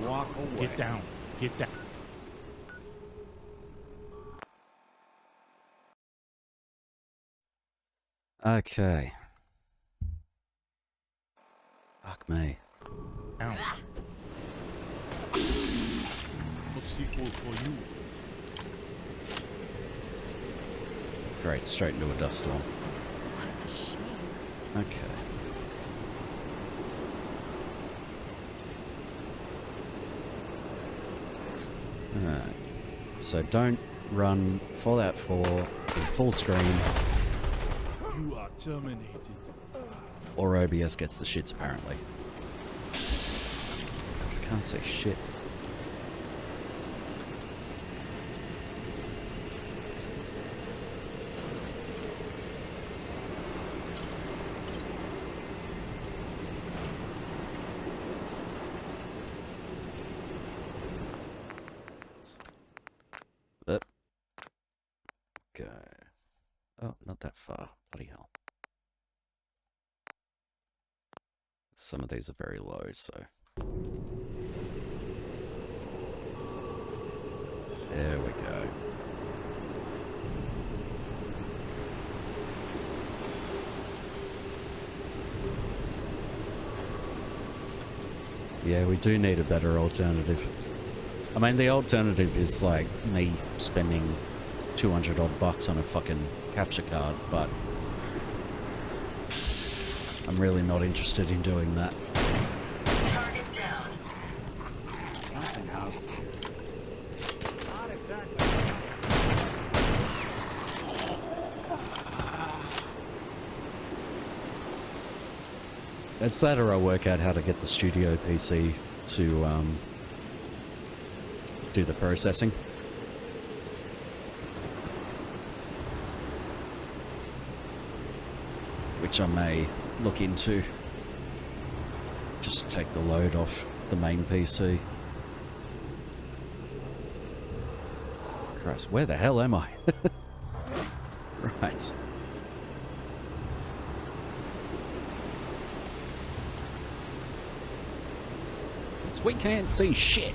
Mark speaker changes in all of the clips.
Speaker 1: Walk away.
Speaker 2: Get down. Get down.
Speaker 3: Okay. Fuck me.
Speaker 2: Down. No sequel for you.
Speaker 3: Great, straight into a dust storm.
Speaker 4: What a shame.
Speaker 3: Okay. Alright. So don't run Fallout 4 in full screen,
Speaker 2: You are terminated.
Speaker 3: or OBS gets the shits apparently. God, I can't say shit. Go. Oh, not that far. Bloody hell. Some of these are very low, so. There we go. Yeah, we do need a better alternative. I mean, the alternative is like me spending 200 odd bucks on a fucking capture card, but I'm really not interested in doing that.
Speaker 4: Target down.
Speaker 1: Nothing out. Not exactly.
Speaker 3: It's that or I work out how to get the studio PC to do the processing. Which I may look into. Just take the load off the main PC. Christ, where the hell am I? Right. We can't see shit.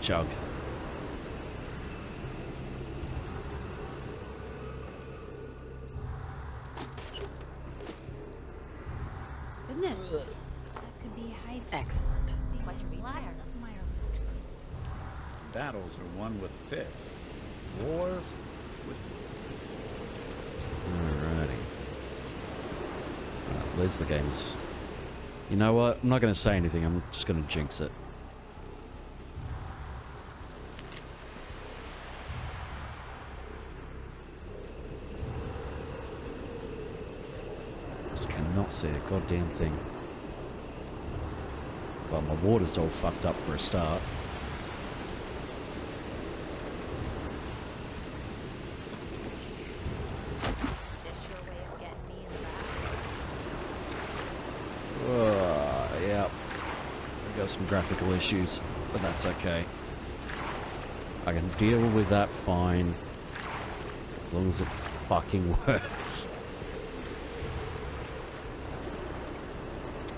Speaker 3: Chug.
Speaker 4: Goodness. That could be high. Excellent. Much relaxed. Fireworks.
Speaker 1: Battles are won with fists. Wars with...
Speaker 3: Alrighty. There's the games. You know what? I'm not going to say anything. I'm just going to jinx it. Just cannot see a goddamn thing. Well, my water's all fucked up for a start. Yeah. I got some graphical issues, but that's okay. I can deal with that fine. As long as it fucking works.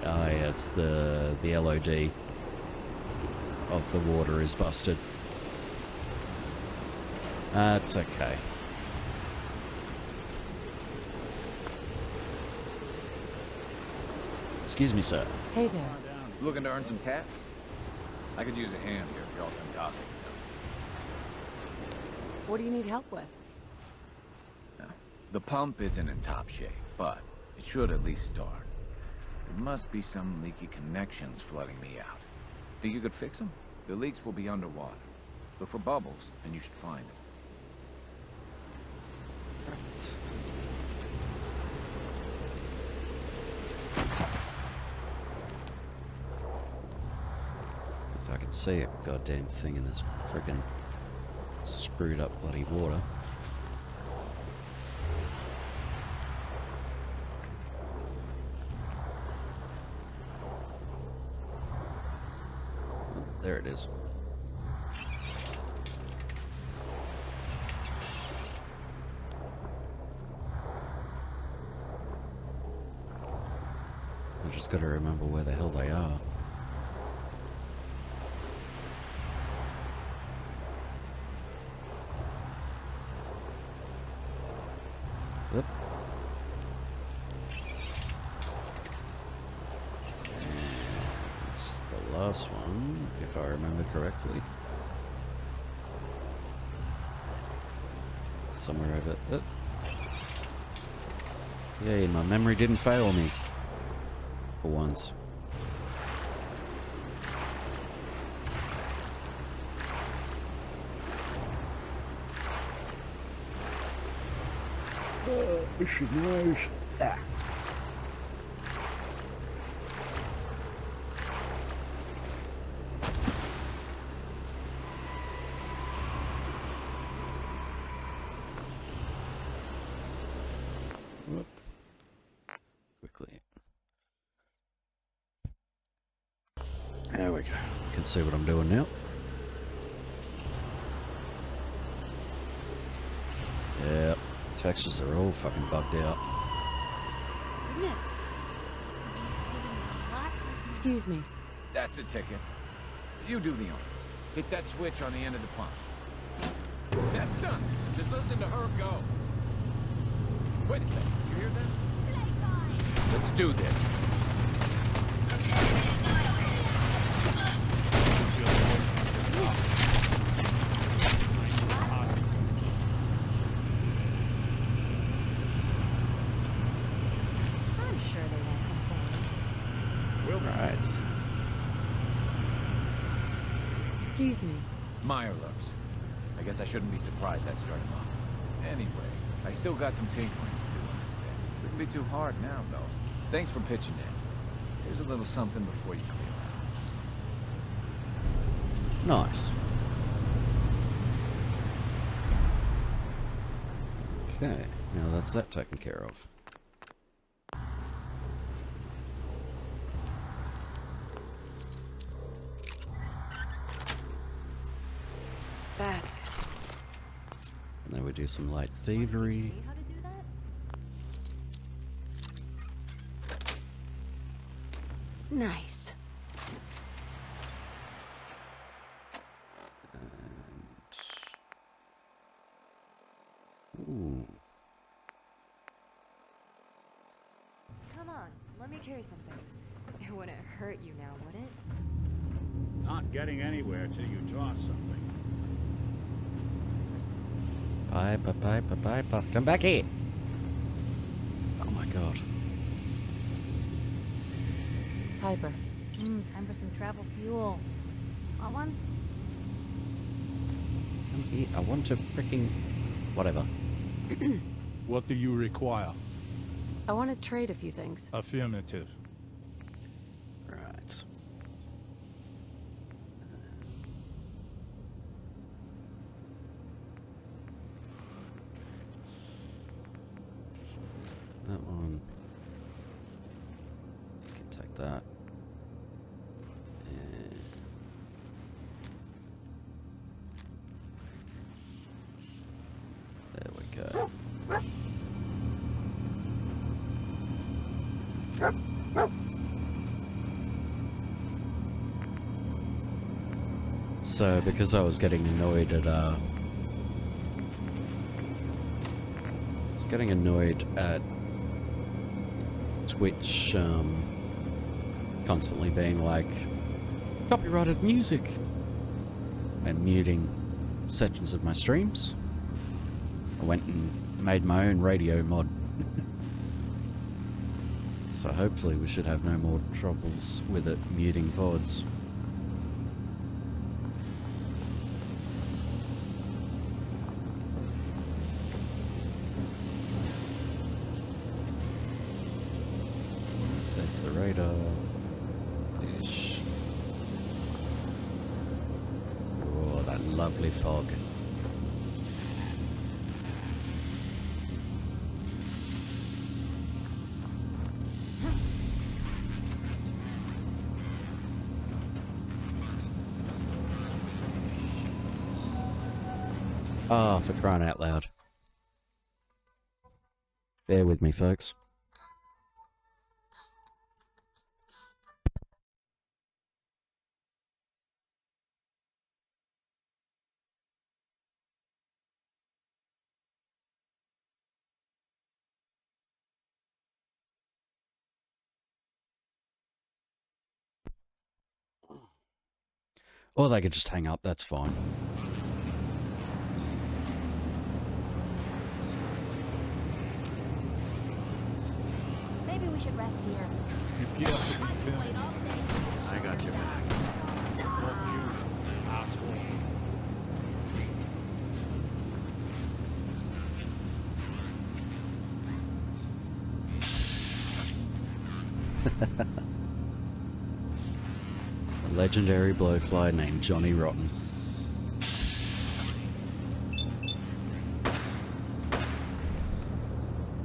Speaker 3: Oh yeah, it's the LOD of the water is busted. That's okay. Excuse me, sir.
Speaker 4: Hey there.
Speaker 5: Looking to earn some cash? I could use a hand here if y'all done talking.
Speaker 4: What do you need help with?
Speaker 5: The pump isn't in top shape, but it should at least start. There must be some leaky connections flooding me out. Think you could fix them? The leaks will be underwater. Look for bubbles, and you should find them.
Speaker 3: Right. If I could see a goddamn thing in this friggin' screwed up bloody water. There it is. I just gotta remember where the hell they are. Yep. And the last one, if I remember correctly. Somewhere over... Yay, my memory didn't fail me. For once. Mission nice. Ah. Whoop. Quickly. There we go. Can see what I'm doing now. Yep. Textures are all fucking bugged out.
Speaker 4: Goodness. Excuse me.
Speaker 5: That's a ticket. You do the honors. Hit that switch on the end of the pump. That's done. Just listen to her go. Wait a second. You hear that? Let's do this.
Speaker 4: I'm sure they won't complain.
Speaker 3: Right.
Speaker 4: Excuse me.
Speaker 5: Meyer looks. I guess I shouldn't be surprised that started off. Anyway, I still got some tinkering to do on this thing. Shouldn't be too hard now, though. Thanks for pitching in. Here's a little something before you clear out.
Speaker 3: Nice. Okay, now that's that taken care of.
Speaker 4: That's it.
Speaker 3: And then we do some light thievery.
Speaker 4: How to do that? Nice.
Speaker 3: Ooh.
Speaker 6: Come on, let me carry some things. It wouldn't hurt you now, would it?
Speaker 1: Not getting anywhere till you draw something.
Speaker 3: Bye. Come back here. Oh my god.
Speaker 4: Piper. Time for some travel fuel. Want one?
Speaker 3: Come here. I want to freaking... Whatever.
Speaker 2: What do you require?
Speaker 4: I want to trade a few things.
Speaker 2: Affirmative.
Speaker 3: Right. That one. You can take that. And there we go. So, because I was getting annoyed at Twitch constantly being like, copyrighted music, and muting sections of my streams, I went and made my own radio mod. So hopefully we should have no more troubles with it muting VODs. There's the radar. Dish. Oh, that lovely fog. Ah, for crying out loud. Bear with me, folks. Or they could just hang up, that's fine.
Speaker 4: Maybe we should rest here.
Speaker 2: You have to be careful.
Speaker 1: I got your back.
Speaker 2: Fuck you, asshole.
Speaker 3: A legendary blowfly named Johnny Rotten.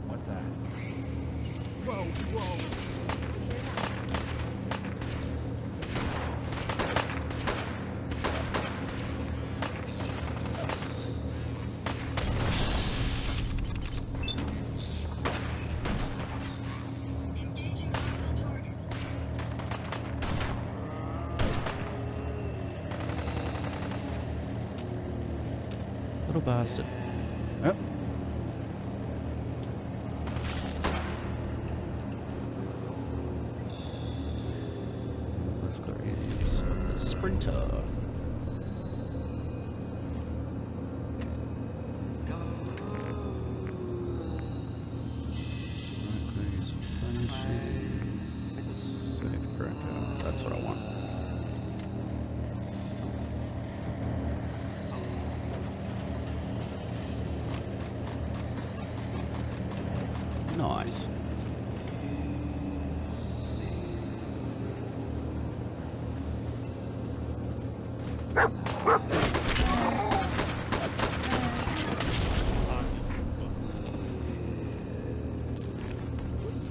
Speaker 1: What's that?
Speaker 4: Whoa, whoa.
Speaker 3: Little bastard. Yep. Let's go use the sprinter. Save cracker. That's what I want. Nice.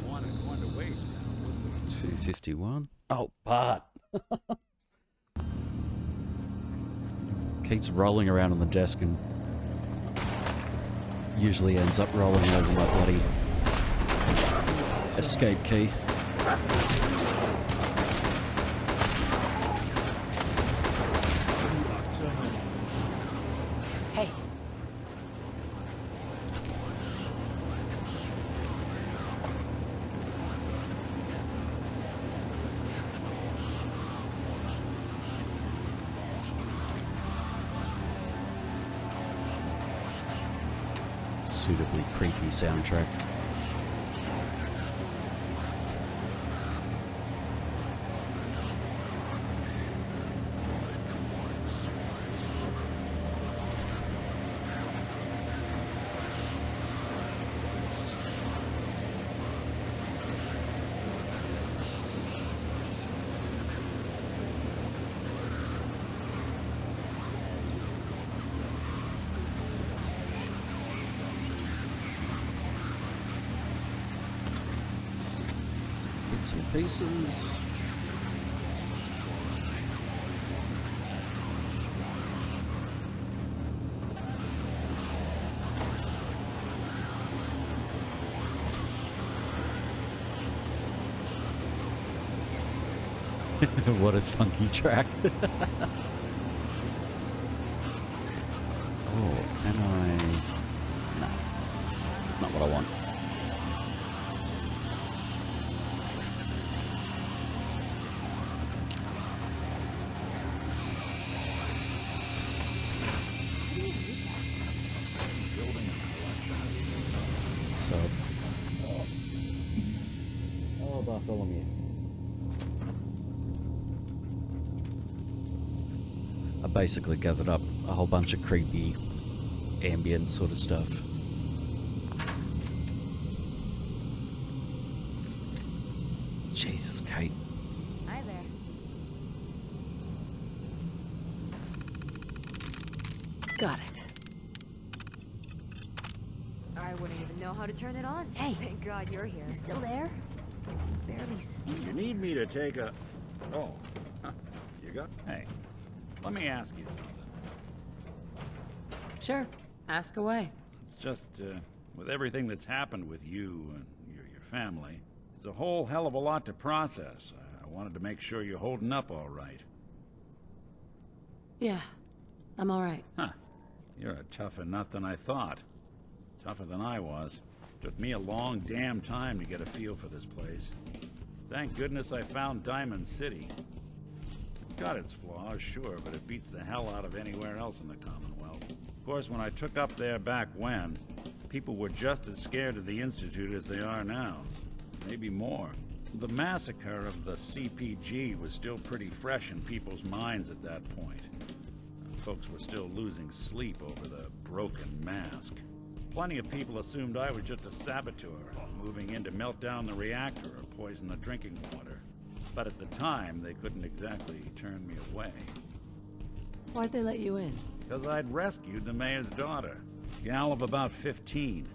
Speaker 1: Want to go into waste now, wouldn't we?
Speaker 3: 251. Oh, Bart. Keeps rolling around on the desk and usually ends up rolling over my bloody escape key.
Speaker 4: Hey,
Speaker 3: Suitably creepy soundtrack. Bits and pieces. What a funky track. Oh, can I? No, that's not what I want. So, oh, Bartholomew. I basically gathered up a whole bunch of creepy ambient sort of stuff. Jesus, Kate.
Speaker 6: Hi there.
Speaker 4: got it.
Speaker 6: I wouldn't even know how to turn it on.
Speaker 4: Hey.
Speaker 6: Thank God you're here.
Speaker 4: You still there? I can barely see
Speaker 1: You
Speaker 4: you.
Speaker 1: need me to take a... Oh. Huh. You got... Hey, let me ask you something.
Speaker 7: Sure. Ask away.
Speaker 1: It's just, with everything that's happened with you and your family, it's a whole hell of a lot to process. I wanted to make sure you're holding up all right.
Speaker 7: Yeah. I'm alright.
Speaker 1: Huh. You're a tougher nut than I thought. Tougher than I was. Took me a long damn time to get a feel for this place. Thank goodness I found Diamond City. It's got its flaws, sure, but it beats the hell out of anywhere else in the Commonwealth. Of course, when I took up there back when, people were just as scared of the Institute as they are now. Maybe more. The massacre of the CPG was still pretty fresh in people's minds at that point. Folks were still losing sleep over the broken mask. Plenty of people assumed I was just a saboteur, moving in to melt down the reactor or poison the drinking water. But at the time, they couldn't exactly turn me away.
Speaker 7: Why'd they let you in?
Speaker 1: Because I'd rescued the mayor's daughter. Gal of about 15.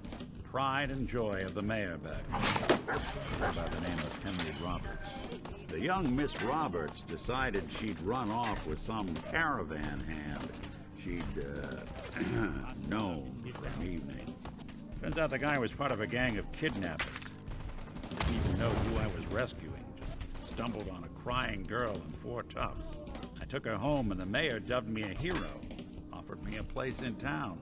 Speaker 1: Pride and joy of the mayor back then. By the name of Henry Roberts. The young Miss Roberts decided she'd run off with some caravan hand she'd, known for an evening. Turns out the guy was part of a gang of kidnappers. Didn't even know who I was rescuing. Just stumbled on a crying girl and 4 toughs. I took her home and the mayor dubbed me a hero. Offered me a place in town.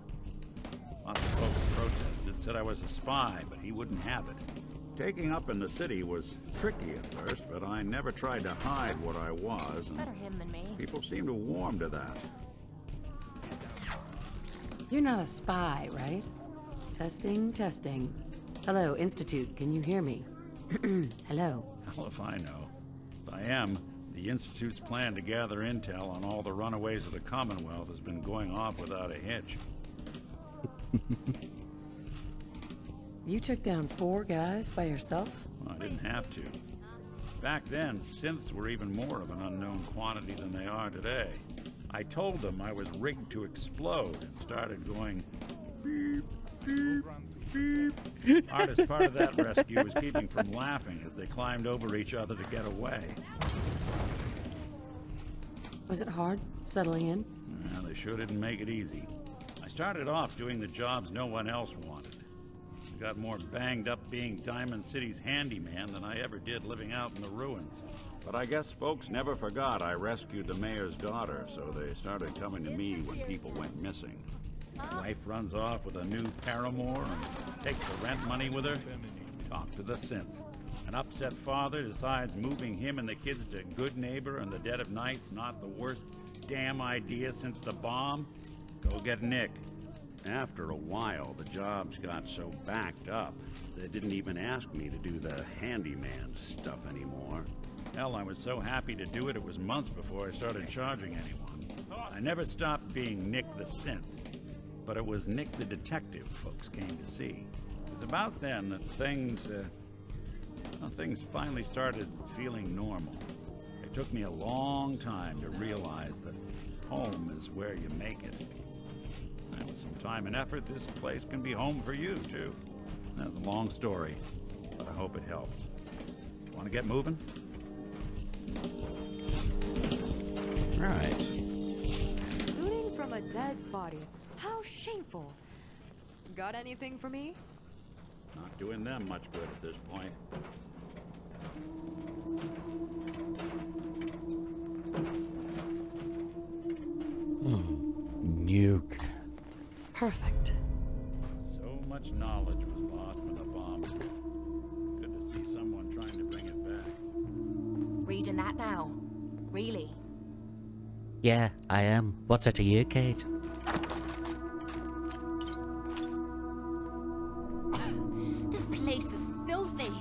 Speaker 1: Lots of folks protested, said I was a spy, but he wouldn't have it. Taking up in the city was tricky at first, but I never tried to hide what I was, and
Speaker 4: Better him than me.
Speaker 1: people seemed to warm to that.
Speaker 7: You're not a spy, right? Testing, testing. Hello, Institute, can you hear me? Hello.
Speaker 1: Hell if I know. If I am, the Institute's plan to gather intel on all the runaways of the Commonwealth has been going off without a hitch.
Speaker 7: You took down 4 guys by yourself?
Speaker 1: Well, I didn't have to. Back then, synths were even more of an unknown quantity than they are today. I told them I was rigged to explode and started going beep, beep, beep. Hardest part of that rescue was keeping from laughing as they climbed over each other to get away.
Speaker 7: Was it hard settling in?
Speaker 1: Well, they sure didn't make it easy. I started off doing the jobs no one else wanted. I got more banged up being Diamond City's handyman than I ever did living out in the ruins. But I guess folks never forgot I rescued the mayor's daughter, so they started coming to me when people went missing. My wife runs off with a new paramour and takes the rent money with her. Talk to the synth. An upset father decides moving him and the kids to Good Neighbor in the dead of night's not the worst damn idea since the bomb. Go get Nick. After a while, the jobs got so backed up, they didn't even ask me to do the handyman stuff anymore. Hell, I was so happy to do it, it was months before I started charging anyone. I never stopped being Nick the Synth, but it was Nick the Detective folks came to see. It was about then that things finally started feeling normal. It took me a long time to realize that home is where you make it. And with some time and effort, this place can be home for you, too. That's a long story, but I hope it helps. Want to get moving?
Speaker 3: Right.
Speaker 6: Looting from a dead body. How shameful. Got anything for me?
Speaker 1: Not doing them much good at this point.
Speaker 3: Nuke.
Speaker 7: Perfect.
Speaker 1: So much knowledge was lost when the bomb hit. Good to see someone trying to bring it back.
Speaker 4: Reading that now. Really?
Speaker 3: Yeah, I am. What's that to you, Kate?
Speaker 4: This place is filthy.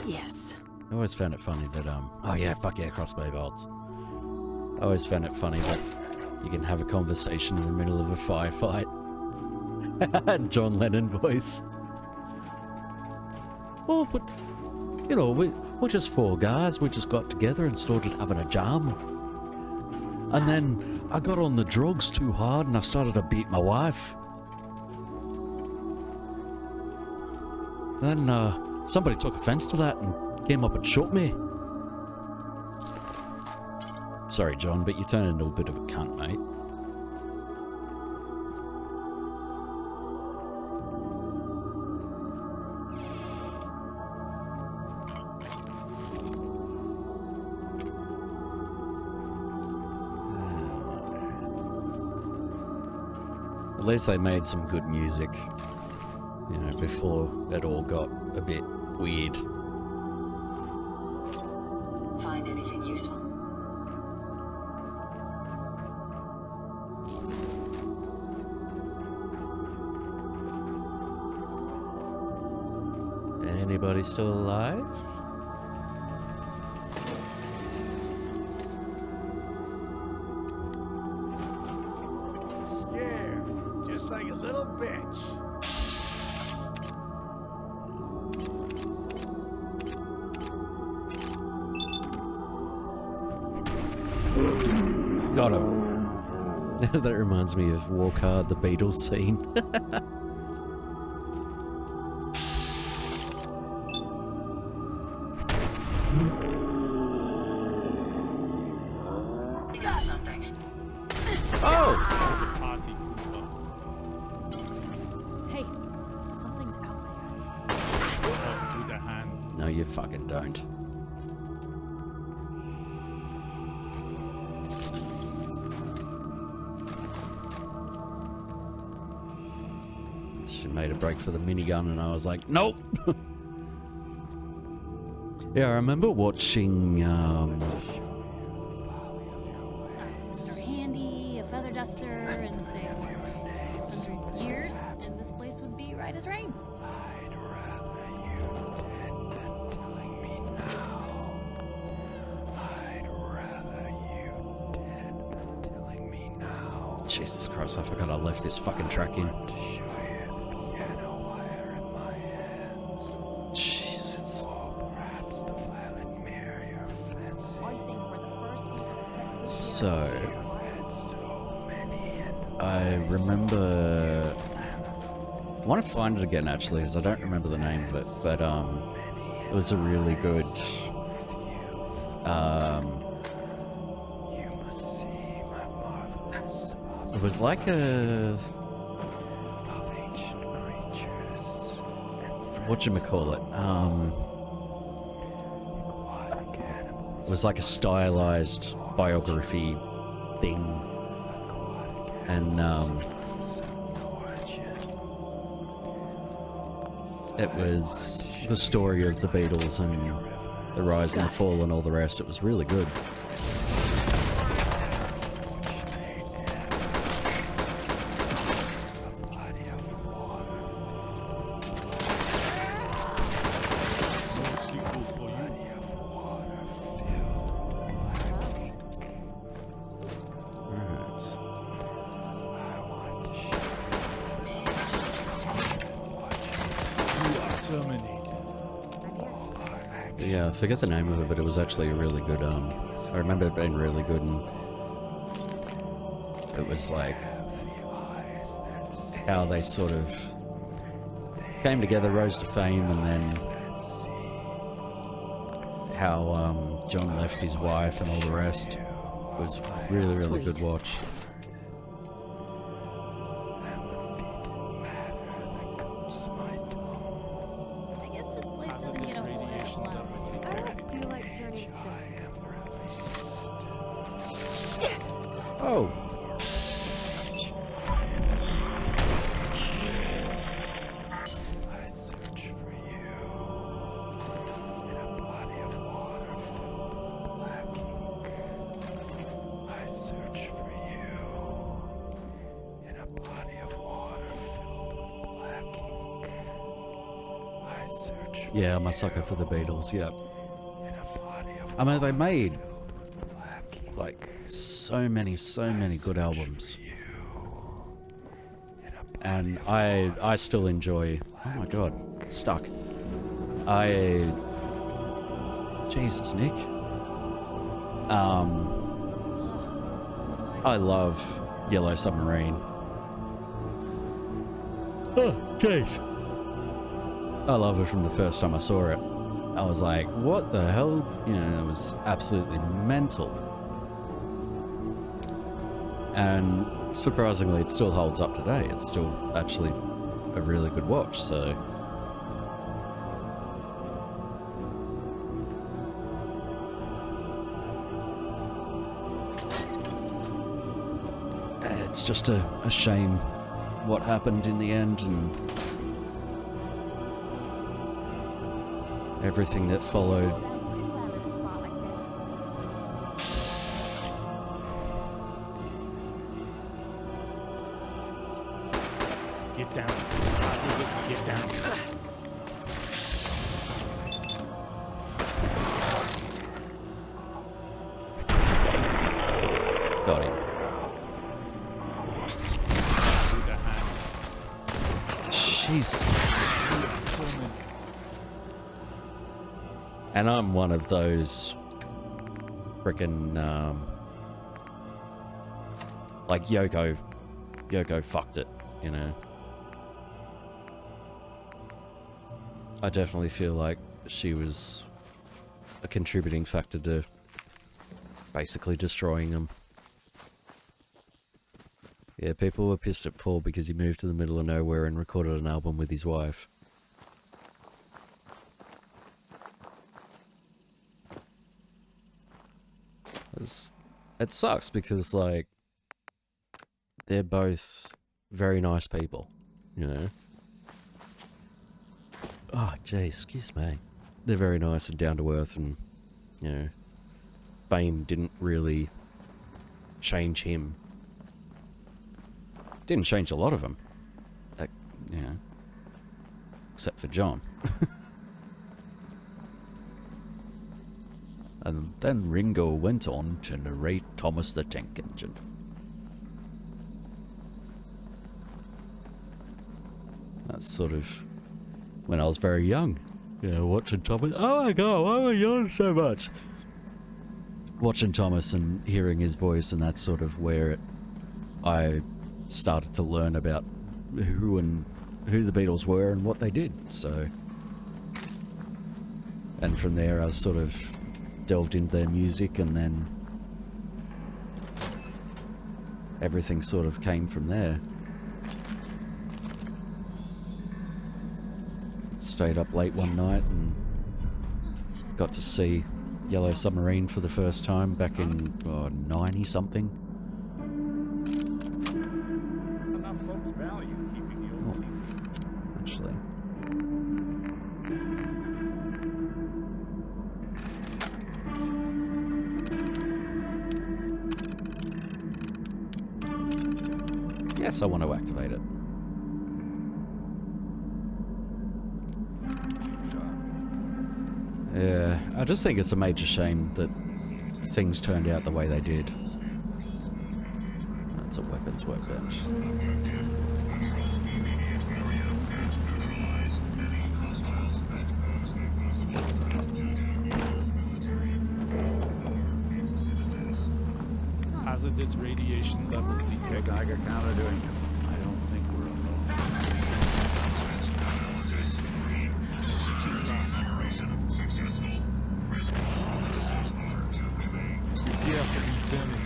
Speaker 7: Yes.
Speaker 3: I always found it funny that, oh yeah, fuck yeah, crossbow bolts. I always found it funny that you can have a conversation in the middle of a firefight. John Lennon voice. Oh, but, you know, we're just 4 guys. We just got together and started having a jam. And then I got on the drugs too hard and I started to beat my wife. Then, somebody took offense to that and came up and shot me. Sorry, John, but you turned into a bit of a cunt, mate. At least they made some good music. You know, before it all got a bit weird.
Speaker 8: Find anything useful?
Speaker 3: Anybody still alive?
Speaker 9: Scared, just like a little bitch.
Speaker 3: Got him. That reminds me of Walk Hard, the Beatles scene.
Speaker 8: Got something.
Speaker 3: Oh!
Speaker 2: Party.
Speaker 4: Hey, something's out there.
Speaker 2: Oh, with the hand.
Speaker 3: No, you fucking don't. She made a break for the minigun and I was like, nope! Yeah, I remember watching,
Speaker 4: Mr. Handy, a feather duster, and say, 100 years, and this place would be right as rain.
Speaker 3: Jesus Christ, I forgot I left this fucking track in. Jesus.
Speaker 4: I think we're the first people to set foot
Speaker 3: So,
Speaker 4: here.
Speaker 3: I remember... I want to find it again actually, because I don't remember the name of it, but it was a really good... it was like a... whatchamacallit? It was like a stylized biography thing, and it was the story of the Beatles and the rise and the fall and all the rest. It was really good.
Speaker 2: No sequel for you.
Speaker 3: Alright.
Speaker 2: You are terminated.
Speaker 3: Yeah, I forget the name of it, but it was actually a really good, I remember it being really good, and it was like how they sort of came together, rose to fame, and then how John left his wife and all the rest. It was really, really good
Speaker 7: Sweet.
Speaker 3: watch.
Speaker 4: I guess this place doesn't get a whole heck of a lot of love.
Speaker 6: I don't feel like turning 50.
Speaker 3: Oh! Yeah, I'm a sucker for the Beatles, yeah. I mean, they made like so many good albums. And I still enjoy... Oh my god, stuck. Jesus, Nick. I love Yellow Submarine. Oh, jeez. I love it from the first time I saw it. I was like, what the hell? You know, it was absolutely mental. And surprisingly, it still holds up today. It's still actually a really good watch, so... It's just a shame what happened in the end, and everything that followed.
Speaker 4: At a spot like this.
Speaker 2: Get down. Hazardous, get down.
Speaker 3: Got him.
Speaker 2: Through the hand.
Speaker 3: Jesus. And I'm one of those frickin' like Yoko fucked it, you know. I definitely feel like she was a contributing factor to basically destroying them. Yeah, people were pissed at Paul because he moved to the middle of nowhere and recorded an album with his wife. It sucks because, like, they're both very nice people, you know? Oh, gee, excuse me. They're very nice and down to earth, and, you know, fame didn't really change him. Didn't change a lot of them. You know, except for John. And then Ringo went on to narrate Thomas the Tank Engine. That's sort of when I was very young. You know, watching Thomas. Oh my god, why am I yawning so much? Watching Thomas and hearing his voice, and that's sort of where I started to learn about who the Beatles were and what they did. So, and from there I sort of delved into their music, and then everything sort of came from there. Stayed up late one night and got to see Yellow Submarine for the first time back in 90 something.
Speaker 1: Enough folks value keeping the old secret.
Speaker 3: Actually. Yes, I want to activate it. Yeah, I just think it's a major shame that things turned out the way they did. That's a weapons workbench.
Speaker 2: Hazardous radiation levels
Speaker 1: Big
Speaker 2: detected.
Speaker 1: Geiger counter doing. I don't think we're alone.
Speaker 2: Yeah, for eternity.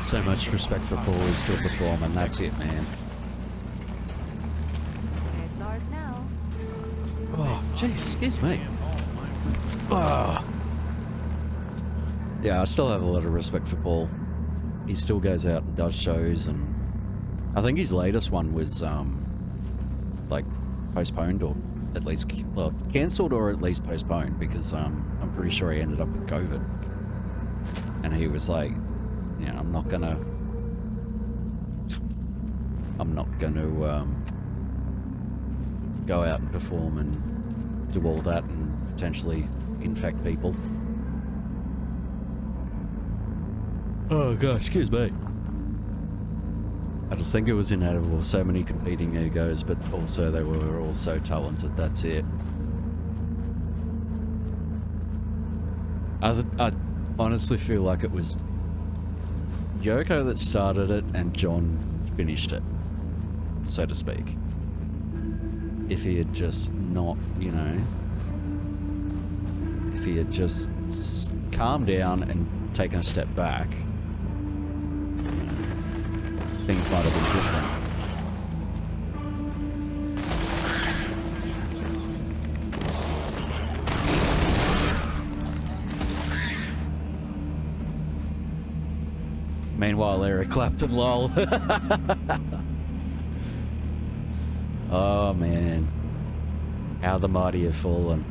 Speaker 3: So much respect for Paul, he's still performing, and that's it, man.
Speaker 6: It's ours now.
Speaker 3: Oh, jeez, excuse me. Oh. Yeah, I still have a lot of respect for Paul. He still goes out and does shows, and I think his latest one was, like, postponed, or at least, well, cancelled, or at least postponed, because I'm pretty sure he ended up with COVID. And he was like, you know, I'm not gonna go out and perform and do all that and potentially infect people. Oh gosh, excuse me. I just think it was inevitable. So many competing egos, but also they were all so talented. That's it. I honestly feel like it was Yoko that started it and John finished it, so to speak. If he had just not, you know, if he had just calmed down and taken a step back, things might have been different. Meanwhile, Eric Clapton, lol. Oh man, how the mighty have fallen.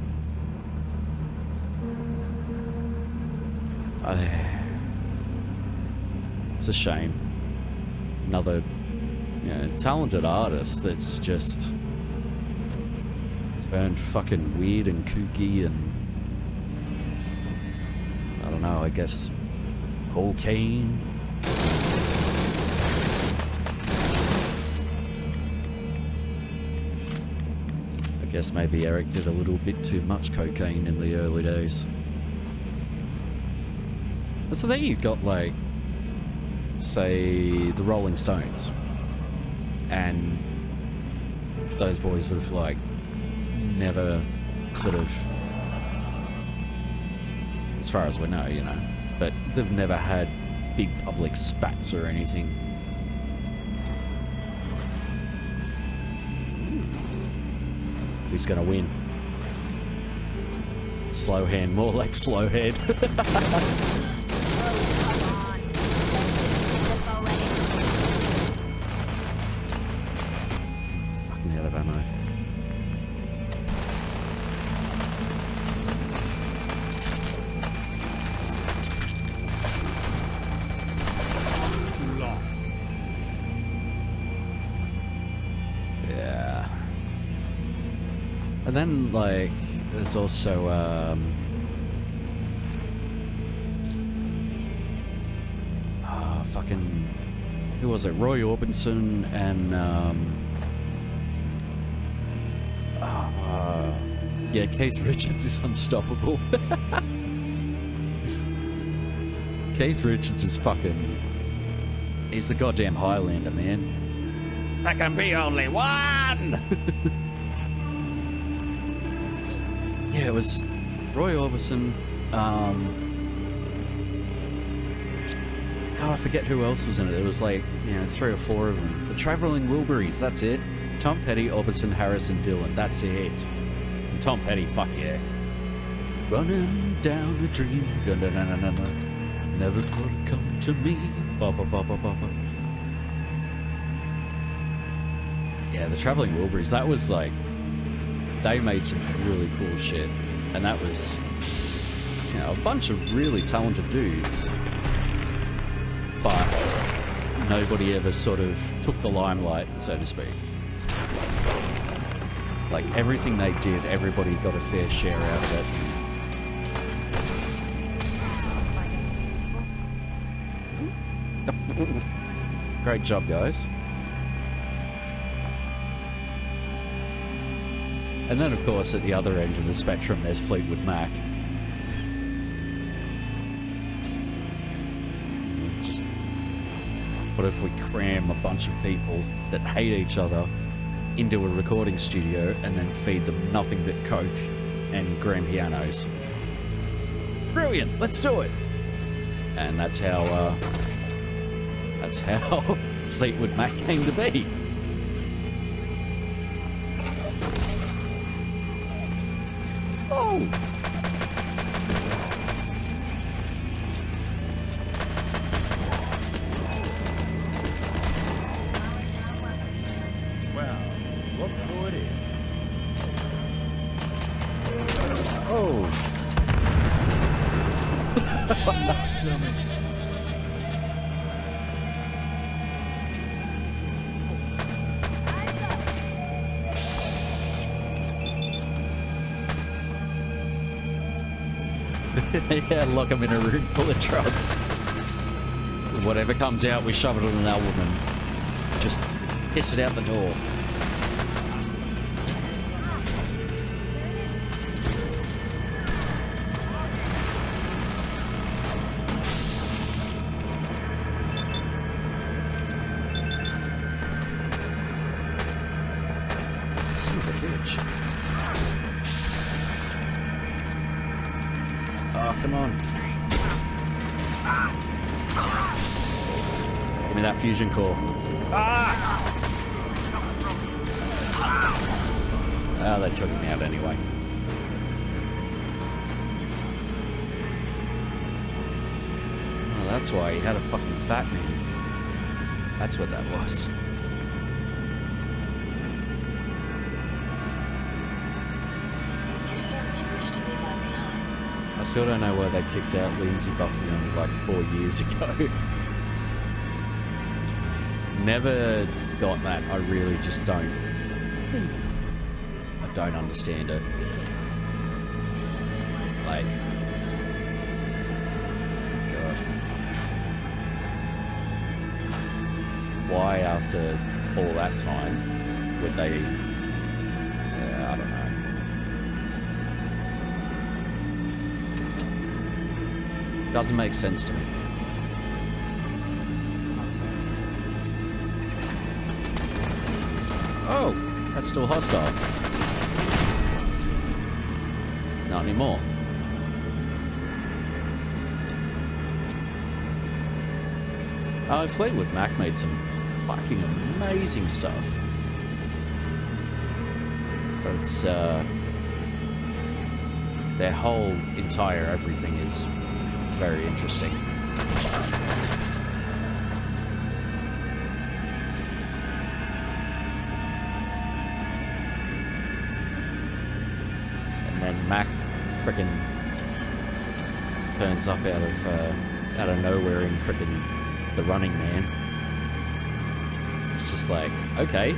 Speaker 3: It's a shame. Another, talented artist that's just turned fucking weird and kooky and I don't know, I guess cocaine. I guess maybe Eric did a little bit too much cocaine in the early days. So then you've got, like, say, the Rolling Stones. And those boys have, like, never sort of, as far as we know, but they've never had big public spats or anything. Who's gonna win? Slow hand, more like slow head. Fucking out of ammo.
Speaker 2: Too long.
Speaker 3: Yeah. And then, like, there's also, fucking, who was it? Roy Orbison and, yeah, Keith Richards is unstoppable. Keith Richards is fucking, he's the goddamn Highlander, man. There can be only one! Yeah, it was Roy Orbison, God, I forget who else was in it. It was like, 3 or 4 of them. The Traveling Wilburys, that's it. Tom Petty, Orbison, Harrison, Dillon, that's it. And Tom Petty, fuck yeah. Running down a dream, da-da-da-da-da-da. Never thought it'd come to me, ba-ba-ba-ba-ba-ba. Yeah, the Traveling Wilburys, that was like, they made some really cool shit. And that was, a bunch of really talented dudes. But nobody ever sort of took the limelight, so to speak. Like, everything they did, everybody got a fair share out of it. Great job, guys. And then, of course, at the other end of the spectrum, there's Fleetwood Mac. Just, what if we cram a bunch of people that hate each other into a recording studio and then feed them nothing but coke and grand pianos? Brilliant! Let's do it! And that's how Fleetwood Mac came to be. Oh!
Speaker 1: Well, look who it is.
Speaker 3: Oh! Yeah, lock them in a room full of drugs. Whatever comes out, we shove it on an album and just piss it out the door. Son of a bitch. Oh, come on. Give me that fusion core. Ah, they took me out anyway. Oh, That's why he had a fucking fat knee. That's what that was.
Speaker 8: You certainly wish to leave that behind.
Speaker 3: I still don't know why they kicked out Lindsay Buckingham like 4 years ago. Never got that. I really just don't. I don't understand it. Like, God. Why after all that time would they... I don't know. Doesn't make sense to me. Oh, that's still hostile. Not anymore. Fleetwood Mac made some fucking amazing stuff. But it's, their whole entire everything is very interesting. And then Mac frickin' turns up out of nowhere in frickin' The Running Man. It's just like, okay.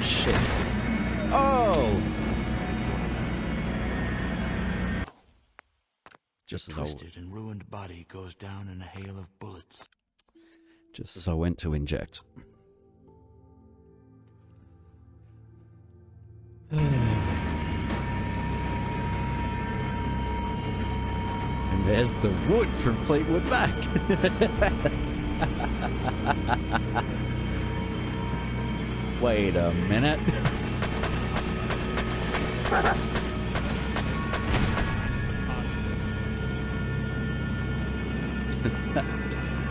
Speaker 3: Shit. Oh! Just as
Speaker 9: Twisted and ruined body goes down in a hail of bullets.
Speaker 3: Just as I went to inject. And there's the wood from Fleetwood Mac. Wait a minute.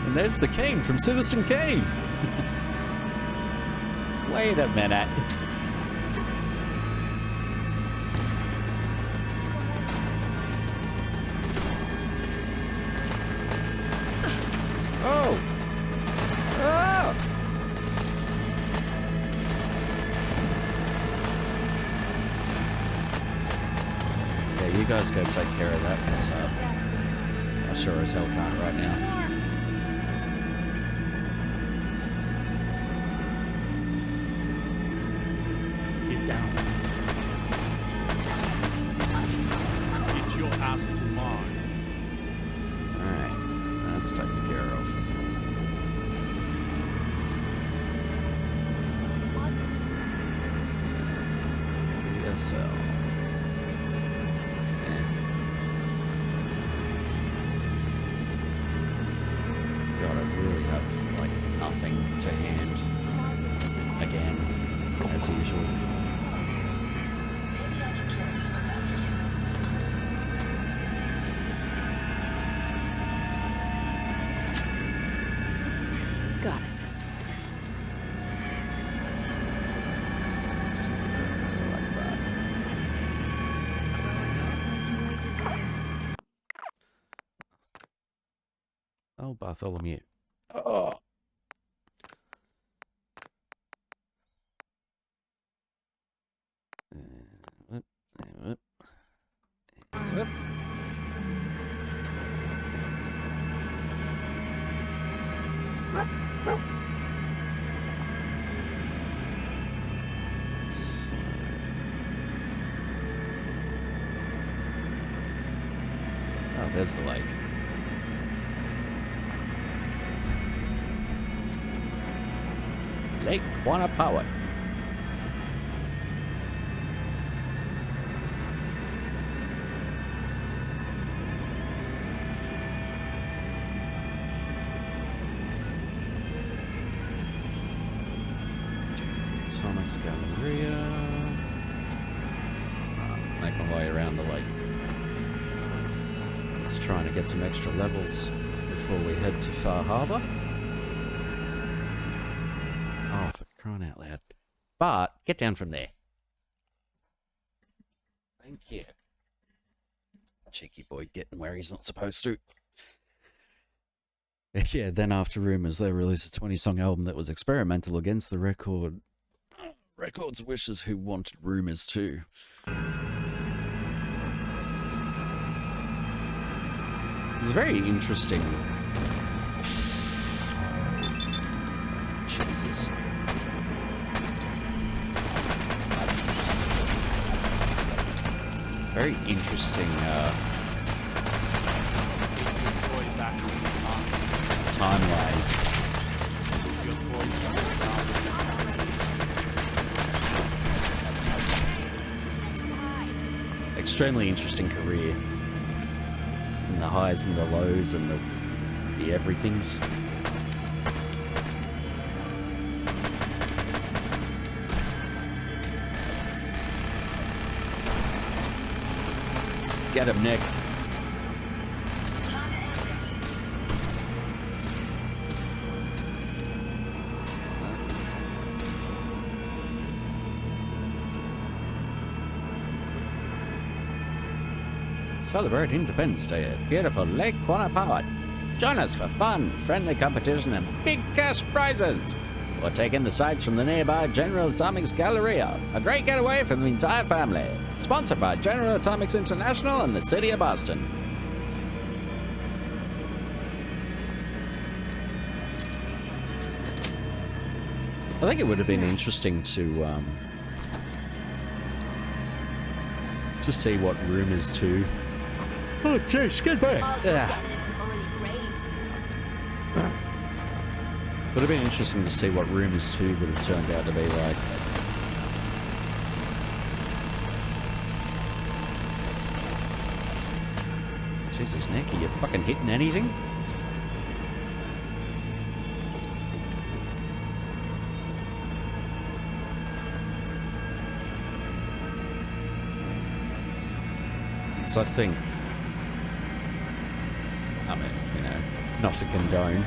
Speaker 3: And there's the Kane from Citizen Kane. Wait a minute. Oh! Oh! Yeah, you guys go take care of that, because I sure as hell can't right now.
Speaker 2: Get down. Get your ass to Mars.
Speaker 3: Alright, that's taken care of. DSL. God, I really have, like, nothing to hand. Again, as usual.
Speaker 8: Maybe I can carry some of that for you.
Speaker 7: Got it.
Speaker 3: So, like that. Oh, Bartholomew. Oh. Oh, there's the lake. Lake Quannapowitt. Thomas Galleria. Make my way around the lake. Just trying to get some extra levels before we head to Far Harbor. Oh, for crying out loud. But, get down from there. Thank you. Cheeky boy getting where he's not supposed to. Yeah, then after Rumours, they released a 20-song album that was experimental against the record's wishes who wanted Rumours too. It's very interesting. Jesus. Very interesting timeline. Extremely interesting career. And the highs and the lows and the everythings. Get him, Nick. Celebrate Independence Day at beautiful Lake Quannapowitt. Join us for fun, friendly competition, and big cash prizes. Or take in the sights from the nearby General Atomics Galleria. A great getaway for the entire family. Sponsored by General Atomics International and the City of Boston. I think it would have been interesting to see what Rumours 2. Oh, jeez, get back! Would have been interesting to see what Rumours 2 would have turned out to be like. Jesus, Nick, are you fucking hitting anything? So I think, I mean, you know, not to condone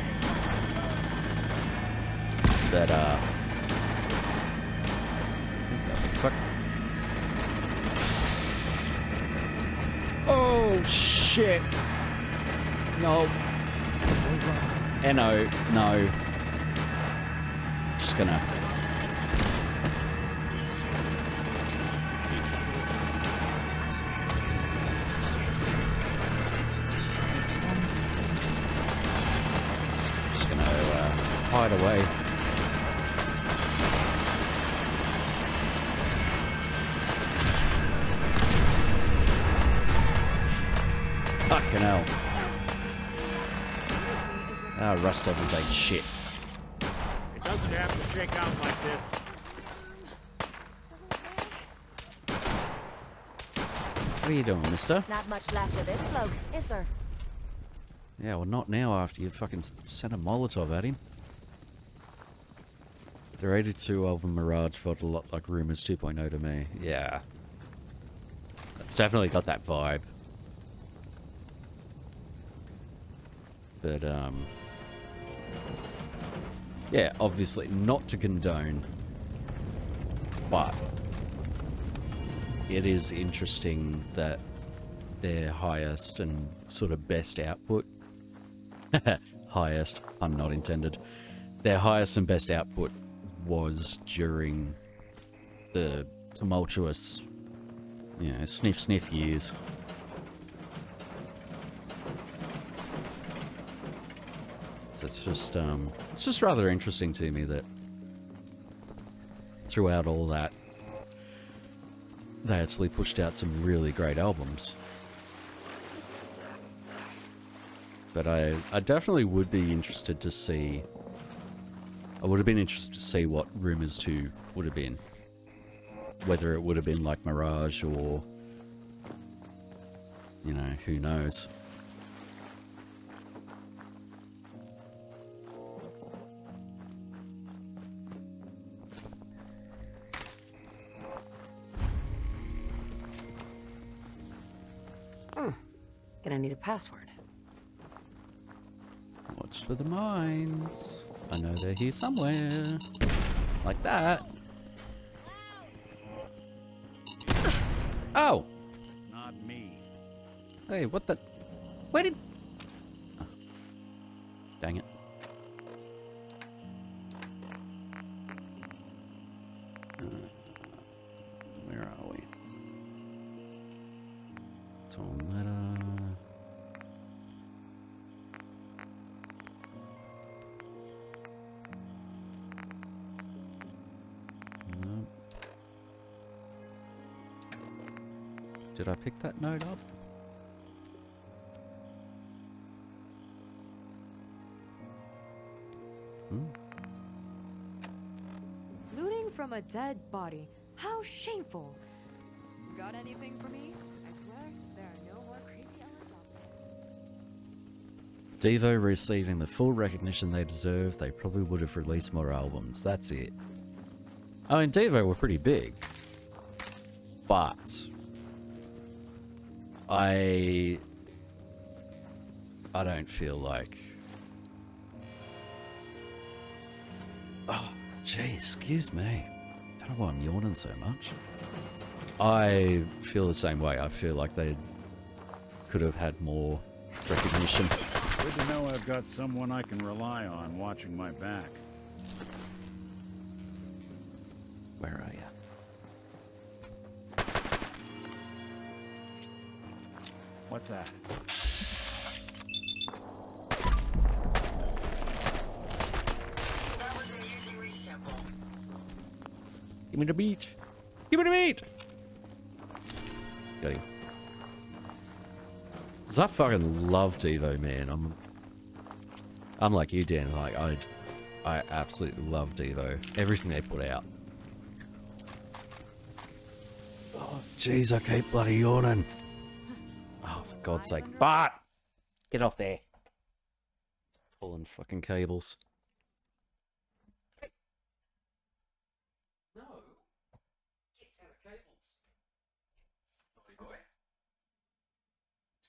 Speaker 3: that, what the fuck? Oh, shit! No. No. Just gonna... hide away. Fucking hell. Ah, Rust Devils ain't shit.
Speaker 2: It doesn't have to shake out like this.
Speaker 3: What are you doing, mister?
Speaker 10: Not much left of this bloke, is there?
Speaker 3: Yeah, well, not now after you fucking sent a Molotov at him. The 82 album Mirage felt a lot like Rumours 2.0 to me. Yeah. It's definitely got that vibe. But, yeah, obviously not to condone, but it is interesting that their highest and sort of best output, highest, pun not intended, their highest and best output was during the tumultuous, you know, sniff years. So it's just rather interesting to me that throughout all that, they actually pushed out some really great albums. But I definitely would be interested to see... I would have been interested to see what Rumours 2 would have been. Whether it would have been like Mirage or... You know, who knows.
Speaker 7: Gonna need a password.
Speaker 3: Watch for the mines. I know they're here somewhere. Like that. Oh!
Speaker 1: Not me.
Speaker 3: Hey, what the... Where did... Oh. Dang it. Where are we? Torn letter... Nope. Did I pick that note up?
Speaker 6: Looting from a dead body. How shameful. Got anything for me? I swear, there are no more crazy elements out there.
Speaker 3: Devo receiving the full recognition they deserve, they probably would have released more albums. That's it. I mean, Devo were pretty big. But... I don't feel like... Oh, gee, excuse me. Don't know why I'm yawning so much. I feel the same way. I feel like they could have had more recognition.
Speaker 1: Good to know I've got someone I can rely on watching my back.
Speaker 3: Where are you?
Speaker 1: What's that?
Speaker 8: That was an easy resample.
Speaker 3: Give me the meat! Give me the meat! Got him. 'Cause I fucking love Devo, man. I'm like you, Dan. Like I absolutely love Devo. Everything they put out. Oh, jeez, I keep bloody yawning. Oh, for God's sake. Bart! Get off there. Pulling fucking cables. No. Get out of cables. Naughty boy.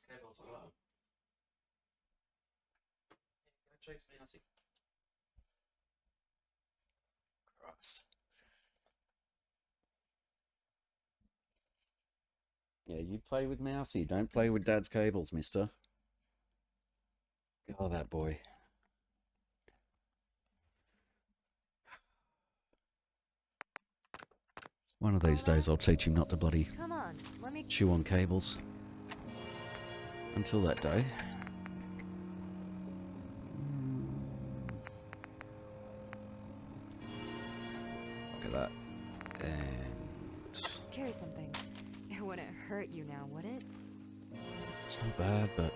Speaker 3: Cables alone. Go chase me, I see. Christ. Yeah, you play with Mousy. Don't play with Dad's cables, mister. Oh, that boy. One of these days I'll teach him not to bloody
Speaker 6: Come on, let me...
Speaker 3: chew on cables. Until that day. Look at that. And...
Speaker 6: Carry something. It wouldn't hurt you now, would it?
Speaker 3: it's not bad, but...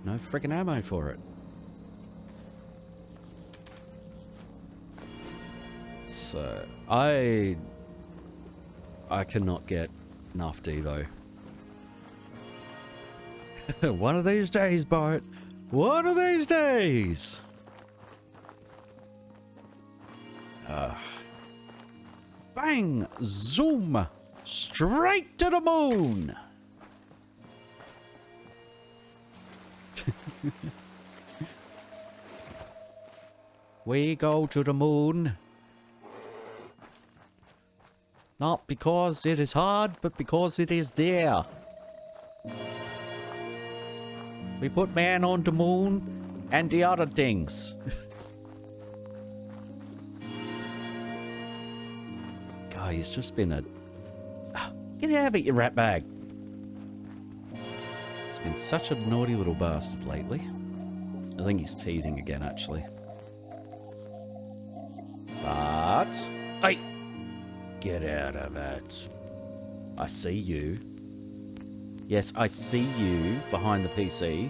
Speaker 3: no freaking ammo for it. So, I cannot get enough Devo. One of these days, Bart. One of these days. Bang! Zoom! Straight to the moon! We go to the moon. Not because it is hard, but because it is there. We put man on the moon and the other things. God, he's just been a... Get out of it, you rat bag. He's been such a naughty little bastard lately. I think he's teething again, actually. But... Hey! Get out of it. I see you. Yes, I see you behind the PC.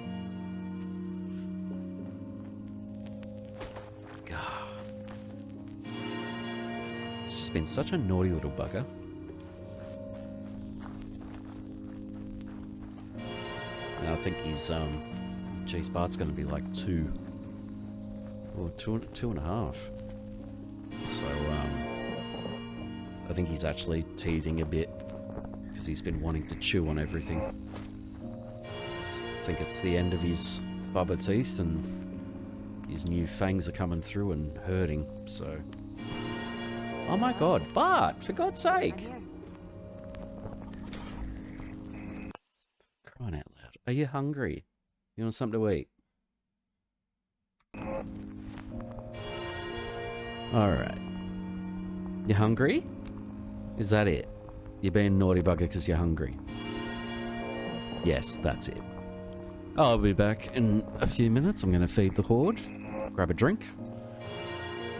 Speaker 3: God. It's just been such a naughty little bugger. And I think he's, geez, Bart's gonna be like 2. Or 2.5. So, I think he's actually teething a bit because he's been wanting to chew on everything. think it's the end of his bubba teeth and his new fangs are coming through and hurting, so... Oh my god, Bart! For God's sake! Crying out loud. Are you hungry? You want something to eat? Alright. You hungry? Is that it? You're being naughty bugger because you're hungry? Yes, that's it. I'll be back in a few minutes. I'm going to feed the horde, grab a drink.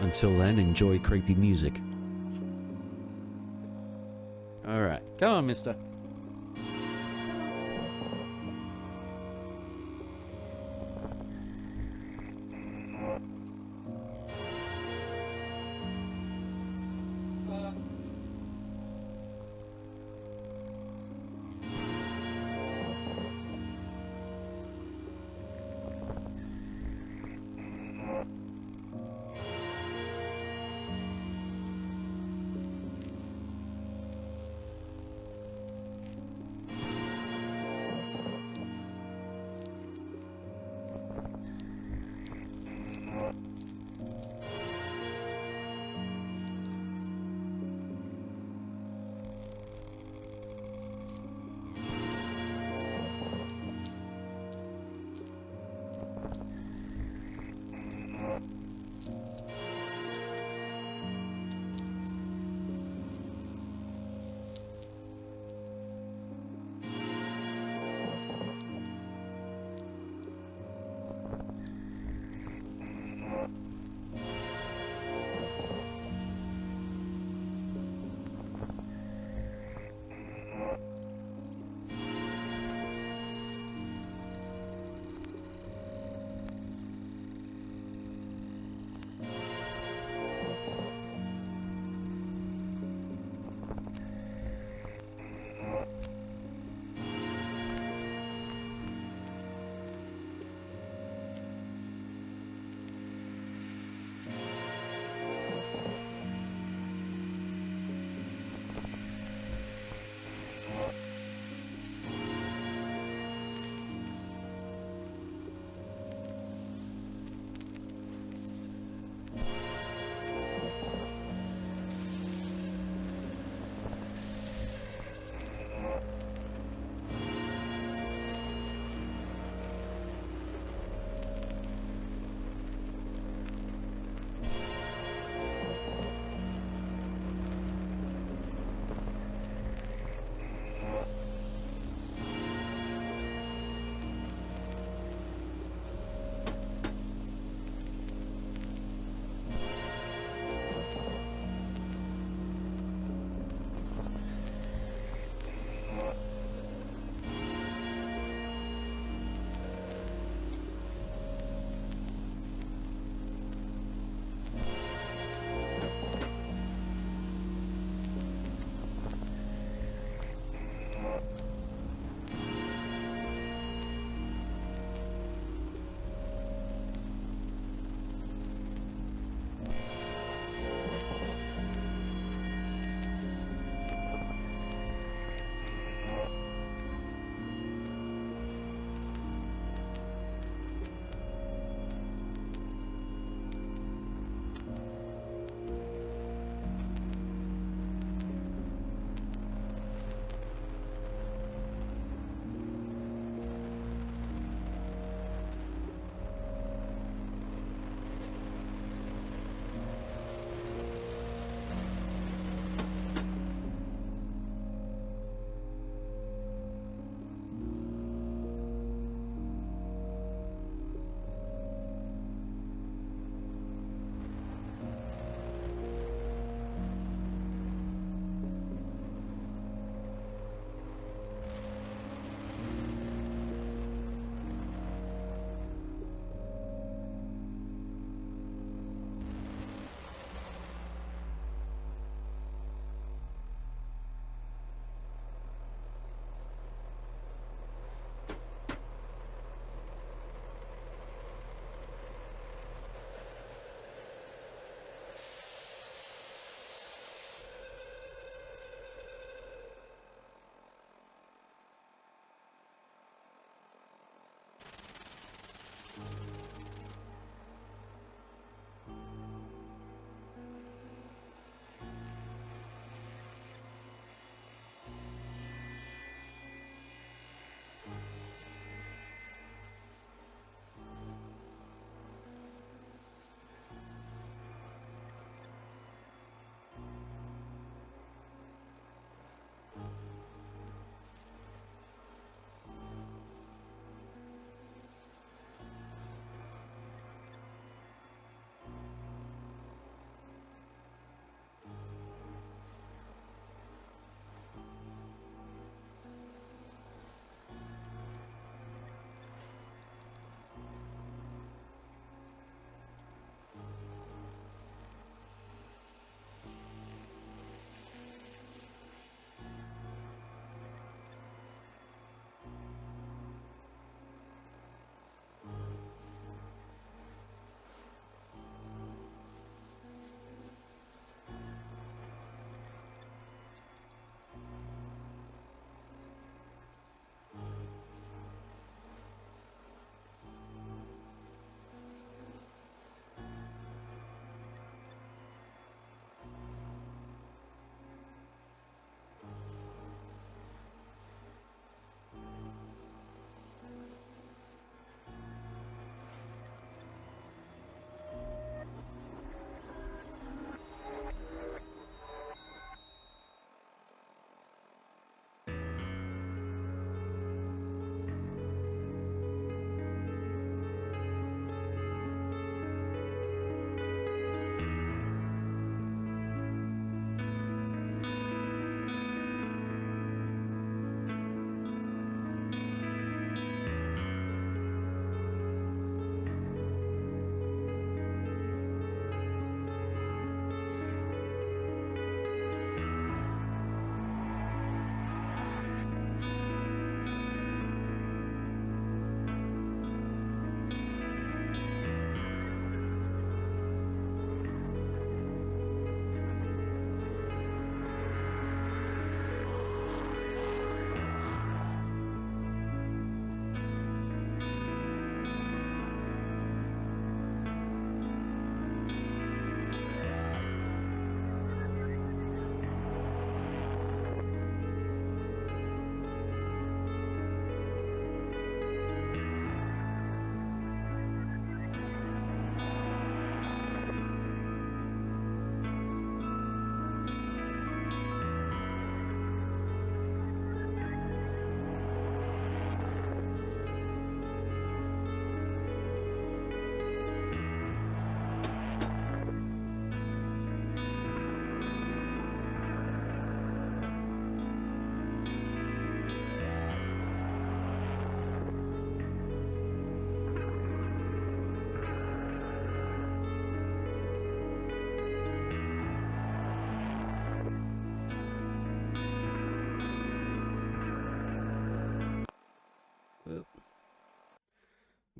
Speaker 3: Until then, enjoy creepy music. Alright, come on, mister.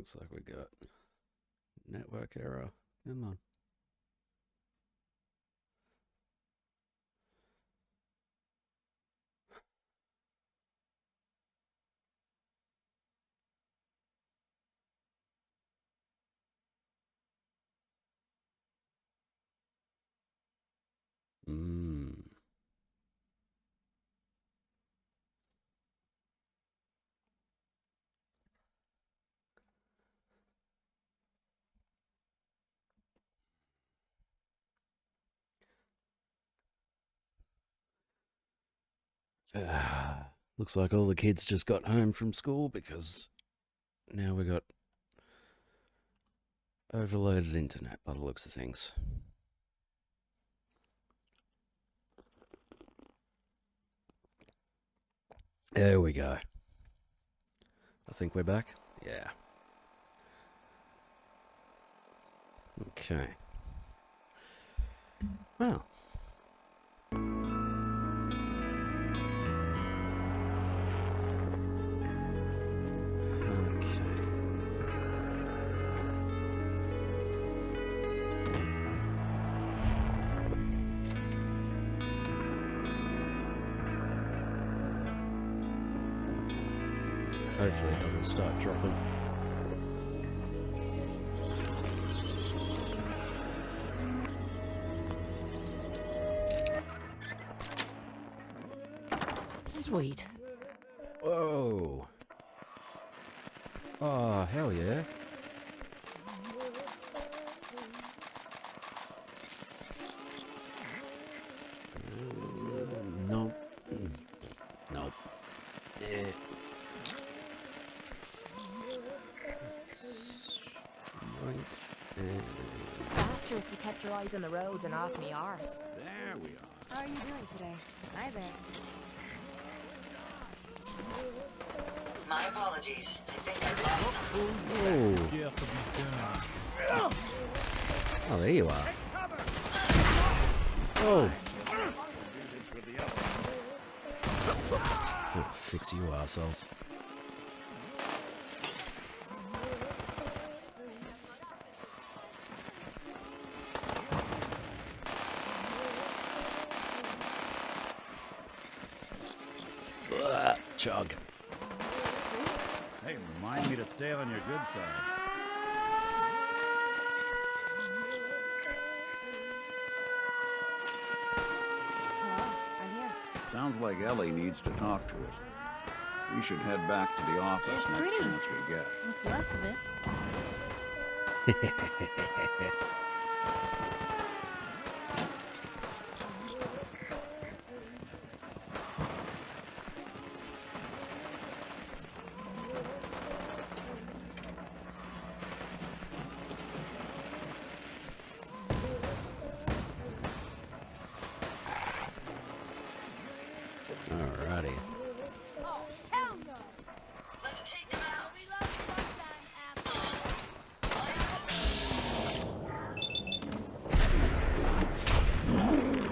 Speaker 3: Looks like we got network error. Come on. Looks like all the kids just got home from school because now we got overloaded internet by the looks of things. There we go. I think we're back. Yeah. Okay. Well. Hopefully it doesn't start dropping.
Speaker 7: Sweet.
Speaker 3: Whoa. Oh, hell yeah. Nope. Nope. Yeah.
Speaker 10: Faster if you kept your eyes on the road and off me arse.
Speaker 2: There we are.
Speaker 6: How are you doing today? Hi there.
Speaker 8: My apologies. I think I lost them.
Speaker 3: Whoa.
Speaker 2: Yeah, to be done.
Speaker 3: Oh, there you are. Oh. Oh, fix you assholes. Chug.
Speaker 1: Hey, remind me to stay on your good side.
Speaker 6: Hello, I'm here.
Speaker 11: Sounds like Ellie needs to talk to us. We should head back to the office
Speaker 4: It's
Speaker 11: next
Speaker 4: pretty.
Speaker 11: chance we get.
Speaker 4: What's left of it?
Speaker 3: Alrighty.
Speaker 8: Let's take them out.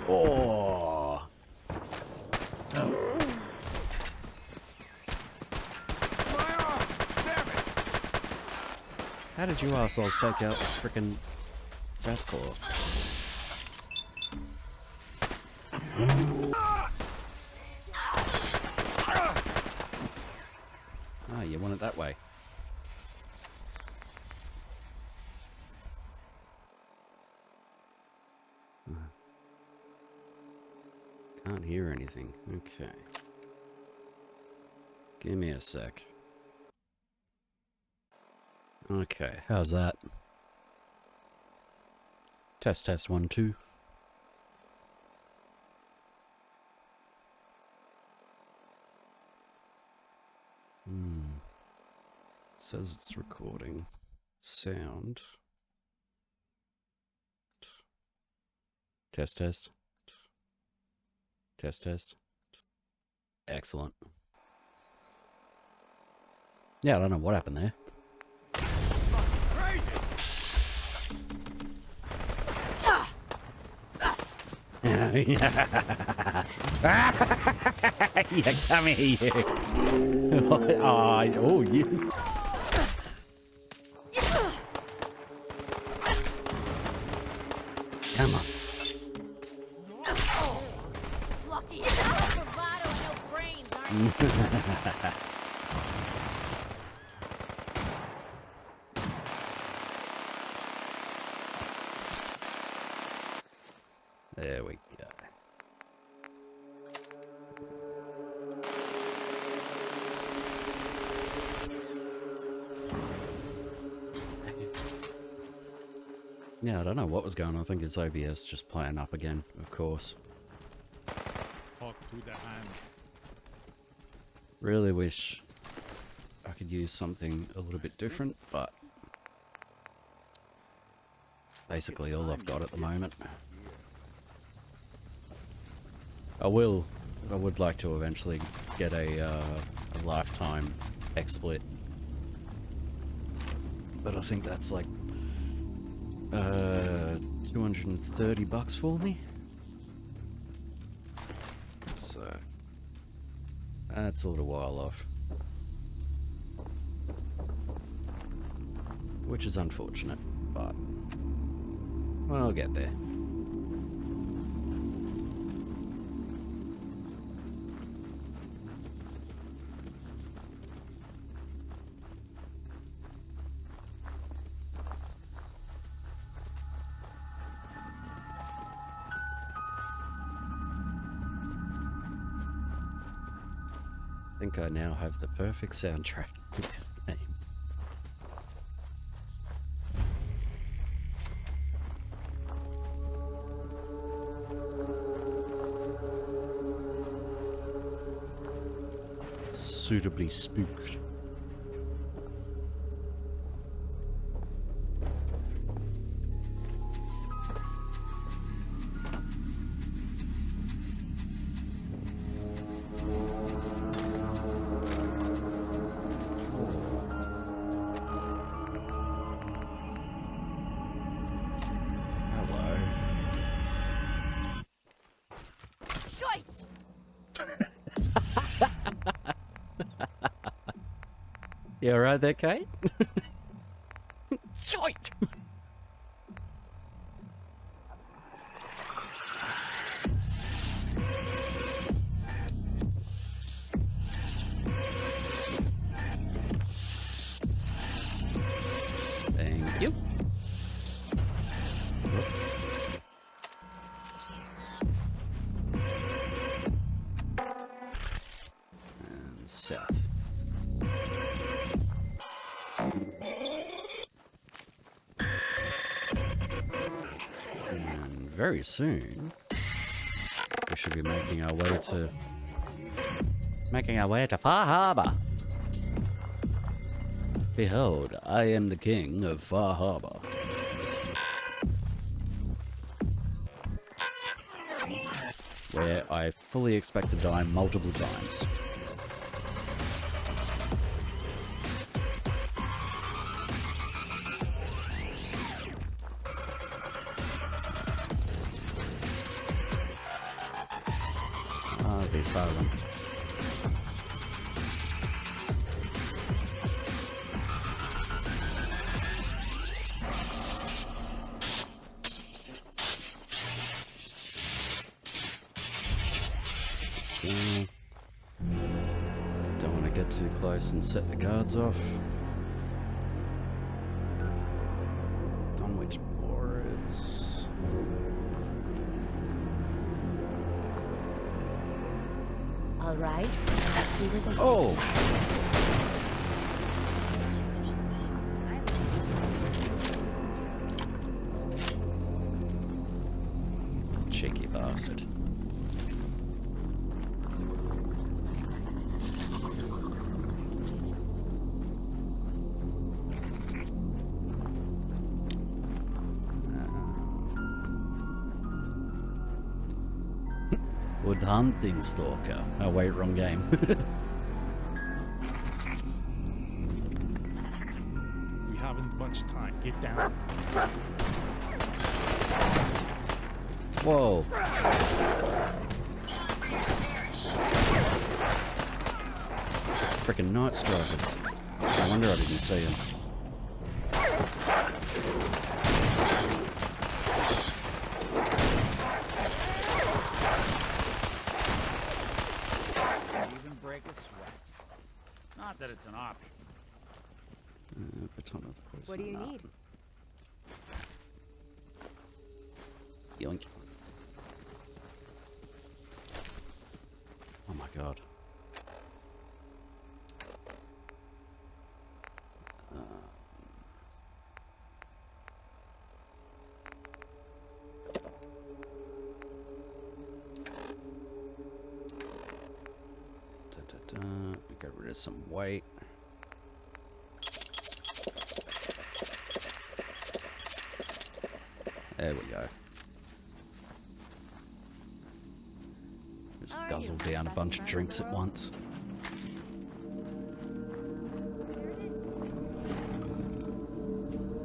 Speaker 3: Oh. How did you assholes take out the frickin' Deathclaw? Ah, you want it that way. Can't hear anything. Okay. Give me a sec. Okay, how's that? Test, test, 1, 2. Says it's recording sound. Test, test. Test, test. Excellent. Yeah, I don't know what happened there. Yeah, come here, you. Oh, you. There we go. Yeah, I don't know what was going on. I think it's OBS just playing up again, of course.
Speaker 2: Talk to the hand.
Speaker 3: Really wish I could use something a little bit different, but basically all I've got at the moment. I would like to eventually get a lifetime XSplit, but I think that's like 230 bucks for me. So that's a little while off, which is unfortunate, but we'll get there. I think I now have the perfect soundtrack for this game. Suitably spooked. You alright there, Kate? Shite! Thank you. And south. And very soon, we should be making our way to Far Harbor. Behold, I am the king of Far Harbor. Where I fully expect to die multiple times. The asylum. Don't want to get too close and set the guards off. Dunwich Borers.
Speaker 10: All right, let's see where this
Speaker 3: Oh! Cheeky bastard. Good hunting, Stalker. Oh wait, wrong game.
Speaker 2: We haven't much time. Get down.
Speaker 3: Whoa. Frickin' Night Strikers. No wonder I didn't see him.
Speaker 12: break a sweat.
Speaker 1: Not that it's an option.
Speaker 3: Baton of the poison.
Speaker 6: What do you need?
Speaker 3: Yoink. Oh my god. Get rid of some weight. There we go. Just guzzle down a bunch of drinks at once.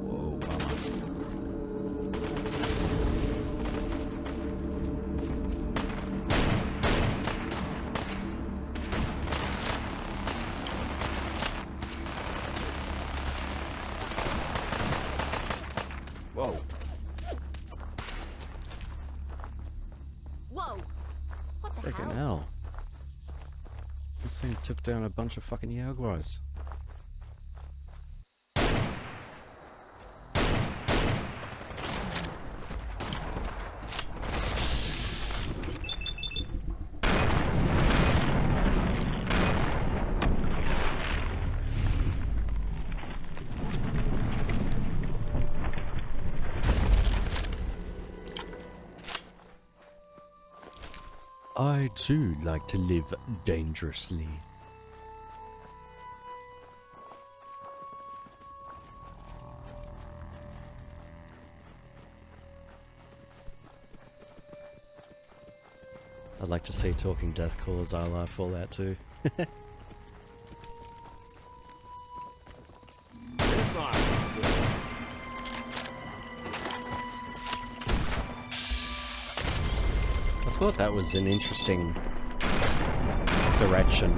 Speaker 3: Whoa, Whoa.
Speaker 10: Whoa! What the
Speaker 3: Freaking
Speaker 10: hell?
Speaker 3: hell. This thing took down a bunch of fucking Yaguars. I too like to live dangerously. I'd like to see talking death callers a la Fallout 2.
Speaker 2: This arm.
Speaker 3: I thought that was an interesting direction.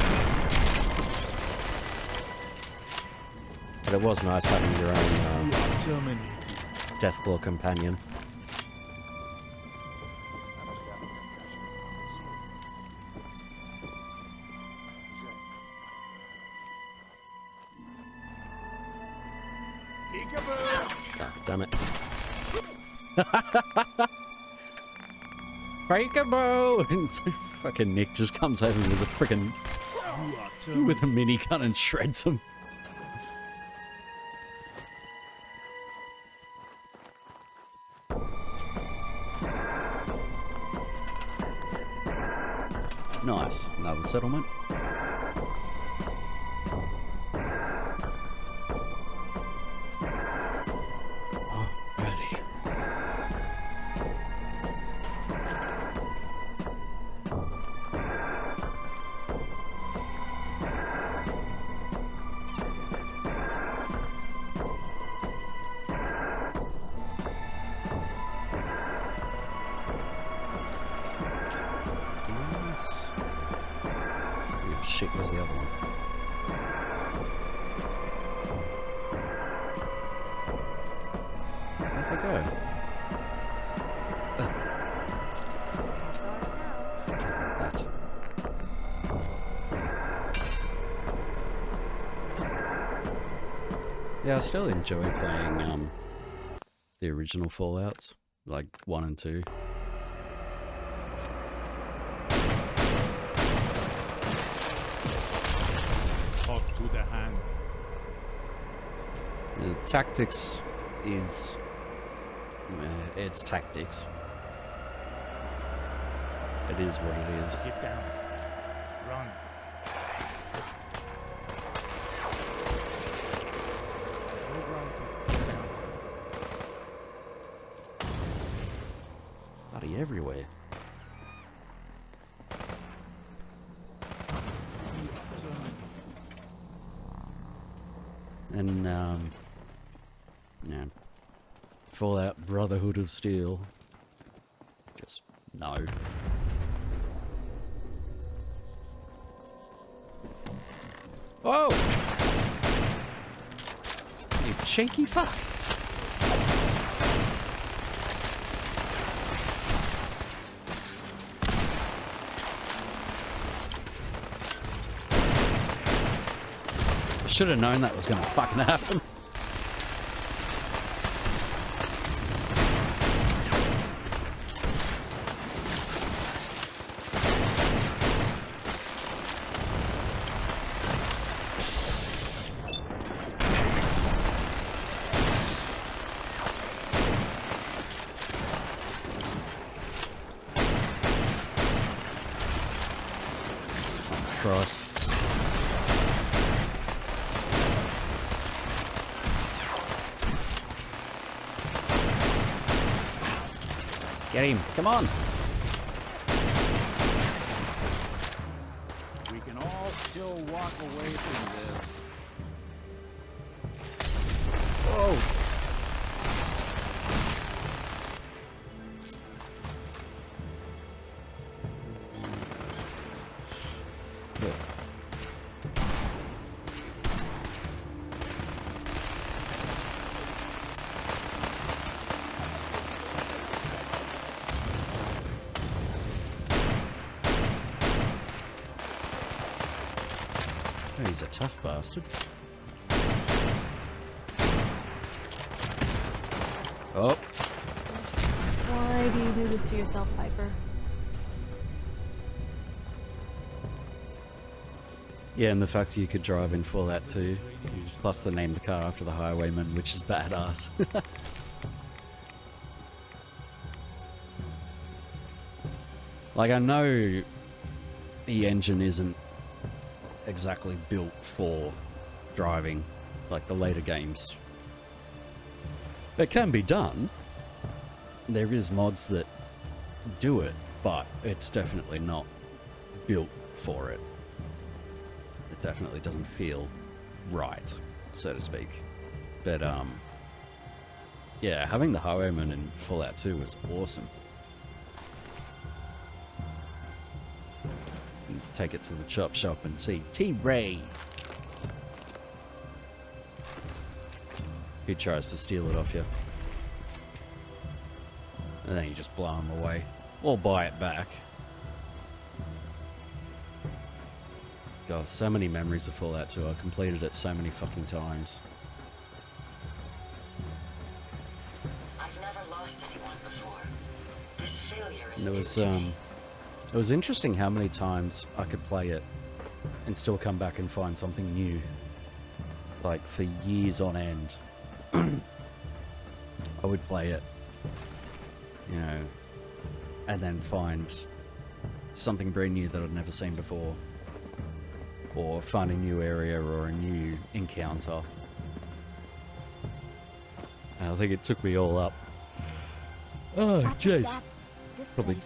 Speaker 3: But it was nice having your own Deathclaw companion. God damn it. Breakable! And so fucking Nick just comes over with a freaking with a minigun and shreds him. Nice, another settlement. Shit, where's the other one? Where'd they go? That. Yeah, I still enjoy playing the original Fallouts, like 1 and 2.
Speaker 2: To the hand.
Speaker 3: The tactics is... it's tactics. It is what it is.
Speaker 2: Get down. Run.
Speaker 3: Bloody everywhere. And, yeah. Fallout Brotherhood of Steel. Just, no. Whoa! You cheeky fuck! Should have known that was gonna fucking happen. Christ. Get him, come on!
Speaker 1: We can all still walk away from this.
Speaker 3: Whoa! He's a tough bastard. Oh.
Speaker 4: Why do you do this to yourself, Piper?
Speaker 3: Yeah, and the fact that you could drive in Fallout 2, plus they named the car after the highwayman, which is badass. Like, I know the engine isn't exactly built for driving like the later games. It can be done. There is mods that do it, but it's definitely not built for it. It definitely doesn't feel right, so to speak. But yeah, having the highwayman in Fallout 2 was awesome. Take it to the chop shop and see T-Ray, who tries to steal it off you, and then you just blow him away or buy it back. God, so many memories of Fallout 2. I completed it so many fucking times.
Speaker 8: I've never lost anyone before. This failure is
Speaker 3: And
Speaker 8: new to me.
Speaker 3: it was interesting how many times I could play it and still come back and find something new. Like, for years on end. I would play it, you know, and then find something brand new that I'd never seen before. Or find a new area or a new encounter. And I think it took me all up. Oh, jeez. Probably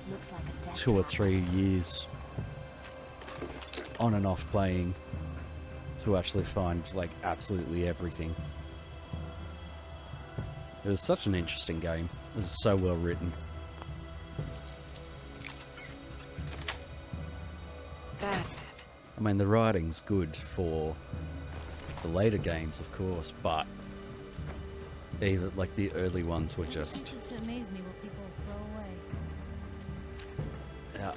Speaker 3: 2 or 3 years on and off playing to actually find like absolutely everything. It was such an interesting game. It was so well written.
Speaker 6: That's it.
Speaker 3: I mean, the writing's good for the later games, of course, but even like the early ones were
Speaker 4: It
Speaker 3: just,
Speaker 4: just amazed me what people throw away.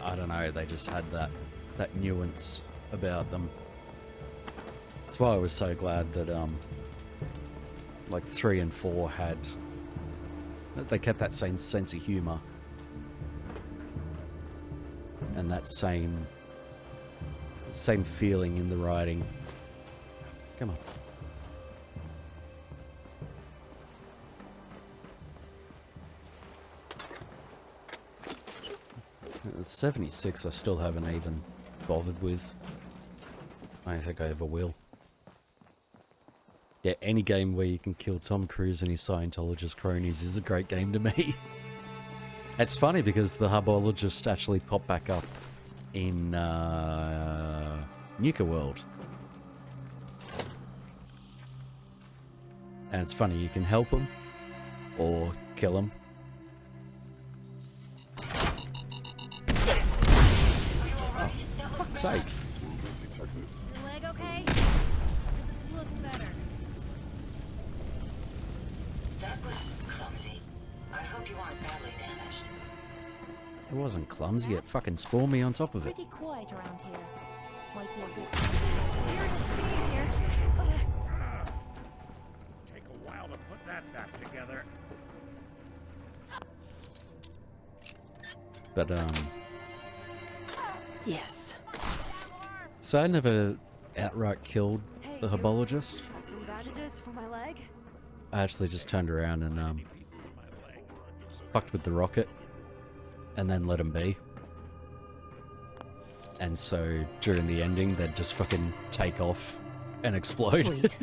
Speaker 3: I don't know, they just had that nuance about them. That's why I was so glad that like 3 and 4 had, they kept that same sense of humor and that same feeling in the writing. Come on. The 76 I still haven't even bothered with. I don't think I ever will. Yeah, any game where you can kill Tom Cruise and his Scientologist cronies is a great game to me. It's funny because the Hubologists actually pop back up in Nuka World. And it's funny, you can help them or kill them. Fuck's sake.
Speaker 4: Your leg okay? Does it look better?
Speaker 8: That was clumsy. I hope you aren't badly damaged.
Speaker 3: It wasn't clumsy, it fucking spawned me on top of it.
Speaker 10: Pretty quiet around here. Might be a good
Speaker 6: Serious speed here.
Speaker 1: get back together.
Speaker 3: But,
Speaker 7: Yes.
Speaker 3: so I never outright killed
Speaker 6: Hey,
Speaker 3: the
Speaker 6: you
Speaker 3: herbologist.
Speaker 6: got some bandages for my leg?
Speaker 3: I actually just turned around and, fucked with the rocket. And then let him be. And so, during the ending, they'd just fucking take off and explode.
Speaker 7: Sweet.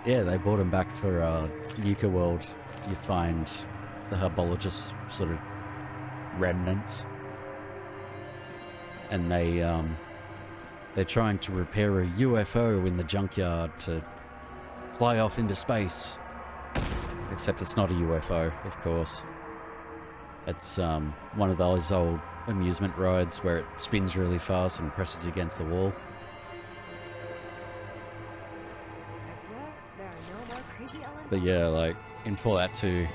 Speaker 3: Yeah, they brought him back for Yucca World. You find the herbologist sort of remnants, and they're trying to repair a UFO in the junkyard to fly off into space. Except it's not a UFO, of course. It's one of those old amusement rides where it spins really fast and presses against the wall.
Speaker 6: I swear, there are no more crazy elements.
Speaker 3: But yeah, like, in Fallout 2,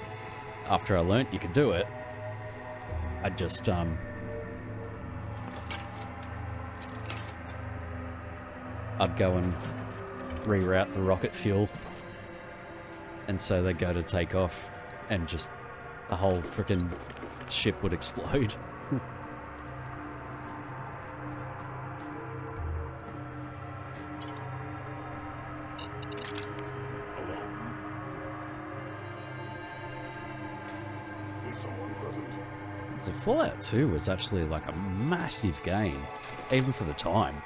Speaker 3: after I learnt you could do it, I just, I'd go and reroute the rocket fuel, and so they'd go to take off, and just the whole frickin' ship would explode. So Fallout 2 was actually like a massive game, even for the time.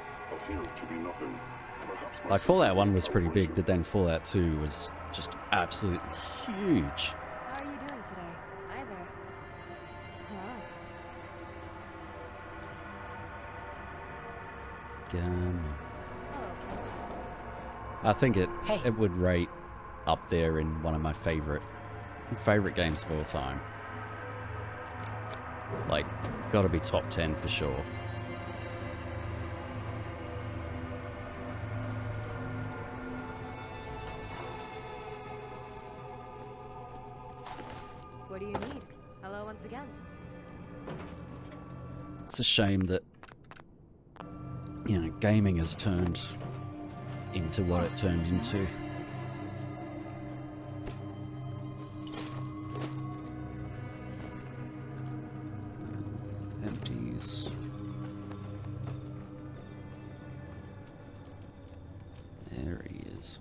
Speaker 3: Like Fallout 1 was pretty big, but then Fallout 2 was just absolutely huge.
Speaker 6: How are you doing today? Hi there. Hello.
Speaker 3: I think it
Speaker 7: Hey.
Speaker 3: it would rate up there in one of my favorite games of all time. Like, gotta be top 10 for sure.
Speaker 6: What do you need? Hello once again.
Speaker 3: It's a shame that, you know, gaming has turned into what it turned into. Empties. There he is.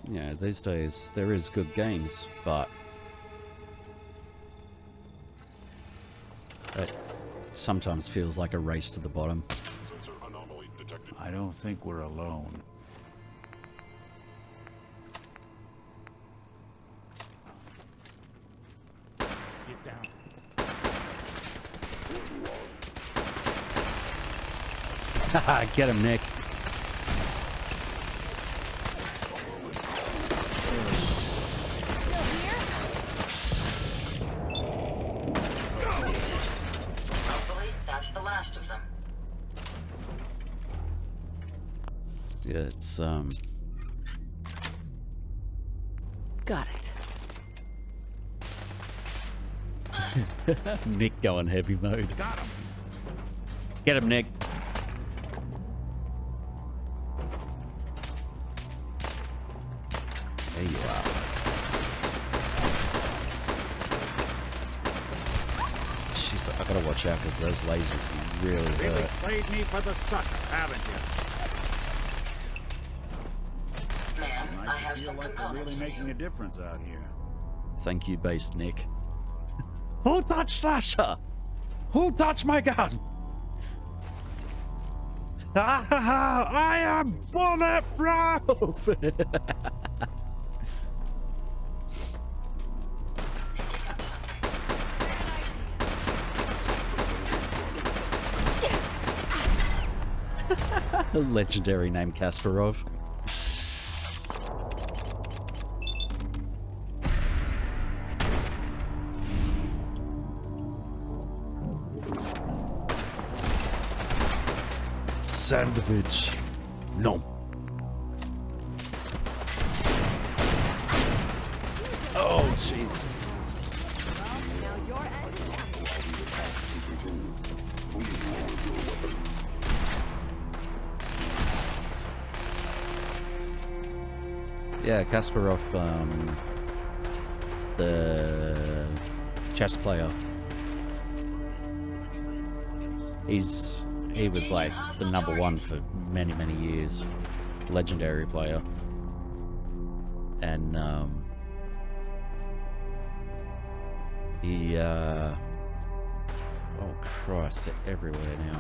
Speaker 3: You know, these days there is good games, but it sometimes feels like a race to the bottom.
Speaker 9: I don't think we're alone.
Speaker 1: Get down.
Speaker 3: Haha, get him, Nick.
Speaker 8: Hopefully, that's the last of them.
Speaker 3: Yeah, it's
Speaker 7: Got it.
Speaker 3: Nick going heavy mode.
Speaker 1: Got him.
Speaker 3: Get him, Nick. There you are. Jeez, I gotta watch out because those lasers really
Speaker 1: Really
Speaker 3: hurt.
Speaker 1: played me for the sucker, haven't you?
Speaker 8: Ma'am, I have
Speaker 1: feel
Speaker 8: some
Speaker 1: like we're
Speaker 8: components
Speaker 1: really
Speaker 8: for
Speaker 1: making
Speaker 8: you.
Speaker 1: a difference out here.
Speaker 3: Thank you, based Nick. Who touched Slasher? Who touched my gun? I am bulletproof! Legendary name Kasparov. Sandwich. No. Oh, jeez.
Speaker 6: Well, now your end is ended.
Speaker 3: Yeah, Kasparov, the chess player. He was like the #1 for many, many years. Legendary player. And he oh Christ, they're everywhere now.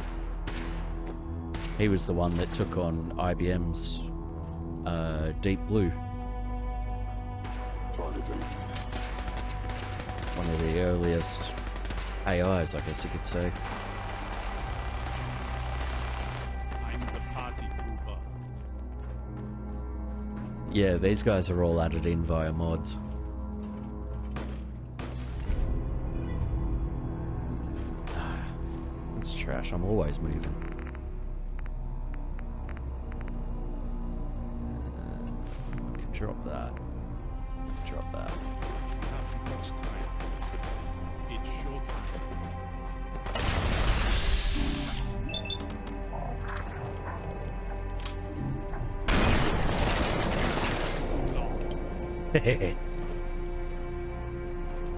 Speaker 3: He was the one that took on IBM's Deep Blue. One of the earliest AIs, I guess you could say.
Speaker 2: I'm the party pooper.
Speaker 3: Yeah, these guys are all added in via mods. It's trash, I'm always moving. I can drop that. Drop that.
Speaker 2: Not much time. It's showtime.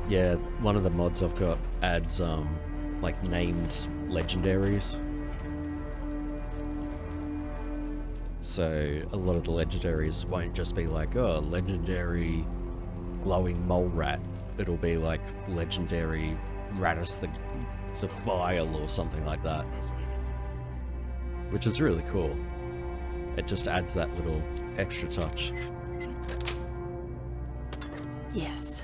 Speaker 3: Yeah, one of the mods I've got adds like named legendaries. So a lot of the legendaries won't just be like, oh, legendary glowing mole rat. It'll be like legendary Ratus the File or something like that. Which is really cool. It just adds that little extra touch.
Speaker 7: Yes.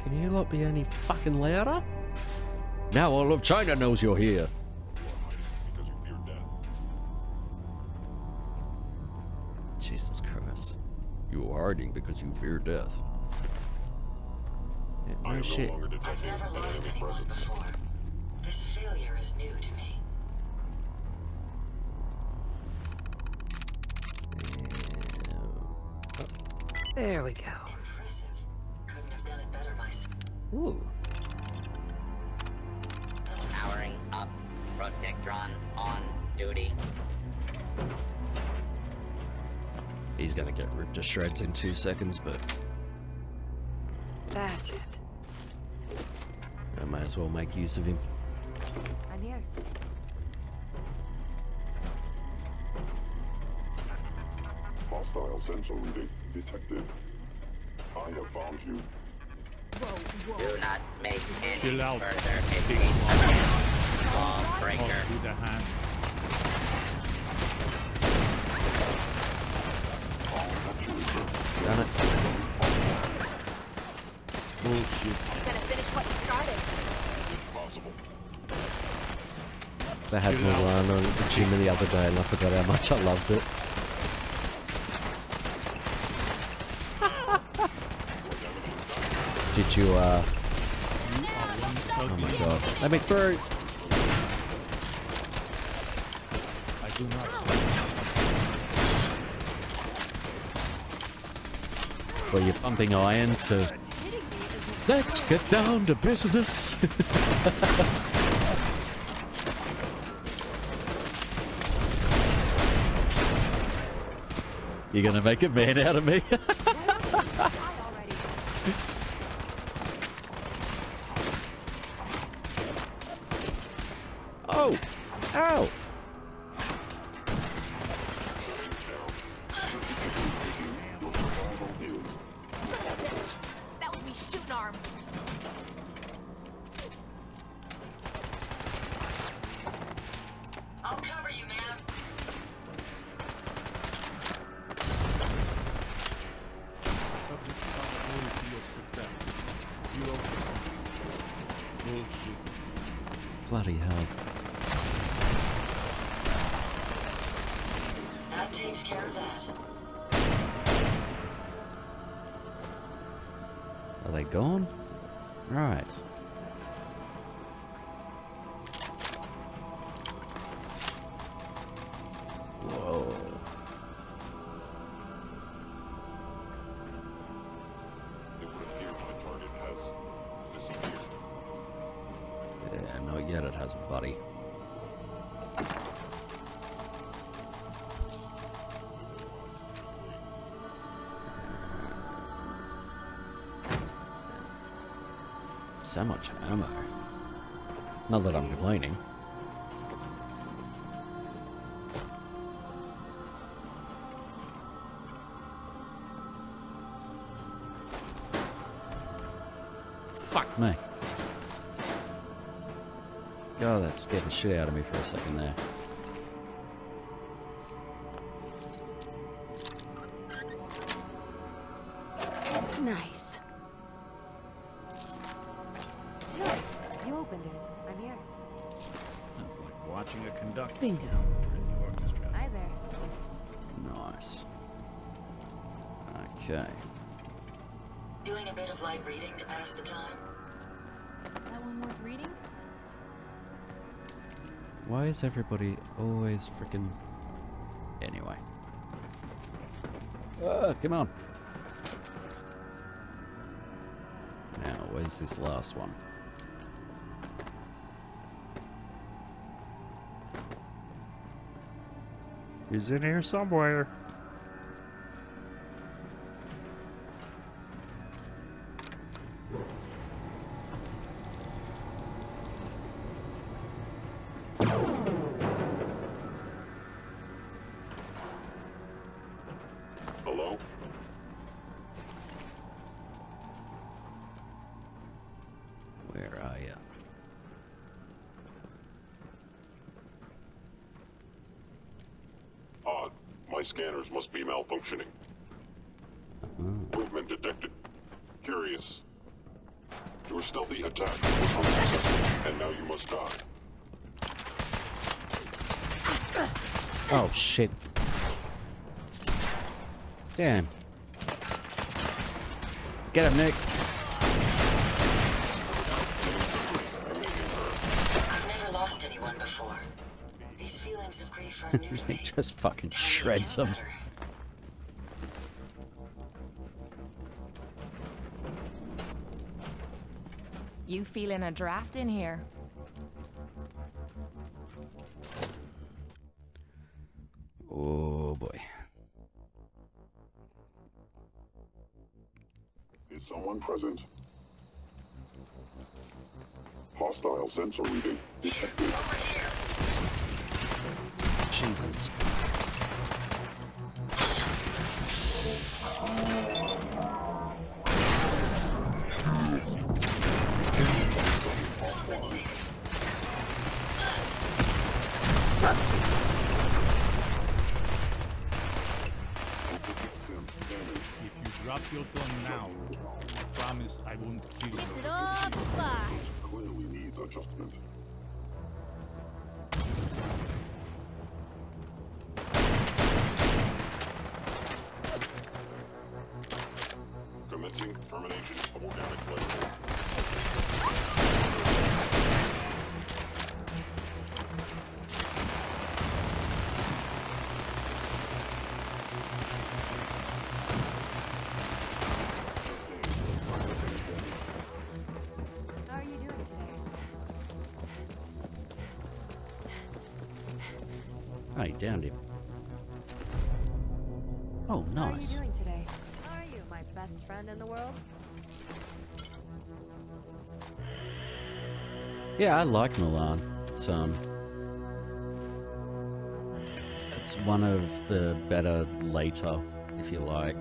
Speaker 3: Can you not be any fucking louder? Now all of China knows you're here. Jesus Christ. You are hiding because you fear death. Yeah, no shit.
Speaker 8: I've never lost anyone before. This failure is new to me.
Speaker 7: There we go.
Speaker 8: Impressive. Couldn't have done it better myself.
Speaker 3: Ooh.
Speaker 12: Powering up. Protectron on duty.
Speaker 3: He's gonna get ripped to shreds in 2 seconds, but
Speaker 6: That's it.
Speaker 3: I might as well make use of him.
Speaker 6: I'm here.
Speaker 13: Hostile sensor reading detected. I have found you.
Speaker 12: Do not make any
Speaker 2: Chill out.
Speaker 12: further
Speaker 2: Big
Speaker 12: escapes. Lawbreaker.
Speaker 2: Off to the hand.
Speaker 3: Done it.
Speaker 2: Bullshit.
Speaker 10: Gonna finish what you started.
Speaker 13: Possible.
Speaker 3: They had Mulan on the gym the other day and I forgot how much I loved it. Did you, oh my god. Let me through!
Speaker 2: I do not.
Speaker 3: Well, you're pumping iron to... Let's get down to business! You're gonna make a man out of me? Oh! Ow!
Speaker 10: That was me shooting arm.
Speaker 8: I'll cover you, ma'am.
Speaker 2: Subject probability of success. 0%. Bullshit.
Speaker 3: Bloody hell.
Speaker 8: That takes care of that.
Speaker 3: Are they gone? Right. Whoa.
Speaker 13: It would appear my
Speaker 3: has a buddy. So much ammo. Not that I'm complaining. Fuck me. God, that scared the shit out of me for a second there.
Speaker 6: Nice. Nice. You opened it. I'm here.
Speaker 1: It's like watching a conductor.
Speaker 7: Bingo.
Speaker 1: During the orchestra.
Speaker 6: Hi there.
Speaker 3: Nice. Okay.
Speaker 8: Doing a bit of light reading to pass the time.
Speaker 4: That one worth reading?
Speaker 3: Why is everybody always freaking... Anyway. Come on. Now, where's this last one? He's in here somewhere.
Speaker 13: Hello?
Speaker 3: Where are you?
Speaker 13: Odd. My scanners must be malfunctioning. Movement detected. Curious. Your stealthy attack was unsuccessful, and now you must die.
Speaker 3: Oh, shit. Damn. Get him, Nick.
Speaker 8: I've never lost anyone before. These feelings of grief are new to
Speaker 3: He
Speaker 8: me.
Speaker 3: just fucking
Speaker 8: Tell me
Speaker 3: shreds
Speaker 8: again
Speaker 3: him.
Speaker 8: better.
Speaker 10: You feeling a draft in here?
Speaker 3: Oh, boy.
Speaker 13: Is someone present? Hostile sensor reading detected.
Speaker 3: Jesus.
Speaker 2: If you drop your gun now, I promise I won't kill you.
Speaker 4: Fix it up, bye.
Speaker 13: Clearly needs adjustment. Commencing termination of organic life.
Speaker 6: How are you doing today?
Speaker 3: Oh, he downed him. Oh,
Speaker 6: How are you
Speaker 3: nice.
Speaker 6: doing today? How are you, my best friend in the world?
Speaker 3: Yeah, I like Milan. It's one of the better later, if you like.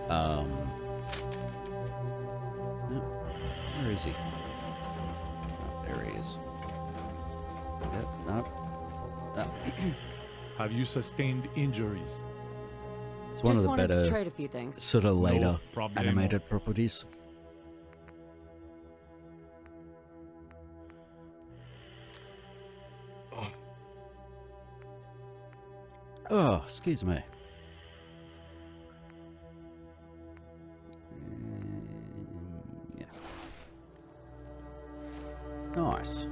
Speaker 3: No, where is he? Oh, there he is. Yep, no.
Speaker 2: Have you sustained injuries?
Speaker 3: It's one
Speaker 7: Just
Speaker 3: of the
Speaker 7: wanted to
Speaker 3: better
Speaker 7: trade a few things.
Speaker 3: sort of later
Speaker 2: No problemo.
Speaker 3: animated properties. Oh, excuse me. Yeah. Nice.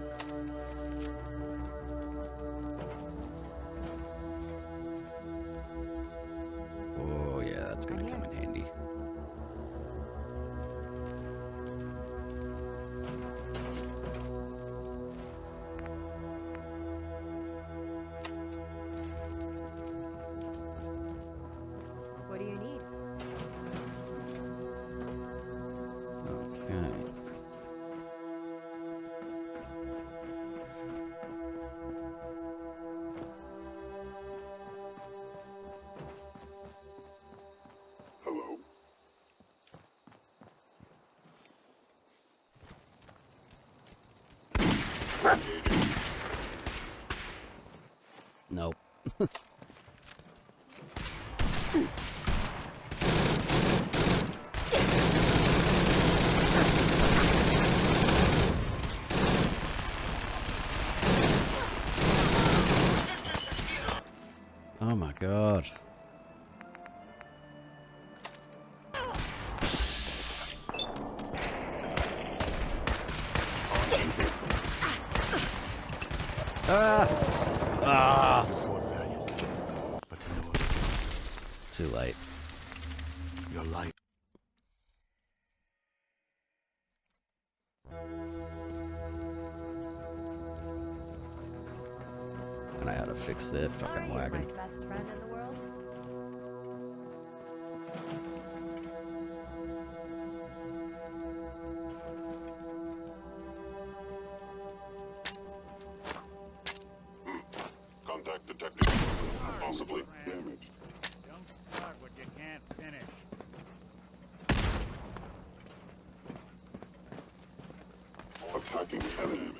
Speaker 3: Oh yeah, that's gonna come in handy. Ah!
Speaker 9: You fought valiant, but to no avail.
Speaker 3: Too late.
Speaker 9: Your life.
Speaker 3: I know how to fix their fucking
Speaker 6: You're
Speaker 3: wagon.
Speaker 6: my best friend in the world.
Speaker 13: Contact detected. Possibly damaged.
Speaker 1: Don't start what you can't finish.
Speaker 13: Attacking enemy.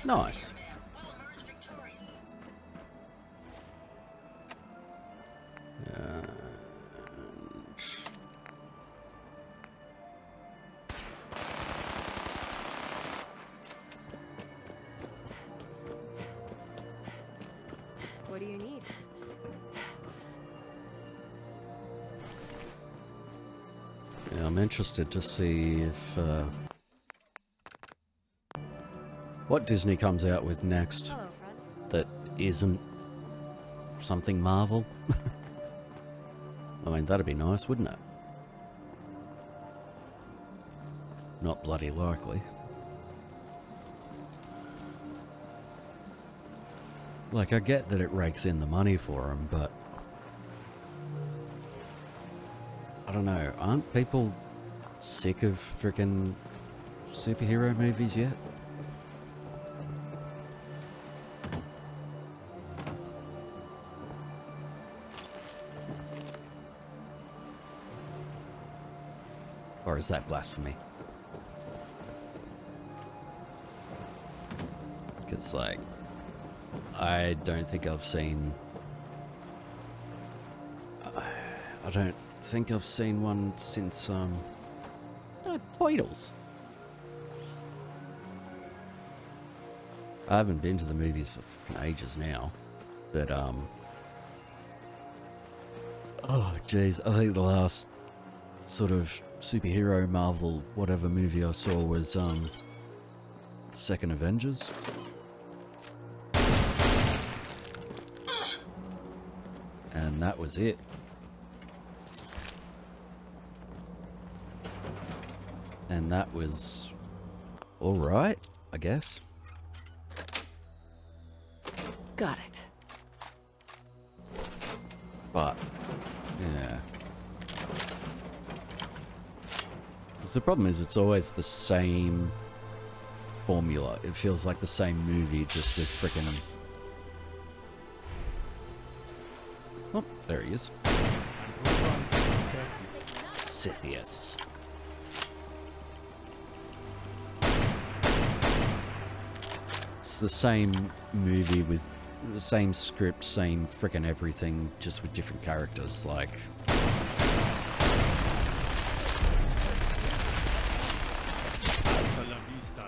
Speaker 3: Nice.
Speaker 6: What do you need?
Speaker 3: Yeah, I'm interested to see if what Disney comes out with next
Speaker 6: Hello, friend.
Speaker 3: that isn't something Marvel. I mean, that'd be nice, wouldn't it? Not bloody likely. Like, I get that it rakes in the money for them, but I don't know, aren't people sick of frickin' superhero movies yet? Or is that blasphemy? Because, like, I don't think I've seen... I don't think I've seen one since, Beatles. I haven't been to the movies for fucking ages now, but, oh, jeez, I think the last sort of superhero Marvel whatever movie I saw was, the second Avengers. And that was it. And that was alright, I guess.
Speaker 7: Got it.
Speaker 3: But, yeah. 'Cause the problem is it's always the same formula. It feels like the same movie, just with frickin' oh, there he is. Sithius. It's the same movie with the same script, same frickin' everything, just with different characters, like...
Speaker 2: Hasta la vista,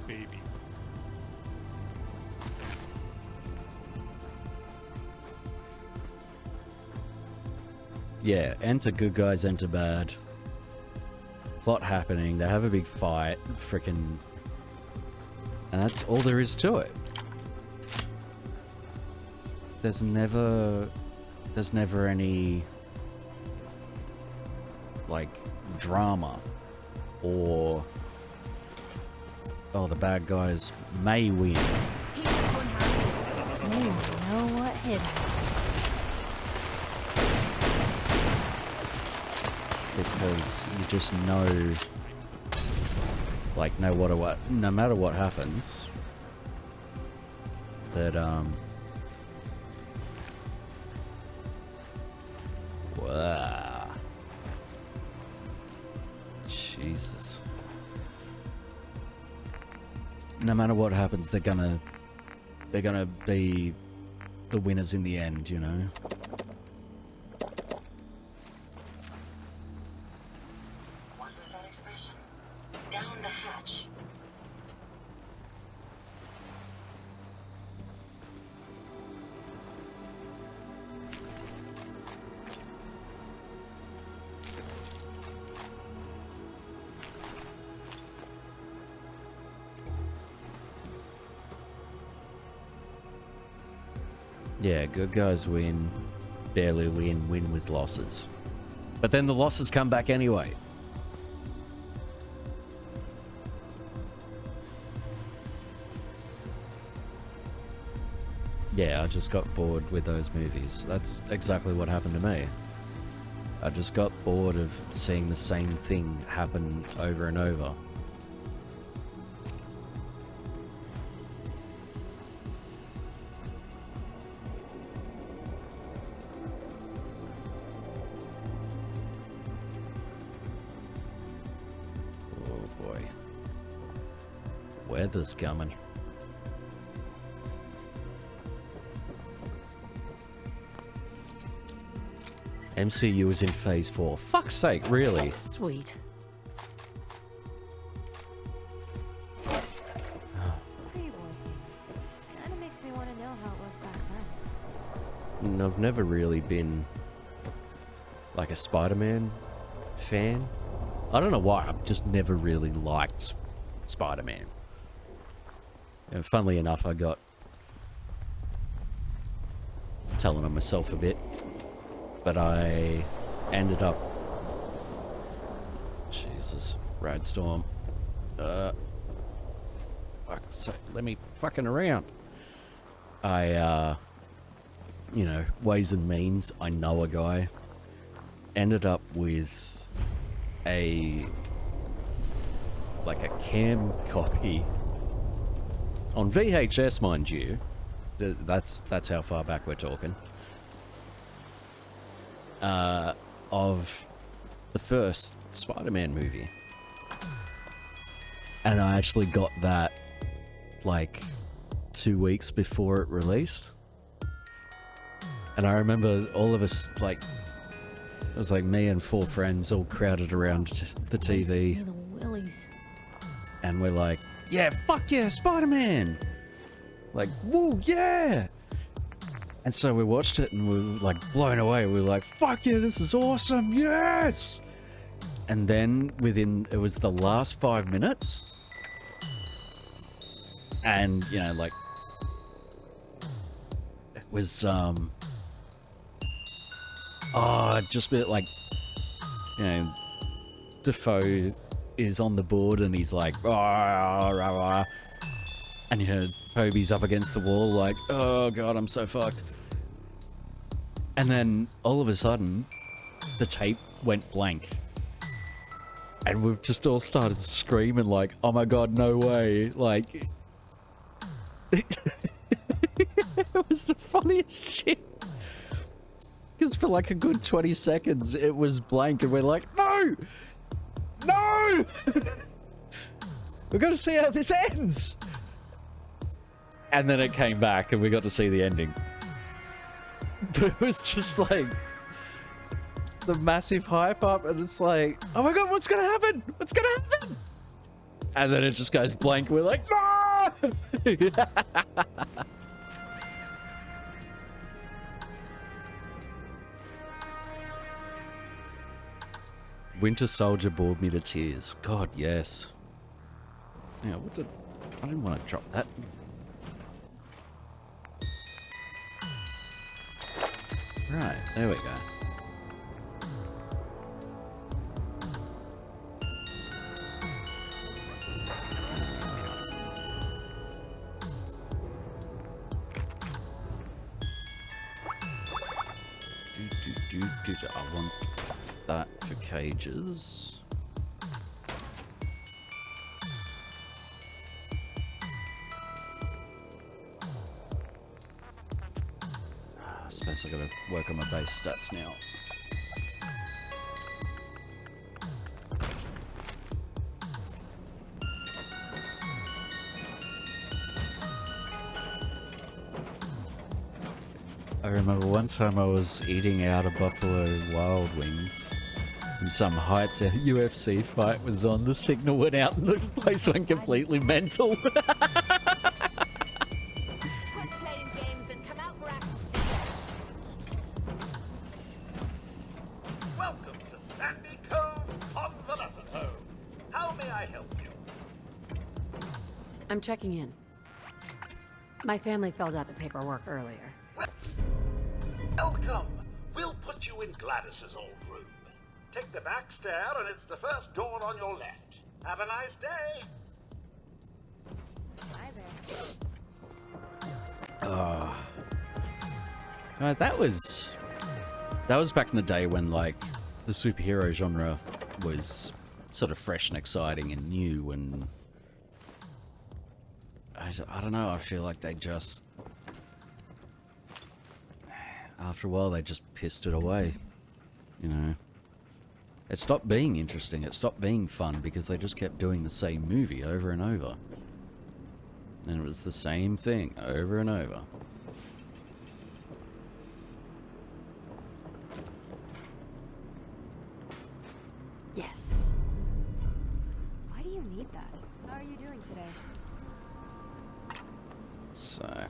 Speaker 2: baby.
Speaker 3: Yeah, enter good guys, enter bad. Plot happening, they have a big fight, frickin'... And that's all there is to it. There's never any, like, drama, or, oh, the bad guys may win.
Speaker 4: You know what hit him.
Speaker 3: Because you just know, like, no matter what happens, that, wow. Jesus. No matter what happens, they're gonna be the winners in the end, you know?
Speaker 8: What was that expression? Down the hatch.
Speaker 3: Yeah, good guys win, barely win, win with losses. But then the losses come back anyway. Yeah, I just got bored with those movies. That's exactly what happened to me. I just got bored of seeing the same thing happen over and over. Oh boy. Weather's coming. MCU is in phase 4. Fuck's sake, really?
Speaker 7: Sweet.
Speaker 6: Pre-war things. Kind of makes me want to know how it was back then.
Speaker 3: I've never really been like a Spider-Man fan. I don't know why, I've just never really liked Spider-Man. And funnily enough, I got telling on myself a bit. But I ended up... Jesus. Radstorm. Fuck's sake, let me fucking around. I, you know, ways and means, I know a guy. Ended up with a... like a cam copy. On VHS, mind you. That's how far back we're talking. Of the first Spider-Man movie. And I actually got that like 2 weeks before it released. And I remember all of us, like, it was like me and 4 friends all crowded around the TV. And we're like, yeah, fuck yeah, Spider-Man! Like, woo, yeah! And so we watched it and we were like blown away. We were like, fuck yeah, this is awesome, yes! And then it was the last 5 minutes. And, you know, like, it was, just a bit like, you know, Defoe is on the board and he's like, rah, rah, rah. And, you know, Toby's up against the wall like, oh god, I'm so fucked. And then all of a sudden, the tape went blank. And we've just all started screaming like, oh my god, no way. Like, it was the funniest shit. Because for like a good 20 seconds, it was blank and we're like, no! No! We've got to see how this ends! And then it came back and we got to see the ending. But it was just like the massive hype up and it's like, oh my god, what's gonna happen? What's gonna happen? And then it just goes blank. We're like, no! Winter Soldier bored me to tears. God, yes. Yeah, I didn't want to drop that. Right, there we go. I want that for cages. I suppose I gotta work on my base stats now. I remember one time I was eating out a Buffalo Wild Wings and some hyped UFC fight was on, the signal went out and the place went completely mental.
Speaker 14: Welcome to Sandy Cove's Convalescent Home. How may I help you?
Speaker 7: I'm checking in. My family filled out the paperwork earlier.
Speaker 14: Welcome. We'll put you in Gladys's old room. Take the back stair and it's the first door on your left. Have a nice day.
Speaker 6: Hi there.
Speaker 3: That was back in the day when like the superhero genre was sort of fresh and exciting and new, and I don't know, I feel like they just, after a while they just pissed it away, you know. It stopped being interesting, it stopped being fun because they just kept doing the same movie over and over. And it was the same thing over and over.
Speaker 6: Yes. Why do you need that? How are you doing today?
Speaker 3: So,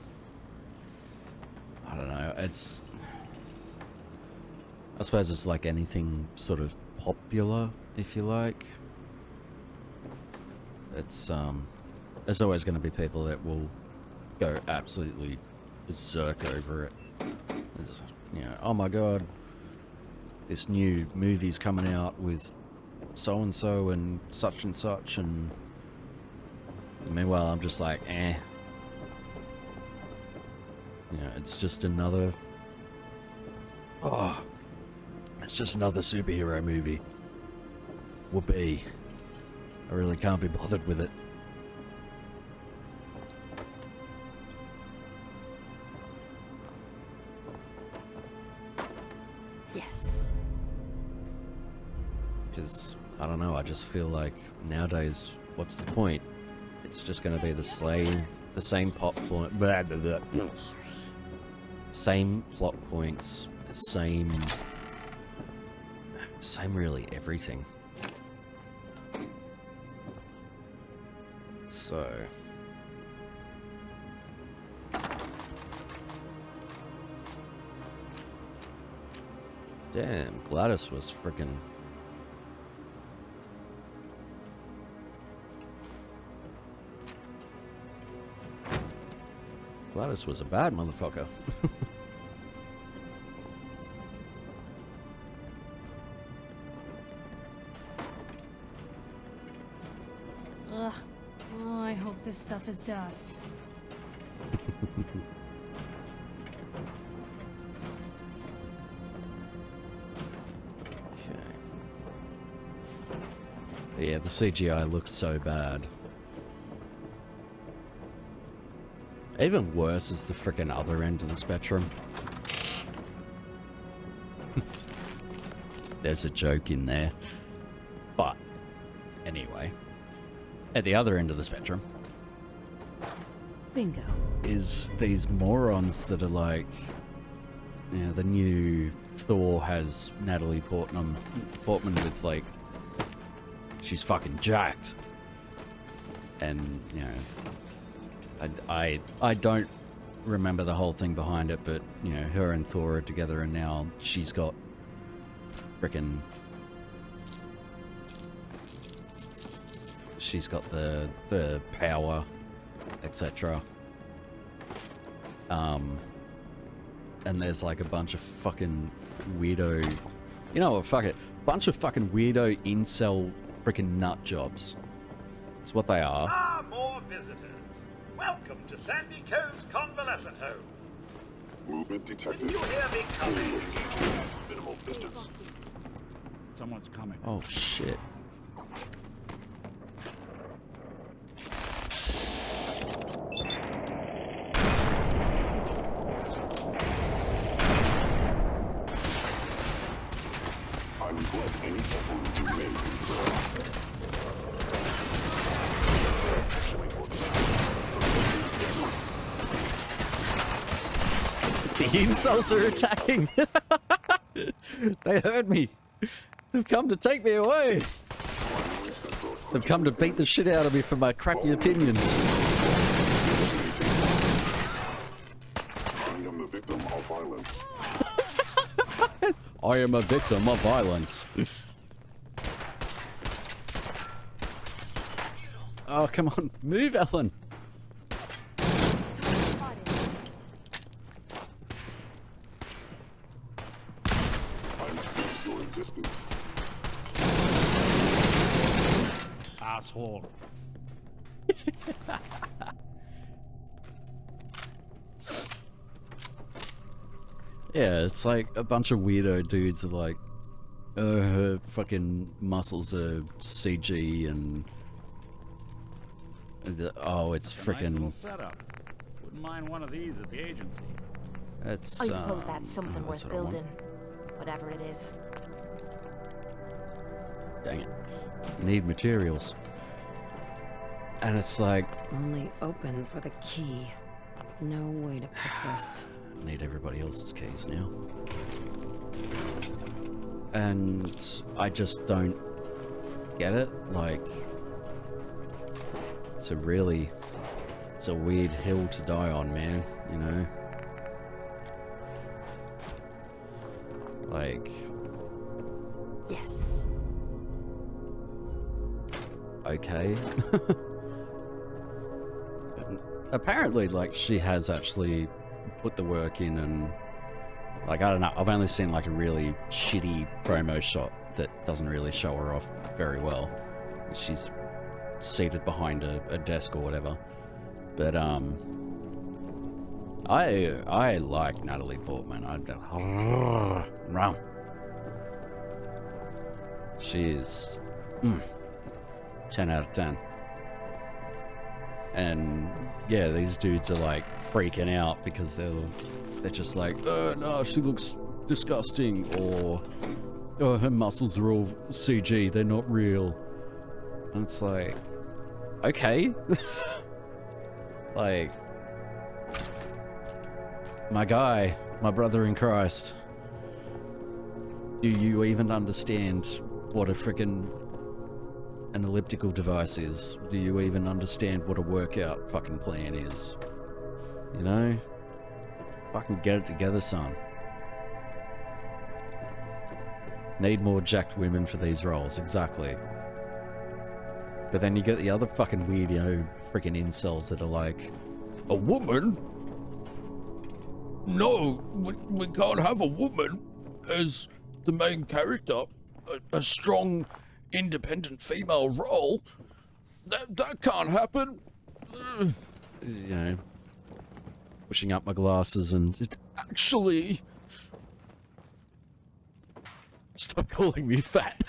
Speaker 3: I don't know, it's, I suppose it's like anything sort of popular, if you like. It's, there's always going to be people that will go absolutely berserk over it. There's, you know, oh my god, this new movie's coming out with so-and-so and such, and meanwhile I'm just like, eh. You know, it's just another, oh, it's just another superhero movie. Whoopee. I really can't be bothered with it.
Speaker 6: Yes.
Speaker 3: Because, I don't know, I just feel like nowadays, what's the point? It's just going to be the same plot point, same plot points, same really everything. So, damn, Gladys was freaking. Gladys was a bad motherfucker.
Speaker 4: Ugh. Oh, I hope this stuff is dust.
Speaker 3: Yeah, the CGI looks so bad. Even worse is the frickin' other end of the spectrum. There's a joke in there. But, anyway. At the other end of the spectrum...
Speaker 7: Bingo.
Speaker 3: Is these morons that are like... You know, the new Thor has Natalie Portman with like... She's fucking jacked. And, you know... I don't remember the whole thing behind it, but, you know, her and Thor are together and now she's got frickin'... She's got the power, etc. And there's like a bunch of fucking weirdo... You know what, fuck it. Bunch of fucking weirdo incel frickin' nut jobs. It's what they are.
Speaker 14: Ah, more visitors. Welcome to Sandy Cove's convalescent home.
Speaker 13: Movement detected.
Speaker 14: Did you hear me coming?
Speaker 13: Minimal distance.
Speaker 1: Someone's coming.
Speaker 3: Oh shit.
Speaker 13: I regret any supplement you made.
Speaker 3: The incels are attacking! They heard me! They've come to take me away! They've come to beat the shit out of me for my crappy opinions.
Speaker 13: I am the victim of violence.
Speaker 3: I am a victim of violence. Oh, come on. Move, Ellen!
Speaker 2: asshole.
Speaker 3: Yeah, it's like a bunch of weirdo dudes are like, her fucking muscles are CG and oh, it's freaking.
Speaker 1: Nice little setup. Wouldn't mind one of these at the agency.
Speaker 3: It's.
Speaker 10: I suppose that's something
Speaker 3: that's
Speaker 10: worth
Speaker 3: what I want.
Speaker 10: building. Whatever it is.
Speaker 3: Dang it. You need materials. And it's like.
Speaker 7: Only opens with a key. No way to pick this.
Speaker 3: I need everybody else's keys now. And I just don't get it. Like, it's a weird hill to die on, man, you know? Like...
Speaker 10: Yes.
Speaker 3: Okay. Apparently, like, she has actually put the work in and... Like, I don't know, I've only seen like a really shitty promo shot that doesn't really show her off very well. She's seated behind a desk or whatever. But, I like Natalie Portman. She is 10 out of 10. And yeah, these dudes are like freaking out because they're just like, oh no, she looks disgusting, or oh, her muscles are all CG, they're not real. And it's like, okay. Like, my guy, my brother in Christ, do you even understand what a frickin' an elliptical device is? Do you even understand what a workout fucking plan is? You know? Fucking get it together, son. Need more jacked women for these roles, exactly. But then you get the other fucking weird, you know, freaking incels that are like, a woman? No, we can't have a woman as the main character. A strong, independent female role? That can't happen. You know, pushing up my glasses and just, actually, stop calling me fat.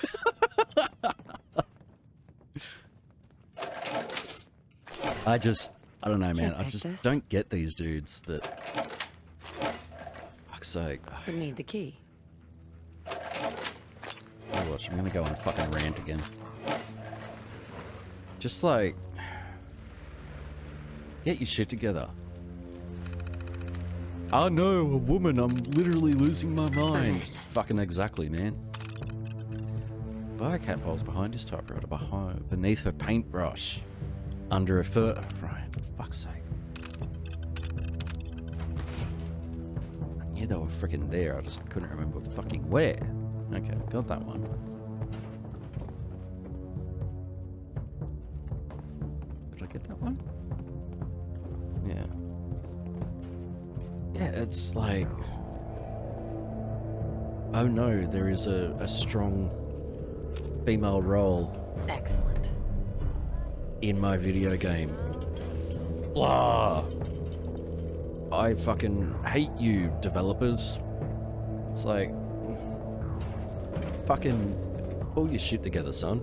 Speaker 3: I don't know, man. I just don't get these dudes that, fuck's sake.
Speaker 7: We need the key.
Speaker 3: Oh, watch, I'm gonna go on a fucking rant again. Just like, get your shit together. Oh no, a woman, I'm literally losing my mind. Fucking exactly, man. Biocat bowls behind his typewriter, beneath her paintbrush. Under a foot. Right, for fuck's sake. I knew they were freaking there, I just couldn't remember fucking where. Okay, got that one. Did I get that one? Yeah. Yeah, it's like... Oh no, there is a strong female role.
Speaker 7: Excellent.
Speaker 3: In my video game. Blah! I fucking hate you, developers. It's like... Fucking pull your shit together, son.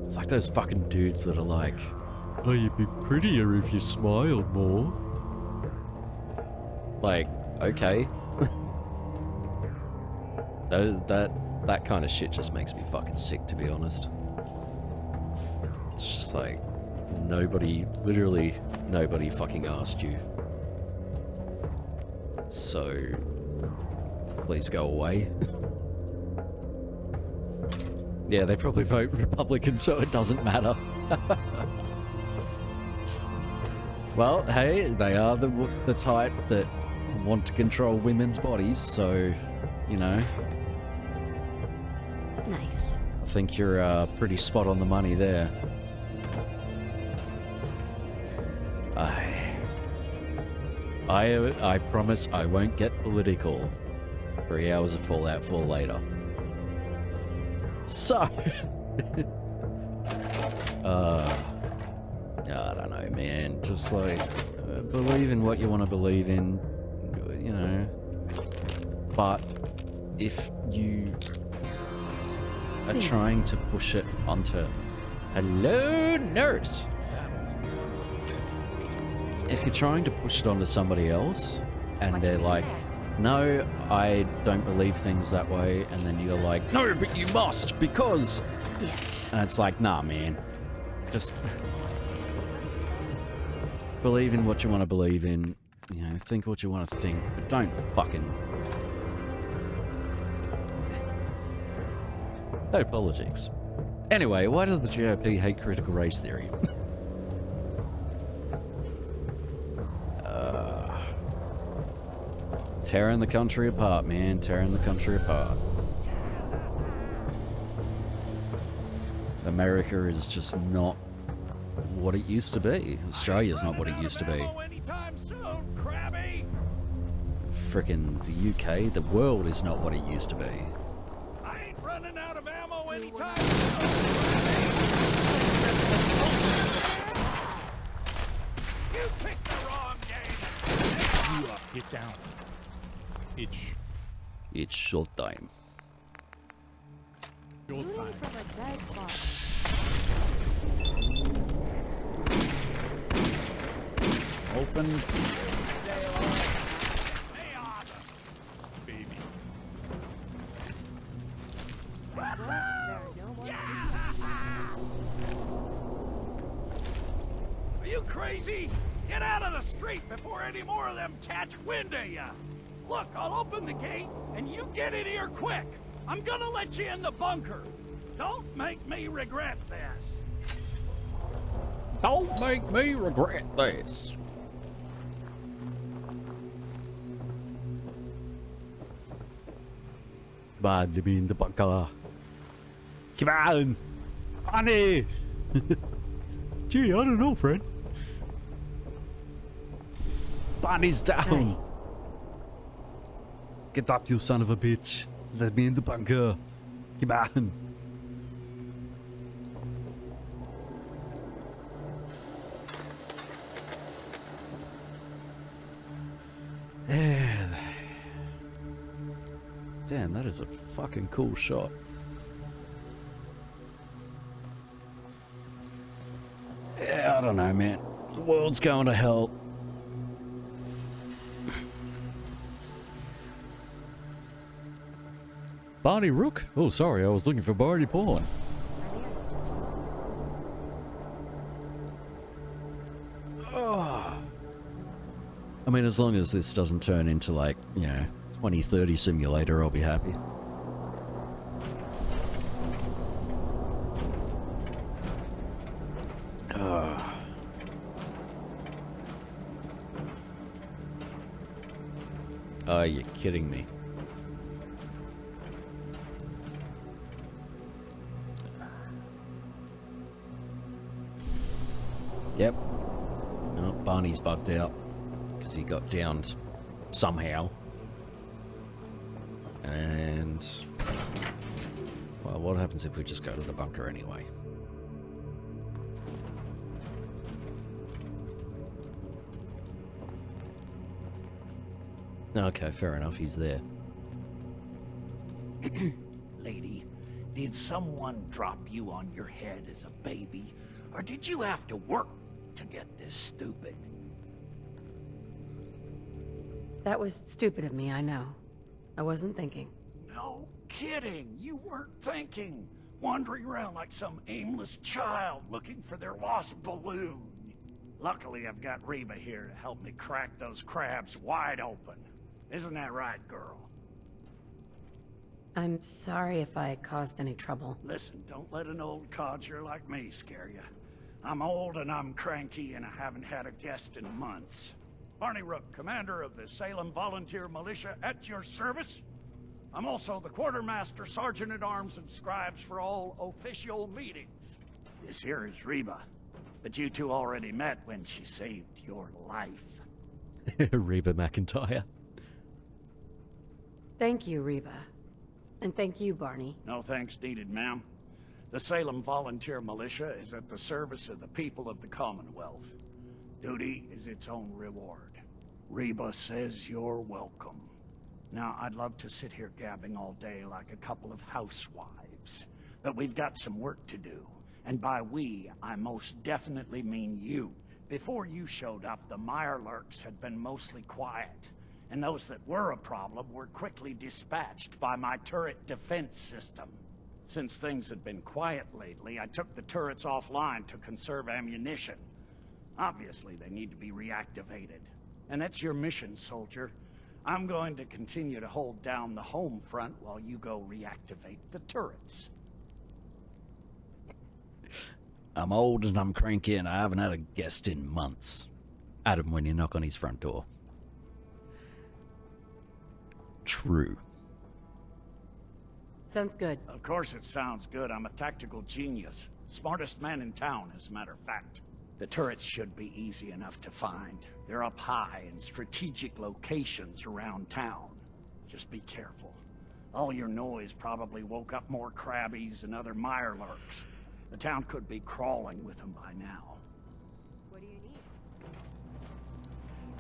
Speaker 3: It's like those fucking dudes that are like, oh, you'd be prettier if you smiled more. Like, okay. That kind of shit just makes me fucking sick, to be honest. It's just like, literally nobody fucking asked you. So, please go away. Yeah, they probably vote Republican, so it doesn't matter. Well, hey, they are the type that want to control women's bodies, so, you know.
Speaker 7: Nice.
Speaker 3: I think you're pretty spot on the money there. I promise I won't get political. 3 hours of Fallout 4 later. So, I don't know, man. Just like, believe in what you want to believe in, you know. But if you are trying to push it onto... Hello, nurse! If you're trying to push it onto somebody else, and they're like, no, I don't believe things that way, and then you're like, no, but you must, because...
Speaker 7: Yes.
Speaker 3: And it's like, nah, man. Just... believe in what you want to believe in, you know, think what you want to think, but don't fucking... No politics. Anyway, why does the GOP hate critical race theory? Tearing the country apart, man. Tearing the country apart. America is just not what it used to be. Australia's not what it used to be. Frickin' the UK, the world is not what it used to be.
Speaker 1: I ain't running out of ammo anytime You picked the wrong game.
Speaker 2: You up, get down.
Speaker 3: It's showtime.
Speaker 6: Looting from a dead body.
Speaker 1: Open.
Speaker 2: Baby.
Speaker 6: I swear, there are no more
Speaker 1: Are you crazy? Get out of the street before any more of them catch wind of you. Look, I'll open the gate, and you get in here quick. I'm gonna let you in the bunker. Don't make me regret this.
Speaker 3: Don't make me regret this. Bad to be in the bunker. Come on! Honey! Gee, I don't know, friend. Bonnie's down! Get up, you son of a bitch. Let me in the bunker. Come on. Damn, that is a fucking cool shot. Yeah, I don't know, man. The world's going to hell. Barney Rook? Oh, sorry, I was looking for Barney Porn. Oh. I mean, as long as this doesn't turn into, like, you know, 2030 simulator, I'll be happy. Oh, you're kidding me. Yep. Oh, Barney's bugged out because he got downed somehow. And well, what happens if we just go to the bunker anyway? Okay, fair enough, he's there.
Speaker 14: Lady, did someone drop you on your head as a baby? Or did you have to work to get this stupid?
Speaker 7: That was stupid of me, I know. I wasn't thinking.
Speaker 14: No kidding. You weren't thinking. Wandering around like some aimless child looking for their lost balloon. Luckily, I've got Reba here to help me crack those crabs wide open. Isn't that right, girl?
Speaker 7: I'm sorry if I caused any trouble.
Speaker 14: Listen, don't let an old codger like me scare you. I'm old and I'm cranky and I haven't had a guest in months. Barney Rook, commander of the Salem Volunteer Militia, at your service. I'm also the quartermaster, sergeant-at-arms, and scribes for all official meetings. This here is Reba, but you two already met when she saved your life.
Speaker 3: Reba McIntyre.
Speaker 7: Thank you, Reba. And thank you, Barney.
Speaker 14: No thanks needed, ma'am. The Salem Volunteer Militia is at the service of the people of the Commonwealth. Duty is its own reward. Reba says you're welcome. Now, I'd love to sit here gabbing all day like a couple of housewives, but we've got some work to do. And by we, I most definitely mean you. Before you showed up, the Mirelurks had been mostly quiet, and those that were a problem were quickly dispatched by my turret defense system. Since things had been quiet lately, I took the turrets offline to conserve ammunition. Obviously, they need to be reactivated. And that's your mission, soldier. I'm going to continue to hold down the home front while you go reactivate the turrets.
Speaker 3: I'm old and I'm cranky and I haven't had a guest in months. Adam, when you knock on his front door. True.
Speaker 7: Sounds good.
Speaker 14: Of course it sounds good. I'm a tactical genius. Smartest man in town, as a matter of fact. The turrets should be easy enough to find. They're up high in strategic locations around town. Just be careful. All your noise probably woke up more crabbies and other Mirelurks. The town could be crawling with them by now.
Speaker 6: What do you need?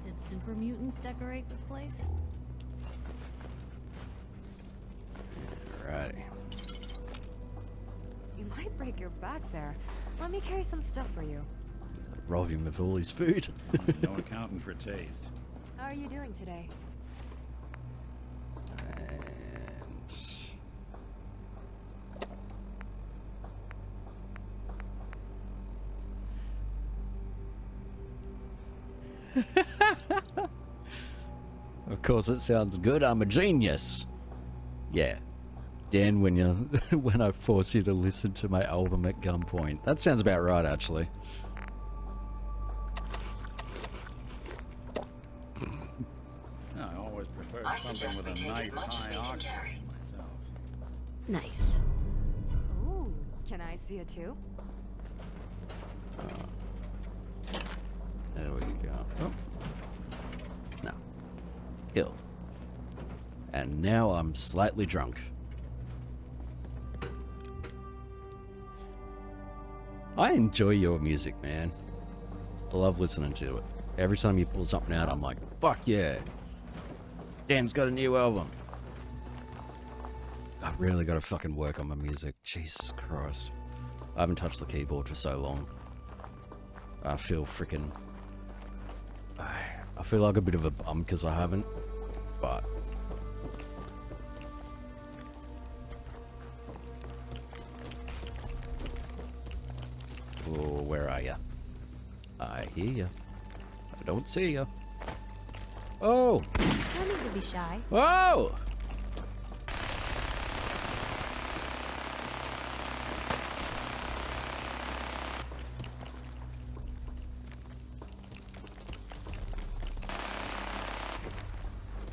Speaker 4: Did super mutants decorate this place?
Speaker 3: Alrighty.
Speaker 6: You might break your back there. Let me carry some stuff for you.
Speaker 3: Rob him with all his food.
Speaker 1: No accounting for taste.
Speaker 6: How are you doing today?
Speaker 3: Of course it sounds good. I'm a genius. Yeah. Dan, when I force you to listen to my album at gunpoint. That sounds about right, actually.
Speaker 1: I always prefer something with a nice high octane myself.
Speaker 7: Nice.
Speaker 6: Ooh, can I see it too?
Speaker 3: There we go. Oh. No. Kill. And now I'm slightly drunk. I enjoy your music, man. I love listening to it. Every time you pull something out, I'm like, fuck yeah. Dan's got a new album. I've really got to fucking work on my music. Jesus Christ. I haven't touched the keyboard for so long. I feel freaking... I feel like a bit of a bum because I haven't, but... Oh, where are ya? I hear ya. I don't see ya. Oh!
Speaker 4: No need to be shy.
Speaker 3: Whoa!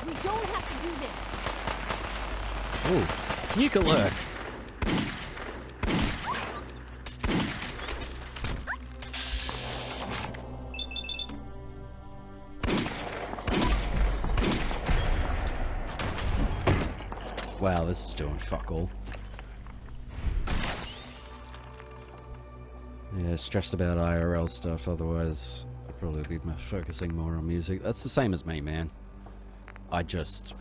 Speaker 4: We don't have to do this.
Speaker 3: Oh, you can lurk. Wow, this is doing fuck all. Yeah, stressed about IRL stuff, otherwise I'd probably be focusing more on music. That's the same as me, man. I don't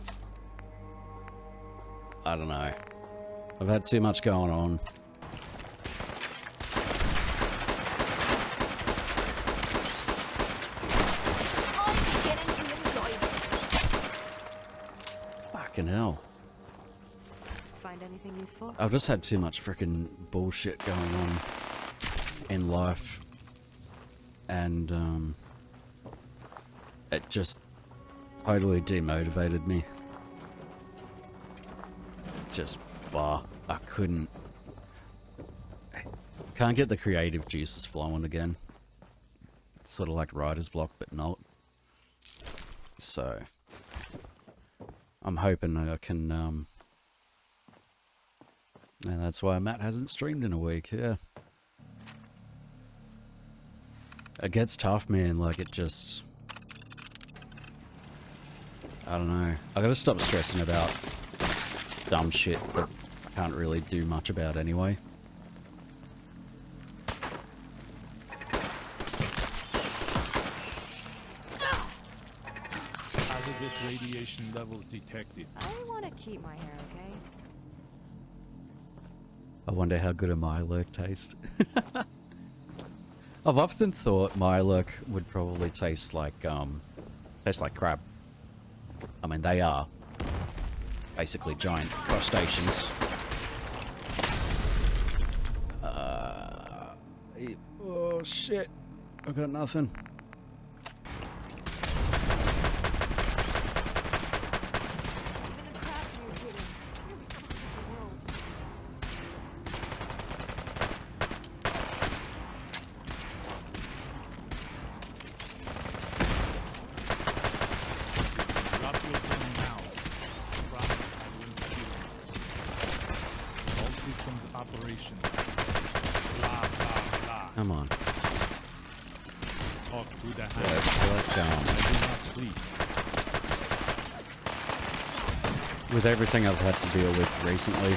Speaker 3: know. I've had too much going on. Fucking hell.
Speaker 6: Find anything useful?
Speaker 3: I've just had too much freaking bullshit going on in life. And, it just totally demotivated me. Just, I can't get the creative juices flowing again. It's sort of like writer's block, but not. So, I'm hoping I can, and that's why Matt hasn't streamed in a week, yeah. It gets tough, man, like it just... I don't know. I gotta stop stressing about dumb shit that I can't really do much about anyway.
Speaker 2: Hazardous radiation levels detected.
Speaker 6: I want to keep my hair, okay?
Speaker 3: I wonder how good a Mirelurk tastes. I've often thought Mirelurk would probably taste like crab. I mean, they are basically giant crustaceans. Oh shit! I got nothing. Come on.
Speaker 2: Talk to the hand.
Speaker 3: Let's
Speaker 2: I do not sleep.
Speaker 3: With everything I've had to deal with recently,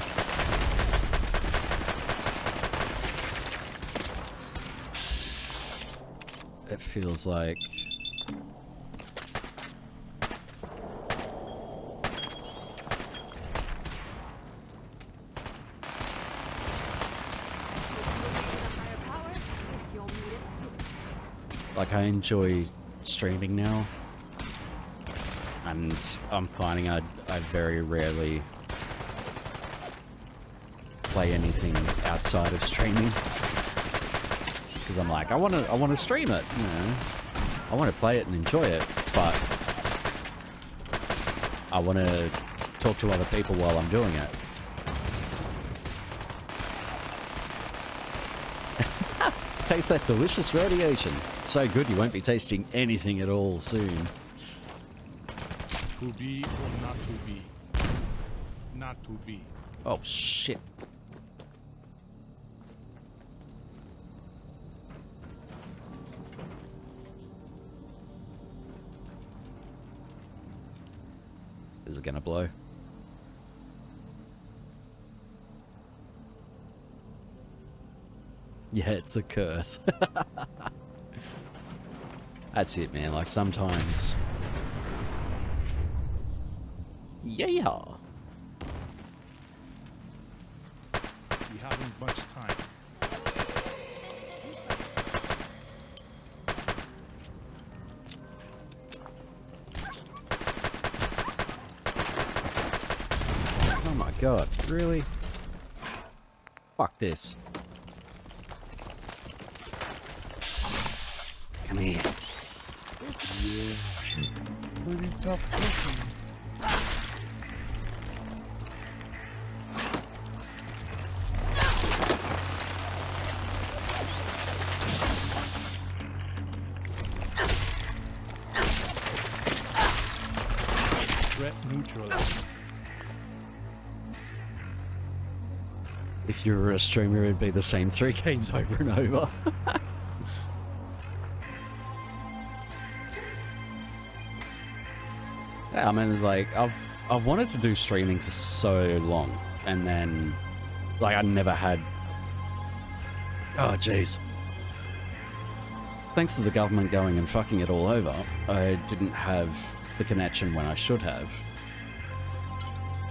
Speaker 3: it feels like I enjoy streaming now, and I'm finding I very rarely play anything outside of streaming, because I'm like, I want to stream it, you know, I want to play it and enjoy it, but I want to talk to other people while I'm doing it. Taste that delicious radiation. It's so good you won't be tasting anything at all soon.
Speaker 2: To be or not to be? Not to be.
Speaker 3: Oh shit. Is it gonna blow? Yeah, it's a curse. That's it, man. Like, sometimes... Yeah!
Speaker 2: We haven't much time.
Speaker 3: Oh my god, really? Fuck this. Come here.
Speaker 2: Yeah. Pretty tough cooking. Threat neutralized.
Speaker 3: If you were a streamer, it'd be the same 3 games over and over. Yeah, I mean, it's like, I've wanted to do streaming for so long, and then, like, I never had... Oh, jeez. Thanks to the government going and fucking it all over, I didn't have the connection when I should have.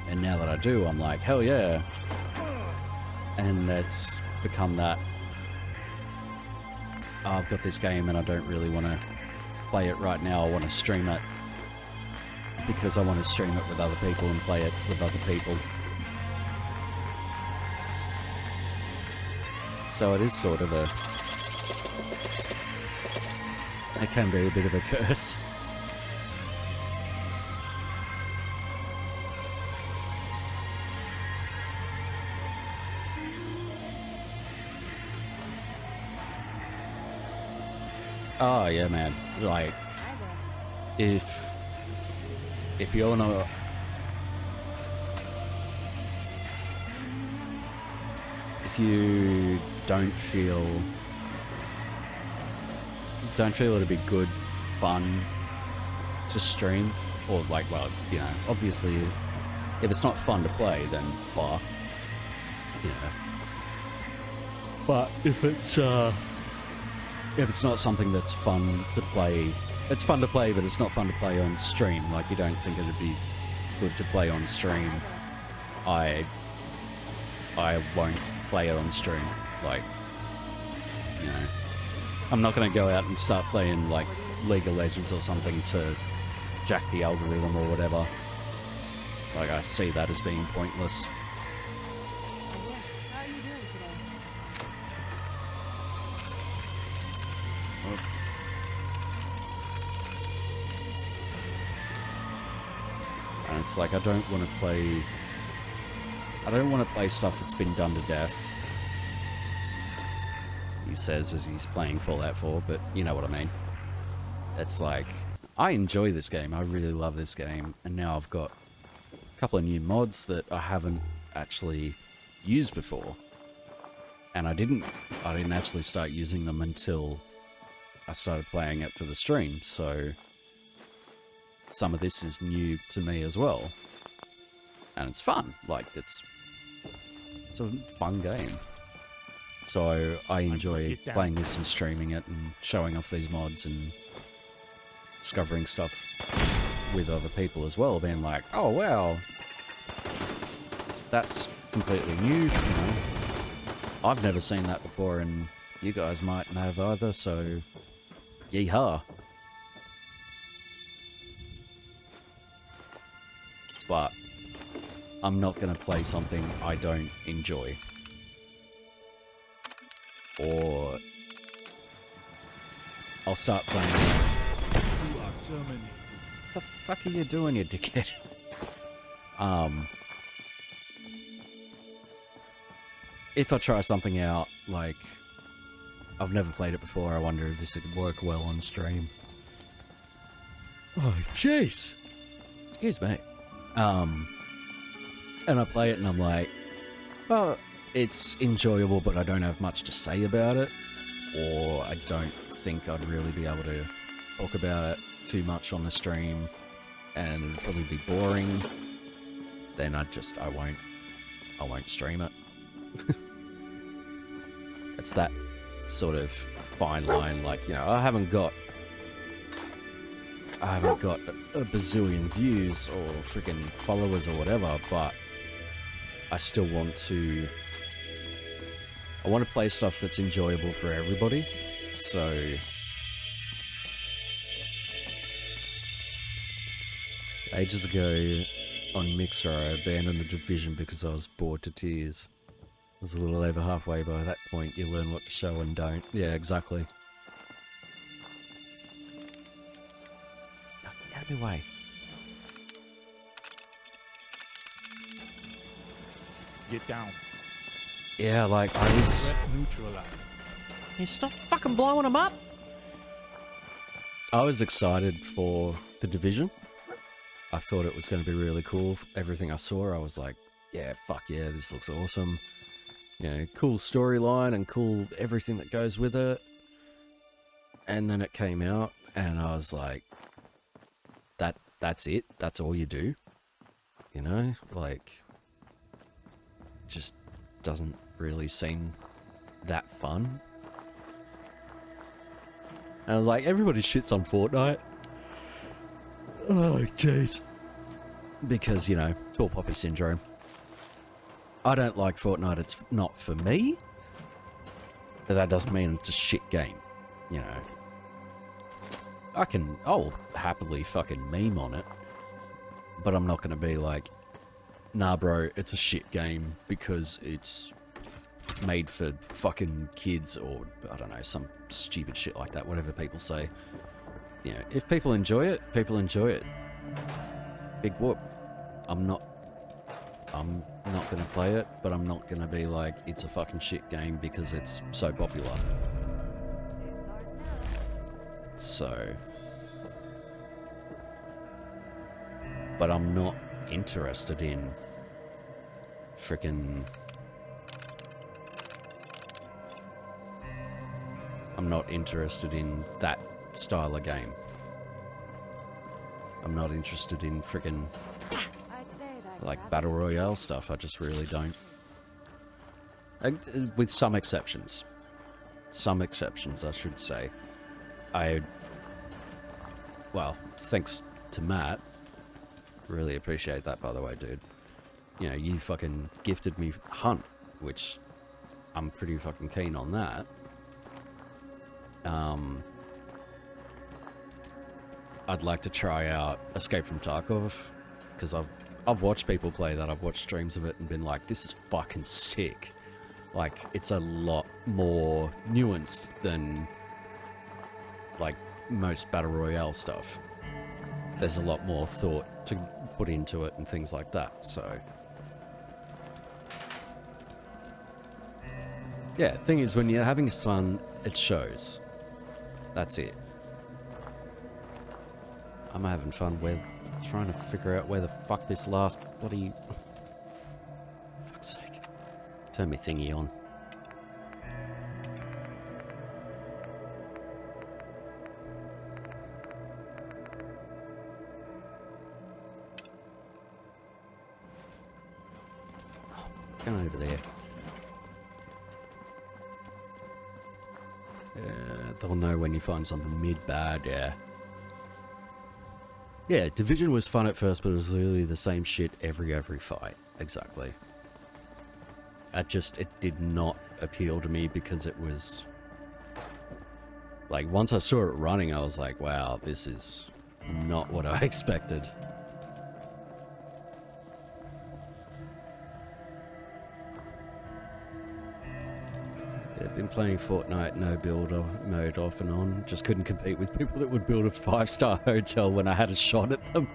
Speaker 3: And now that I do, I'm like, hell yeah. And it's become that... Oh, I've got this game and I don't really want to play it right now, I want to stream it. Because I want to stream it with other people and play it with other people. So it is sort of a... It can be a bit of a curse. Oh yeah, man. Like, if you're not... If you don't feel it'd be good fun to stream, or like, well, you know, obviously If it's not fun to play, then blah. You know. But if it's not something that's fun to play, it's fun to play, but it's not fun to play on stream. Like, you don't think it'd be good to play on stream. I won't play it on stream. Like, you know, I'm not going to go out and start playing like League of Legends or something to jack the algorithm or whatever. Like, I see that as being pointless.
Speaker 6: How are you doing today?
Speaker 3: And it's like, I don't want to play stuff that's been done to death. He says as he's playing Fallout 4, but you know what I mean. It's like, I enjoy this game, I really love this game, and now I've got a couple of new mods that I haven't actually used before. And I didn't actually start using them until I started playing it for the stream, so some of this is new to me as well. And it's fun, like, it's a fun game. So I enjoy playing this and streaming it and showing off these mods and discovering stuff with other people as well, being like, oh wow, that's completely new, you know. I've never seen that before and you guys mightn't have either, so yeehaw. But I'm not going to play something I don't enjoy. Or I'll start playing.
Speaker 2: You are terminated.
Speaker 3: What the fuck are you doing, you dickhead? If I try something out, like, I've never played it before, I wonder if this would work well on stream. Oh, jeez! Excuse me. And I play it and I'm like, well, it's enjoyable, but I don't have much to say about it. Or I don't think I'd really be able to talk about it too much on the stream. And it'd probably be boring. Then I won't stream it. It's that sort of fine line, like, you know, I haven't got a bazillion views or freaking followers or whatever, but I still want to play stuff that's enjoyable for everybody. So ages ago on Mixer, I abandoned the Division because I was bored to tears. I was a little over halfway by that point. You learn what to show and don't. Yeah, exactly. Out of my way.
Speaker 2: Get down.
Speaker 3: Yeah, like, I was...
Speaker 2: Threat neutralized.
Speaker 3: Yeah, stop fucking blowing them up! I was excited for the Division. I thought it was going to be really cool. Everything I saw, I was like, yeah, fuck yeah, this looks awesome. You know, cool storyline and cool everything that goes with it. And then it came out, and I was like, that's it? That's all you do? You know? Like, just doesn't really seem that fun. And I was like, everybody shits on Fortnite. Oh, jeez. Because, you know, tall poppy syndrome. I don't like Fortnite, it's not for me. But that doesn't mean it's a shit game, you know. I'll happily fucking meme on it. But I'm not gonna be like, nah bro, it's a shit game because it's made for fucking kids or, I don't know, some stupid shit like that, whatever people say. You know, if people enjoy it, people enjoy it. Big whoop. I'm not gonna play it, but I'm not gonna be like, it's a fucking shit game because it's so popular. So... But I'm not interested in frickin'... I'm not interested in that style of game. I'm not interested in frickin'...
Speaker 6: I'd say that
Speaker 3: Like Battle Royale stuff, I just really don't. With some exceptions. Some exceptions, I should say. Well, thanks to Matt. Really appreciate that, by the way, dude. You know, you fucking gifted me Hunt, which I'm pretty fucking keen on that. I'd like to try out Escape from Tarkov, because I've watched people play that. I've watched streams of it and been like, this is fucking sick. Like, it's a lot more nuanced than, like, most Battle Royale stuff. There's a lot more thought to put into it and things like that, so... Yeah, thing is, when you're having fun, it shows. That's it. I'm having fun with trying to figure out where the fuck this last bloody... Fuck's sake. Turn my thingy on. Go over there. They'll know when you find something mid-bad, yeah. Yeah, Division was fun at first, but it was literally the same shit every fight. Exactly. It did not appeal to me because it was... Like, once I saw it running, I was like, wow, this is not what I expected. Yeah, been playing Fortnite no build mode off and on. Just couldn't compete with people that would build a 5-star hotel when I had a shot at them.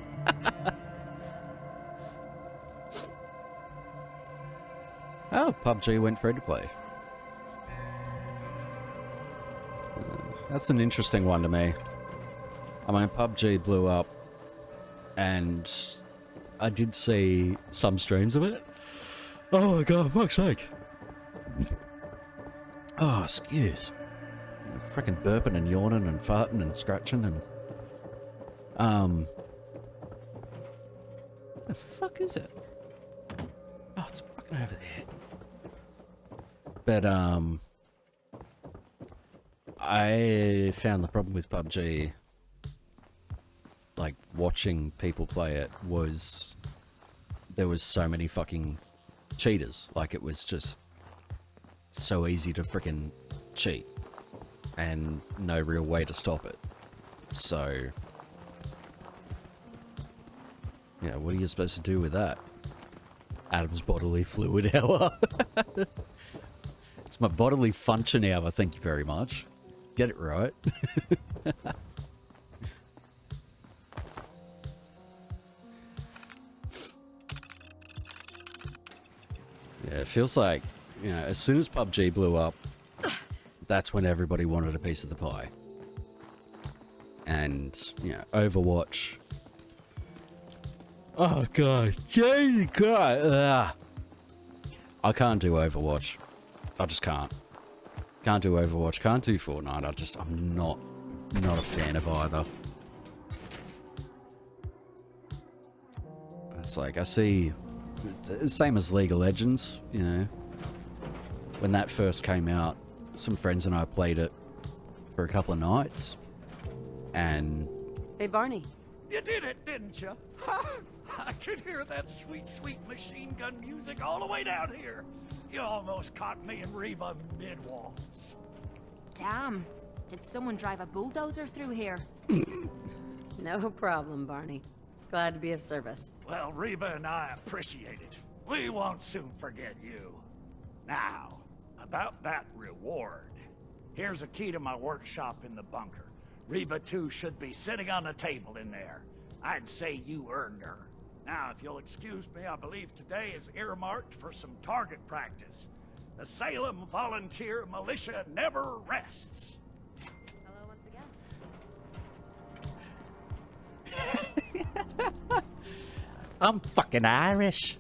Speaker 3: Oh, PUBG went free to play. That's an interesting one to me. I mean, PUBG blew up, and I did see some streams of it. Oh my god, fuck's sake. Oh, excuse. Freaking burping and yawning and farting and scratching and... What the fuck is it? Oh, it's fucking over there. But, I found the problem with PUBG, like, watching people play it, was... There was so many fucking cheaters. Like, it was just... so easy to frickin' cheat, and no real way to stop it. So, you know, what are you supposed to do with that? Adam's bodily fluid hour. It's my bodily function hour, thank you very much. Get it right. Yeah, it feels like, you know, as soon as PUBG blew up, that's when everybody wanted a piece of the pie. And, you know, Overwatch. Oh, God. Jesus Christ. Ugh. I can't do Overwatch. I just can't. Can't do Overwatch. Can't do Fortnite. I'm not a fan of either. It's like, I see... Same as League of Legends, you know. When that first came out, some friends and I played it for a couple of nights, and...
Speaker 7: Hey, Barney.
Speaker 14: You did it, didn't you? I could hear that sweet, sweet machine gun music all the way down here. You almost caught me and Reba mid-waltz.
Speaker 10: Damn. Did someone drive a bulldozer through here?
Speaker 7: No problem, Barney. Glad to be of service.
Speaker 14: Well, Reba and I appreciate it. We won't soon forget you. Now, about that reward. Here's a key to my workshop in the bunker. Reba 2 should be sitting on the table in there. I'd say you earned her. Now, if you'll excuse me, I believe today is earmarked for some target practice. The Salem Volunteer Militia never rests.
Speaker 6: Hello once again.
Speaker 3: I'm fucking Irish.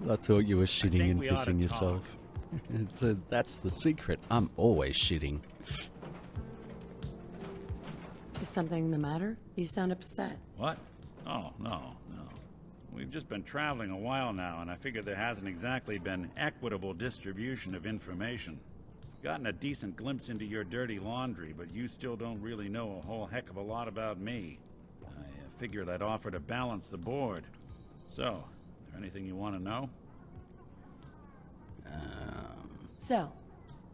Speaker 3: I thought you were shitting and pissing yourself. So that's the secret. I'm always shitting.
Speaker 7: Is something the matter? You sound upset.
Speaker 1: What? Oh, no. We've just been traveling a while now, and I figured there hasn't exactly been equitable distribution of information. Gotten a decent glimpse into your dirty laundry, but you still don't really know a whole heck of a lot about me. I figured I'd offer to balance the board. So, is there anything you want to know?
Speaker 7: So,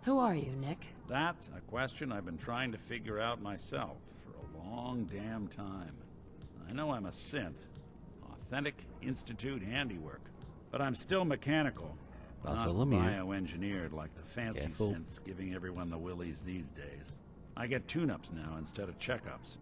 Speaker 7: who are you, Nick?
Speaker 1: That's a question I've been trying to figure out myself for a long damn time. I know I'm a synth. Authentic Institute handiwork. But I'm still mechanical. Not bioengineered like the fancy synths giving everyone the willies these days. I get tune-ups now instead of checkups.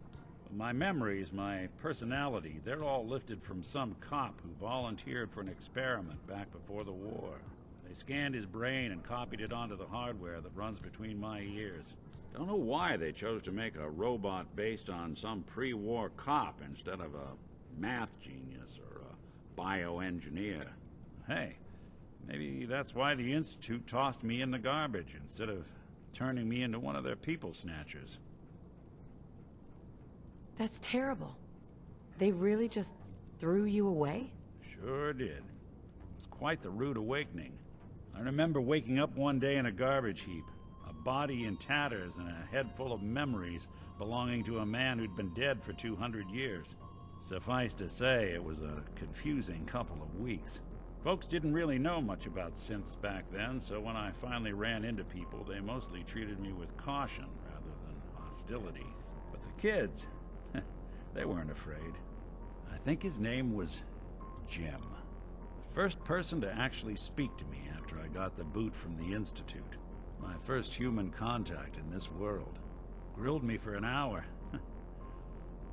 Speaker 1: My memories, my personality, they're all lifted from some cop who volunteered for an experiment back before the war. They scanned his brain and copied it onto the hardware that runs between my ears. Don't know why they chose to make a robot based on some pre-war cop instead of a math genius or a bioengineer. Hey, maybe that's why the Institute tossed me in the garbage instead of turning me into one of their people snatchers.
Speaker 7: That's terrible. They really just threw you away?
Speaker 1: Sure did. It was quite the rude awakening. I remember waking up one day in a garbage heap, a body in tatters and a head full of memories belonging to a man who'd been dead for 200 years. Suffice to say, it was a confusing couple of weeks. Folks didn't really know much about synths back then, so when I finally ran into people, they mostly treated me with caution rather than hostility. But the kids, they weren't afraid. I think his name was Jim. The first person to actually speak to me after I got the boot from the Institute. My first human contact in this world. Grilled me for an hour.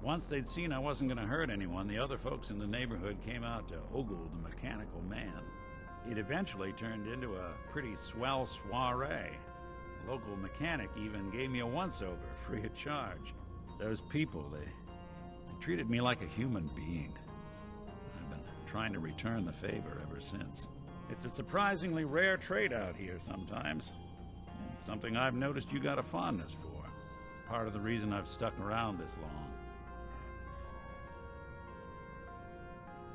Speaker 1: Once they'd seen I wasn't going to hurt anyone, the other folks in the neighborhood came out to ogle the mechanical man. It eventually turned into a pretty swell soiree. The local mechanic even gave me a once-over, free of charge. Those people, they treated me like a human being. I've been trying to return the favor ever since. It's a surprisingly rare trait out here sometimes. It's something I've noticed you got a fondness for. Part of the reason I've stuck around this long.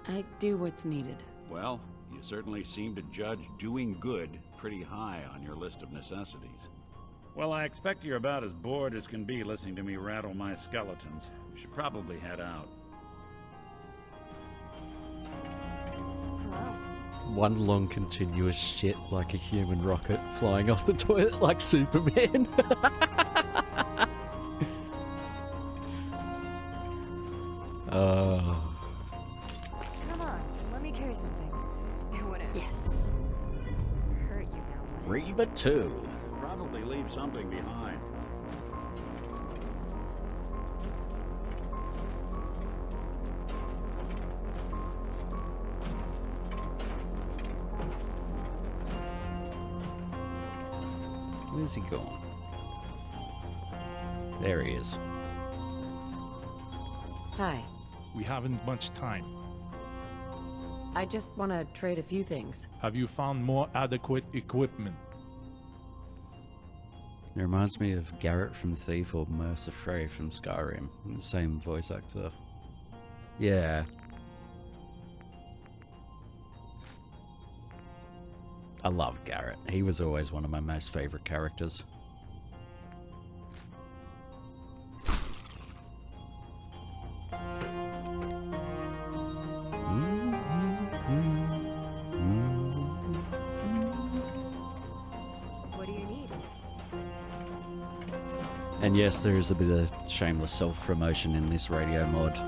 Speaker 7: I do what's needed.
Speaker 1: Well, you certainly seem to judge doing good pretty high on your list of necessities. Well, I expect you're about as bored as can be listening to me rattle my skeletons. You should probably head out.
Speaker 6: Hello?
Speaker 3: One long continuous shit like a human rocket flying off the toilet like Superman.
Speaker 6: Come on, let me carry some things. It wouldn't hurt you now, would it?
Speaker 3: Reba 2.
Speaker 1: Probably leave something behind.
Speaker 3: Where's he gone? There he is.
Speaker 7: Hi.
Speaker 2: We haven't much time.
Speaker 7: I just want to trade a few things.
Speaker 2: Have you found more adequate equipment?
Speaker 3: It reminds me of Garrett from Thief or Mercer Frey from Skyrim. The same voice actor. Yeah. I love Garrett. He was always one of my most favorite characters.
Speaker 6: What do you need?
Speaker 3: And yes, there is a bit of shameless self-promotion in this radio mod.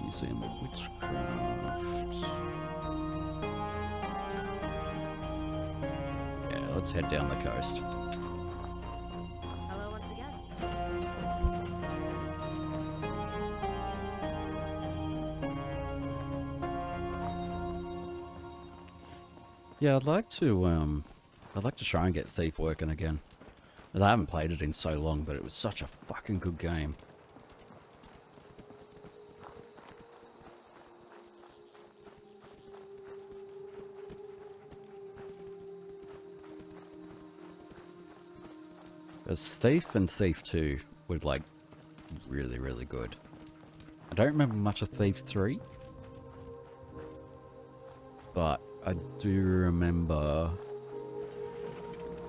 Speaker 3: Museum of Witchcraft. Yeah, let's head down the coast.
Speaker 6: Hello once again.
Speaker 3: Yeah, I'd like to try and get Thief working again. I haven't played it in so long, but it was such a fucking good game. Because Thief and Thief 2 were like really, really good. I don't remember much of Thief 3. But I do remember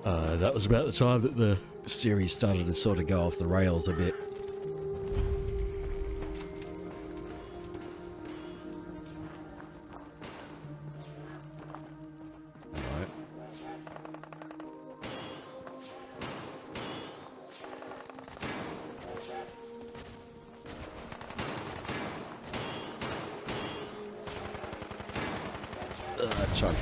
Speaker 3: that was about the time that the series started to sort of go off the rails a bit. Chug.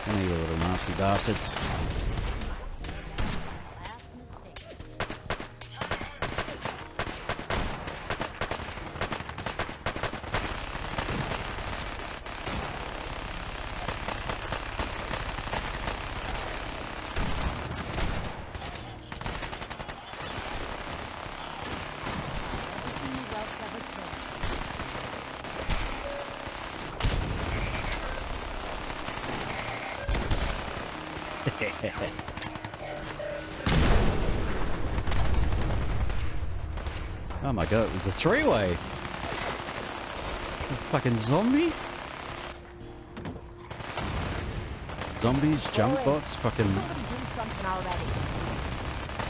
Speaker 3: Come here, you little nasty bastards. Oh my god, it was a three-way! Fucking zombie? Zombies, junk bots, fucking...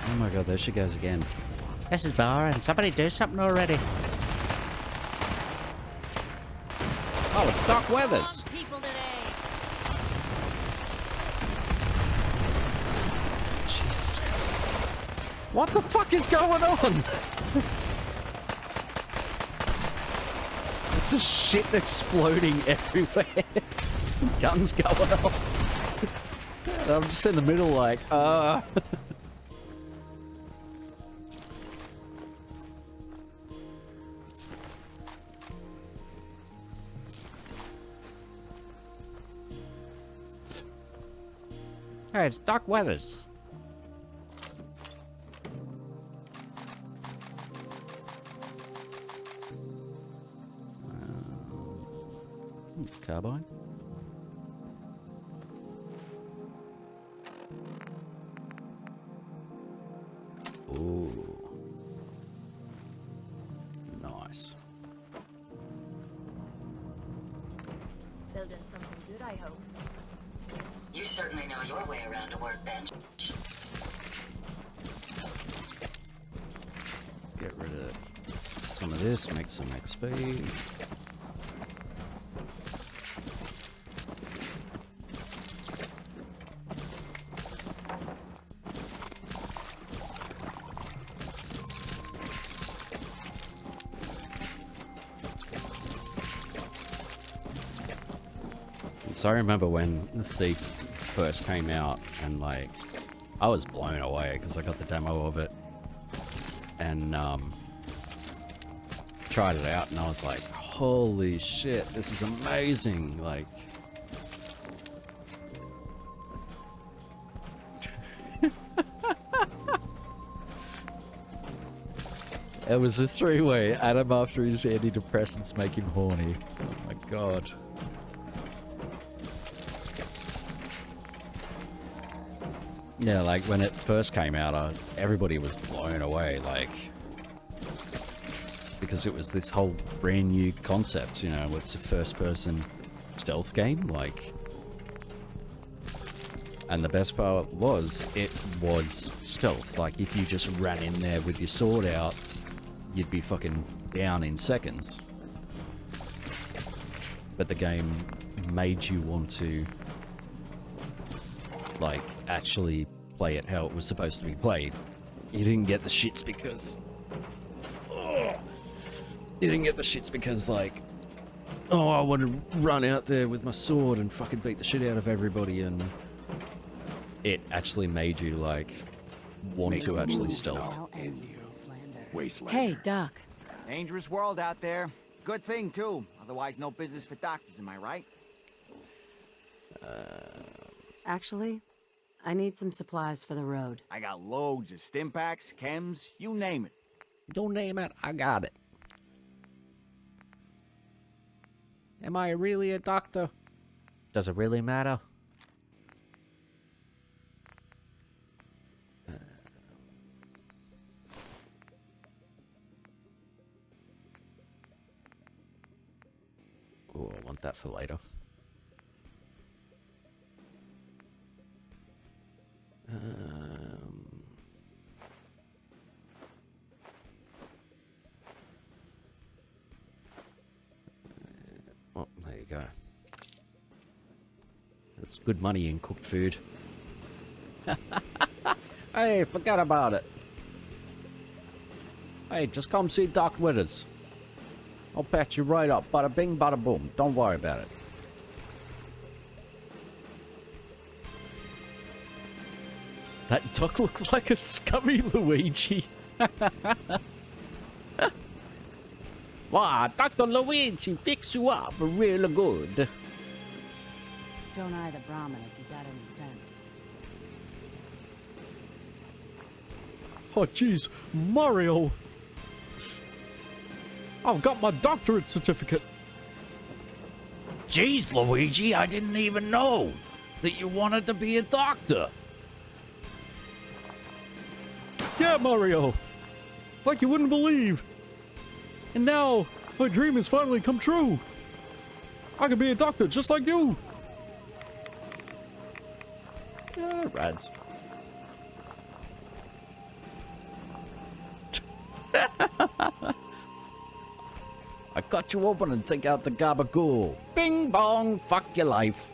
Speaker 3: Oh my god, there she goes again. This is boring, somebody do something already. Oh, it's Doc Weathers! Jesus. What the fuck is going on? There's just shit exploding everywhere. Guns going off. I'm just in the middle like, Hey, it's Doc Weathers. Carbine. Ooh. Nice.
Speaker 10: Building something good, I hope.
Speaker 8: You certainly know your way around a workbench.
Speaker 3: Get rid of some of this, make some XP. So I remember when the Thief first came out, and like, I was blown away because I got the demo of it, and tried it out, and I was like, holy shit, this is amazing, like... It was a three-way, Adam after his antidepressants make him horny. Oh my god. Yeah, like when it first came out, everybody was blown away, like, because it was this whole brand new concept, you know, it's a first-person stealth game, like, and the best part was, it was stealth, like, if you just ran in there with your sword out, you'd be fucking down in seconds. But the game made you want to, like, actually play it how it was supposed to be played. You didn't get the shits because... Oh, you didn't get the shits because, like, oh, I want to run out there with my sword and fucking beat the shit out of everybody, and it actually made you, like, want to actually stealth.
Speaker 15: Wasteland.
Speaker 7: Hey, Doc.
Speaker 15: Dangerous world out there. Good thing, too. Otherwise, no business for doctors, am I right?
Speaker 7: Actually, I need some supplies for the road.
Speaker 15: I got loads of stim packs, chems, you name it.
Speaker 3: You name it, I got it. Am I really a doctor? Does it really matter? Oh, I want that for later. Oh, there you go. That's good money in cooked food. Hey, forget about it. Hey, just come see Doc with us. I'll patch you right up. Bada bing, bada boom. Don't worry about it. That duck looks like a scummy Luigi. Wow, Dr. Luigi fix you up real good.
Speaker 16: Don't eye the Brahmin if you got any sense.
Speaker 3: Oh, jeez. Mario. I've got my doctorate certificate. Jeez, Luigi, I didn't even know that you wanted to be a doctor. Yeah, Mario. Like you wouldn't believe. And now, my dream has finally come true. I can be a doctor just like you. Yeah, rads. I cut you open and take out the gabagool. Bing bong, fuck your life.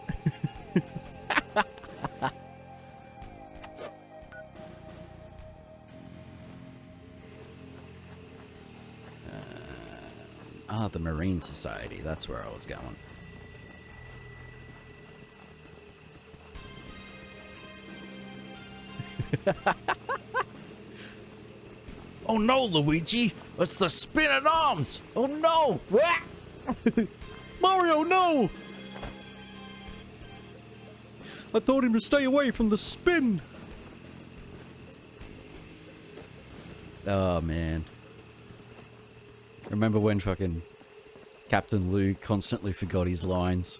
Speaker 3: The Marine Society. That's where I was going. Oh no, Luigi! It's the spinning arms! Oh no! Mario, no! I told him to stay away from the spin! Oh man. Remember when fucking Captain Lou constantly forgot his lines?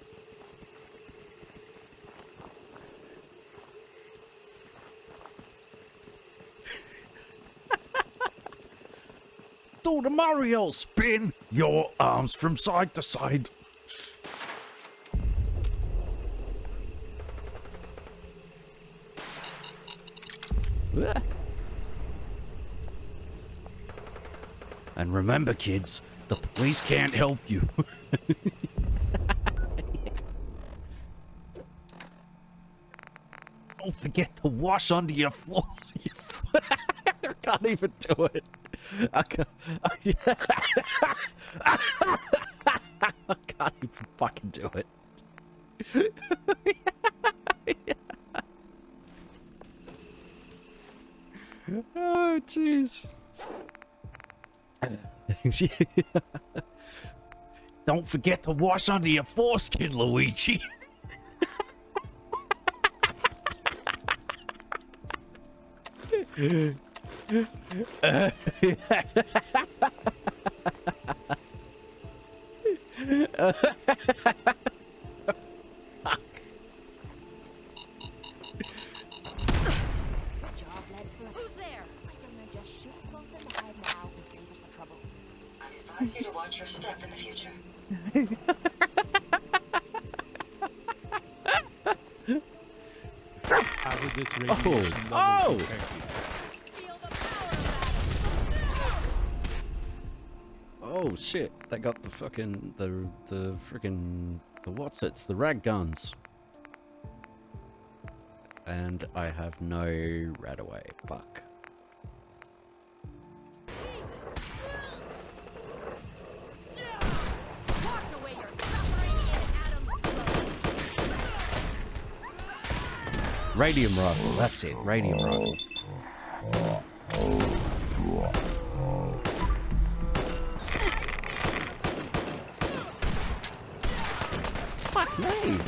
Speaker 3: Do the Mario spin your arms from side to side. And remember, kids, the police can't help you. Don't forget to wash under your floor. I can't even do it. I can't even fucking do it. Oh, jeez. Don't forget to wash under your foreskin, Luigi.
Speaker 10: Who's there? I don't know, just shoot us both in the head now and save us the trouble.
Speaker 8: I advise you to watch your step in the future.
Speaker 2: Hazardous radiation
Speaker 3: Oh!
Speaker 2: detected.
Speaker 3: Oh shit! They got the fucking the freaking the what's-its, the rag guns. And I have no radaway. Fuck. Radium rifle, that's it. Radium rifle. Fuck me!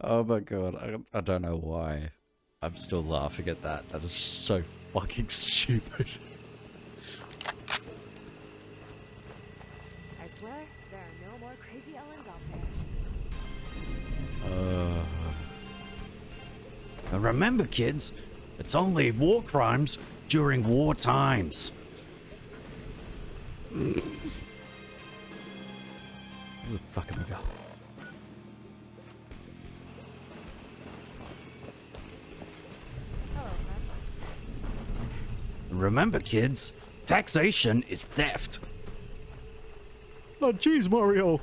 Speaker 3: Oh my god, I don't know why. I'm still laughing at that. That is so fucking stupid.
Speaker 6: I swear, there are no more crazy Ellens out there.
Speaker 3: And remember, kids, it's only war crimes during war times. Where the fuck am I going? Remember, kids, taxation is theft. Oh, jeez, Mario.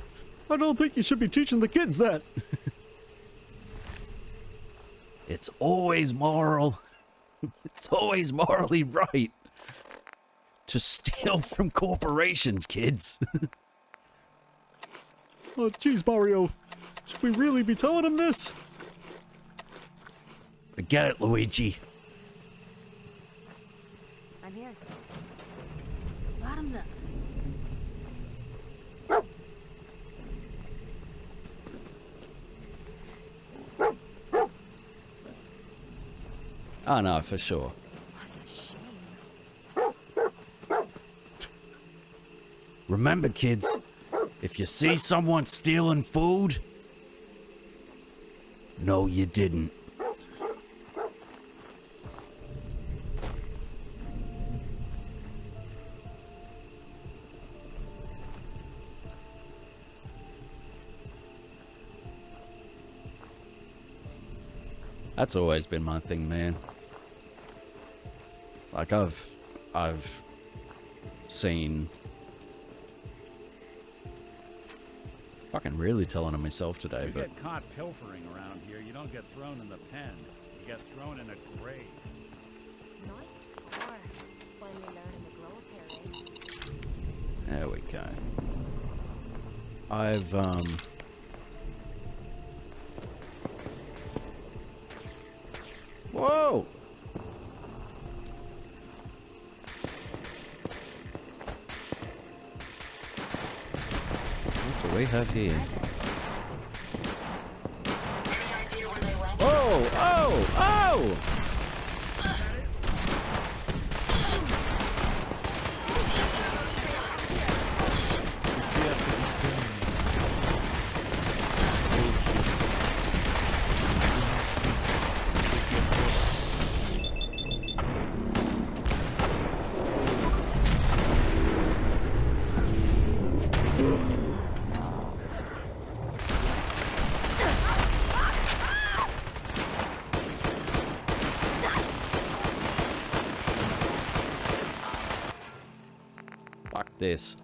Speaker 3: I don't think you should be teaching the kids that. It's always moral. It's always morally right to steal from corporations, kids. Oh, jeez, Mario. Should we really be telling them this? Forget it, Luigi.
Speaker 6: I'm here.
Speaker 4: Bottoms up.
Speaker 3: Oh, no, for sure. Remember, kids, if you see someone stealing food, no, you didn't. That's always been my thing, man. Like, I've seen... Fucking really telling on myself today,
Speaker 1: you
Speaker 3: but...
Speaker 1: get caught pilfering around here, you don't get thrown in the pen. You get thrown in a grave.
Speaker 10: Nice score. Finally learning the glow up here, eh?
Speaker 3: There we go. I've, Whoa! What do we have here? Oh! Oh! Oh! This.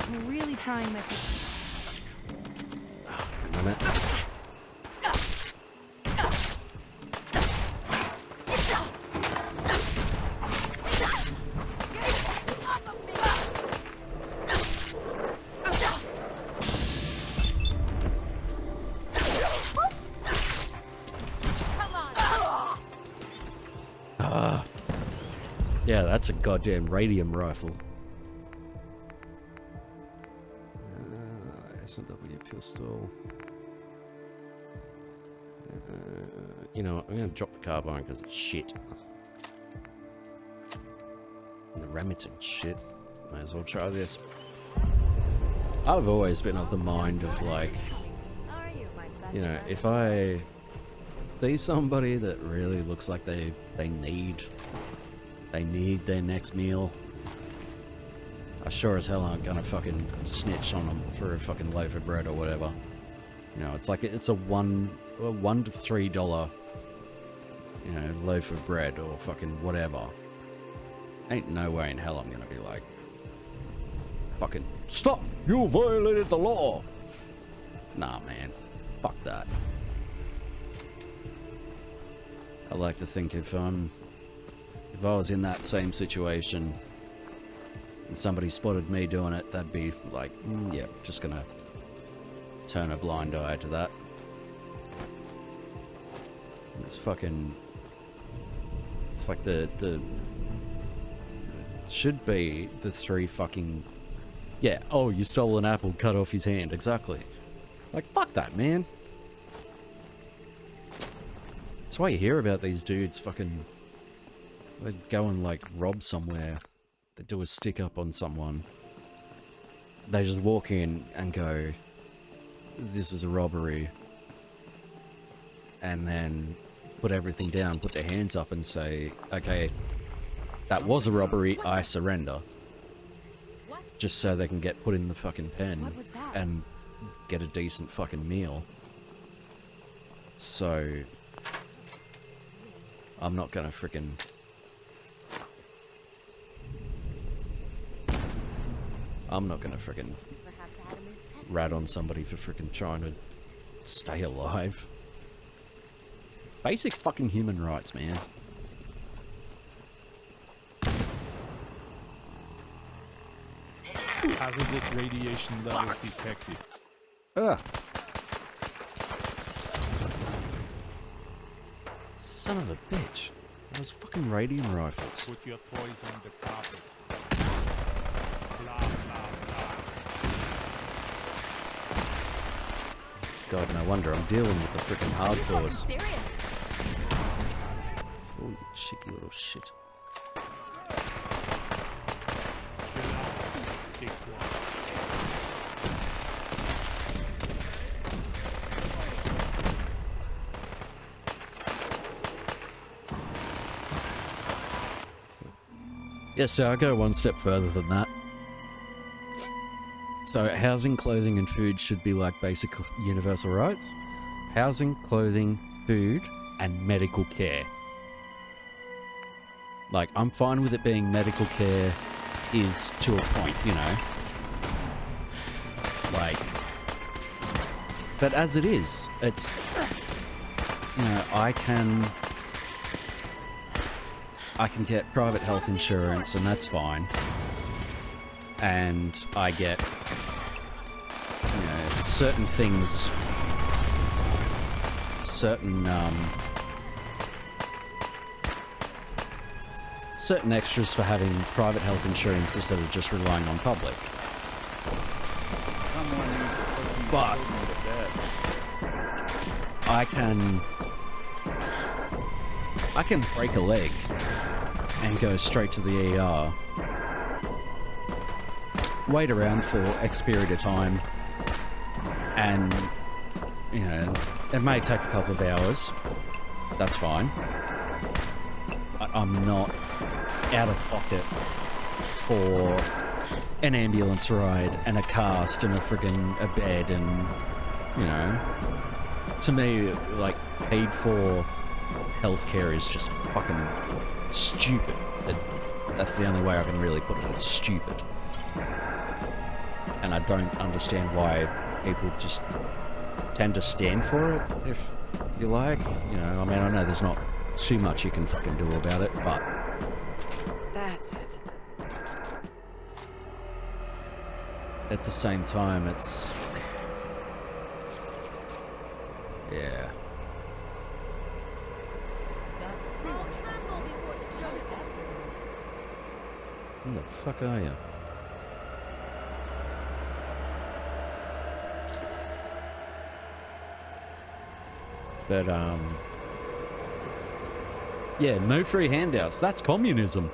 Speaker 4: I'm really trying my best.
Speaker 3: A minute. Yeah, that's a goddamn radium rifle. S&W pistol. You know what, I'm gonna drop the carbine because it's shit. And the Remington shit. Might as well try this. I've always been of the mind of like, you know, if I see somebody that really looks like they need their next meal, I sure as hell aren't gonna fucking snitch on them for a fucking loaf of bread or whatever. You know, it's like it's a $1 to $3, you know, loaf of bread or fucking whatever. Ain't no way in hell I'm gonna be like, fucking stop! You violated the law. Nah, man, fuck that. I like to think if I was in that same situation and somebody spotted me doing it, they'd be like, yeah, just gonna turn a blind eye to that. It's fucking... It's like the should be the 3 fucking... Yeah, oh, you stole an apple, cut off his hand. Exactly. Like, fuck that, man. That's why you hear about these dudes fucking... They go and, like, rob somewhere. They do a stick up on someone. They just walk in and go, this is a robbery. And then put everything down, put their hands up and say, okay, that was a robbery, I surrender. Just so they can get put in the fucking pen and get a decent fucking meal. So, I'm not gonna frickin'... I'm not gonna frickin' rat on somebody for frickin' trying to stay alive. Basic fucking human rights, man.
Speaker 2: Hazardous radiation level detected.
Speaker 3: Ugh. Son of a bitch. Those fucking radium rifles.
Speaker 2: Put your poison on the carpet. Blah, blah, blah.
Speaker 3: God, no wonder I'm dealing with the frickin' hardcores. Oh, you cheeky little shit. Yes, so I'll go one step further than that. So, housing, clothing, and food should be like basic universal rights. Housing, clothing, food, and medical care. Like, I'm fine with it being medical care is to a point, you know. Like, but as it is, it's, you know, I can get private health insurance and that's fine. And I get, you know, certain things, certain extras for having private health insurance instead of just relying on public. But I can break a leg and go straight to the ER, wait around for X period of time, and, you know, it may take a couple of hours. That's fine. I'm not out of pocket for an ambulance ride and a cast and a bed and, you know, to me, like, paid for healthcare is just fucking stupid. That's the only way I can really put it. It's stupid. And I don't understand why people just tend to stand for it, if you like. You know, I mean, I know there's not too much you can fucking do about it, but...
Speaker 6: That's it.
Speaker 3: At the same time, it's... Yeah. Who the fuck are you? But, yeah, no free handouts. That's communism.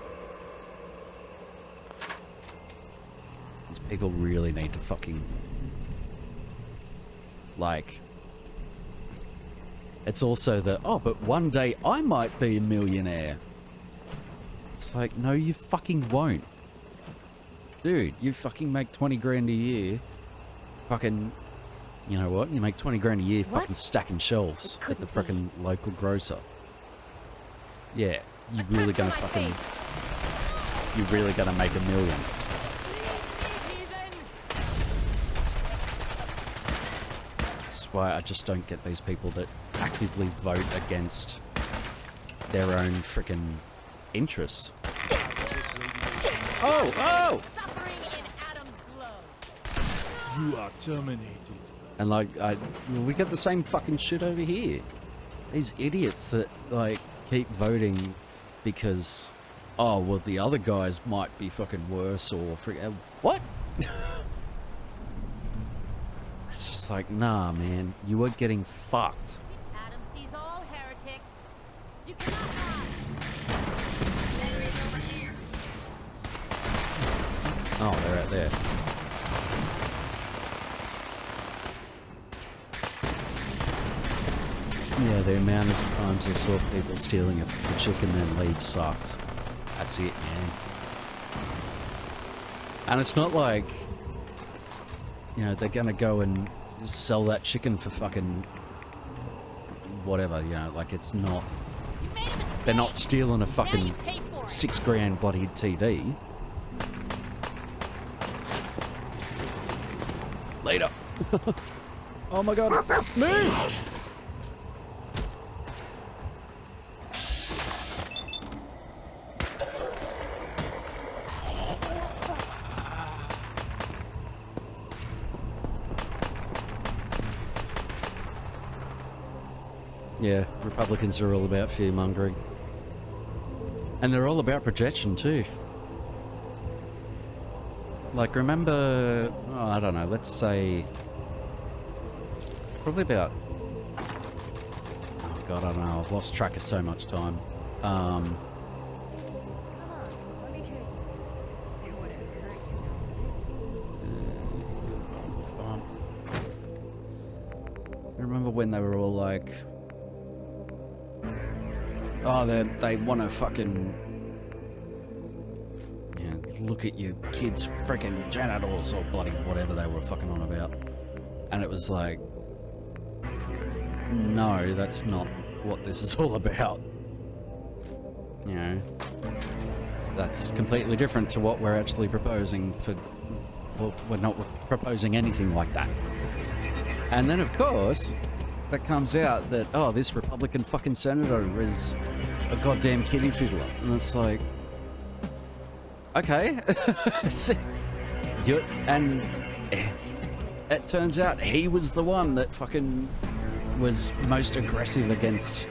Speaker 3: These people really need to fucking... Like... It's also the, oh, but one day I might be a millionaire. It's like, no, you fucking won't. Dude, you fucking make 20 grand a year. Fucking, you know what? You make 20 grand a year fucking stacking shelves at the fucking local grocer. Yeah, you really gonna fucking... You're really gonna make $1 million. That's why I just don't get these people that actively vote against their own frickin' interests. Oh! Oh!
Speaker 2: You are terminated.
Speaker 3: And like, we get the same fucking shit over here. These idiots that, like, keep voting because, oh, well, the other guys might be fucking worse or what? It's just like, nah, man, you are getting fucked.
Speaker 4: Adam sees all, heretic. You cannot hide.
Speaker 3: Oh, they're right there. Yeah, the amount of times I saw people stealing a chicken and leave sucked. That's it, man. And it's not like, you know, they're gonna go and sell that chicken for fucking whatever, you know, like it's not, they're not stealing a fucking $6 grand bloody TV. Later. Oh my god, move! Yeah, Republicans are all about fear-mongering. And they're all about projection, too. Like, remember... Oh, I don't know, let's say... Probably about... Oh, God, I don't know, I've lost track of so much time. Remember when they were all like... Oh, they want to fucking, you know, look at your kids' freaking genitals or bloody whatever they were fucking on about. And it was like, no, that's not what this is all about. You know, that's completely different to what we're actually proposing for, well, we're not proposing anything like that. And then, of course, that comes out that, oh, this Republican fucking senator is a goddamn kitty fiddler. And it's like, okay. And it turns out he was the one that fucking was most aggressive against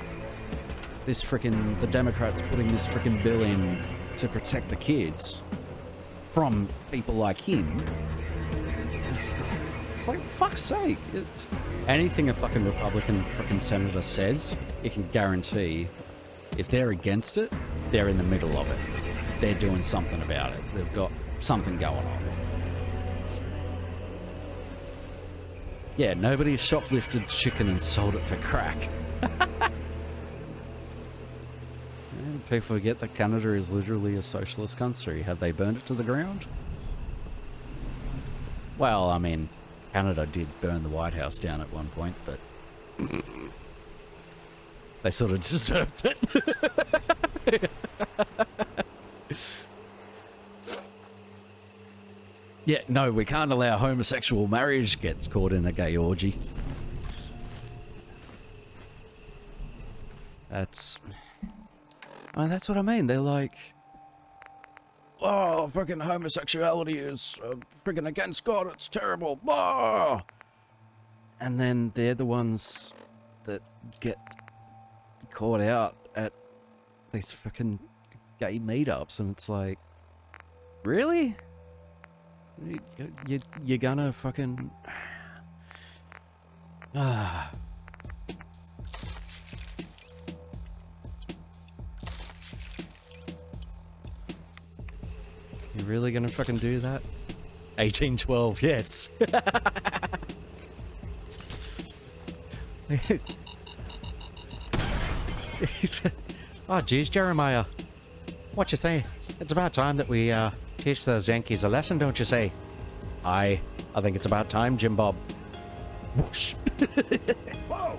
Speaker 3: this freaking, the Democrats putting this freaking bill in to protect the kids from people like him. It's like, fuck's sake. Anything a fucking Republican freaking senator says, you can guarantee if they're against it, they're in the middle of it. They're doing something about it. They've got something going on. Yeah, nobody shoplifted chicken and sold it for crack. People forget that Canada is literally a socialist country. Have they burned it to the ground? Well, I mean, Canada did burn the White House down at one point, but they sort of deserved it. Yeah, no, we can't allow homosexual marriage gets caught in a gay orgy. That's what I mean. They're like, oh, freaking homosexuality is freaking against God. It's terrible. Oh! And then they're the ones that get caught out at these freaking gay meetups, and it's like, really? You're gonna fucking... You really gonna fucking do that? 1812, yes. Oh, geez, Jeremiah. What you say? It's about time that we teach those Yankees a lesson, don't you say? I think it's about time, Jim Bob. Whoosh.
Speaker 1: Whoa!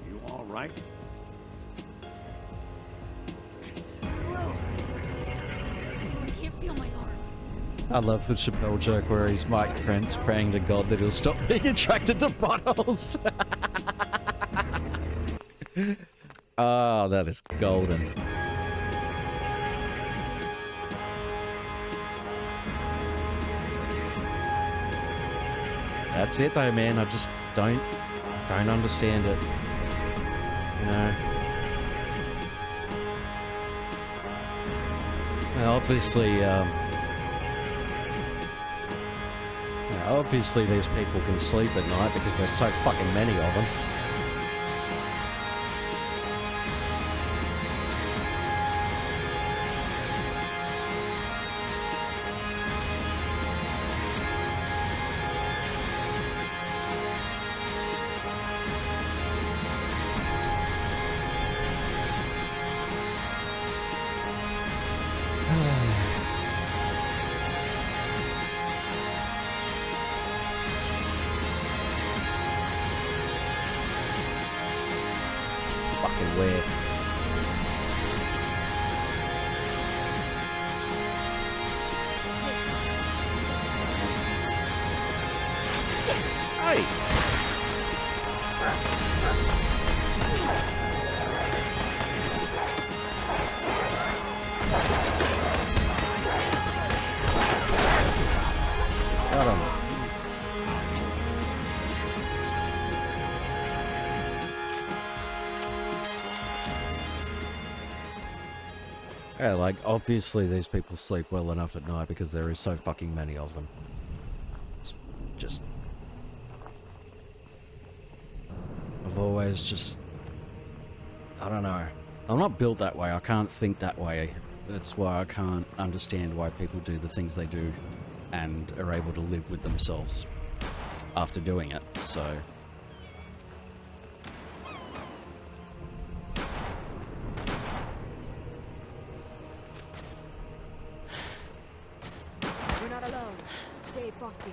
Speaker 1: You all right?
Speaker 4: I can't feel my arm.
Speaker 3: I love the Chappelle joke where he's Mike Pence praying to God that he'll stop being attracted to buttholes. Oh, that is golden. That's it though, man. I just don't understand it. You know? Now, obviously these people can sleep at night because there's so fucking many of them. Fucking weird. Hey! Got him. Yeah, like, obviously these people sleep well enough at night because there is so fucking many of them. It's just... I've always just... I don't know. I'm not built that way, I can't think that way. That's why I can't understand why people do the things they do and are able to live with themselves after doing it, so...
Speaker 6: You're not alone. Stay frosty.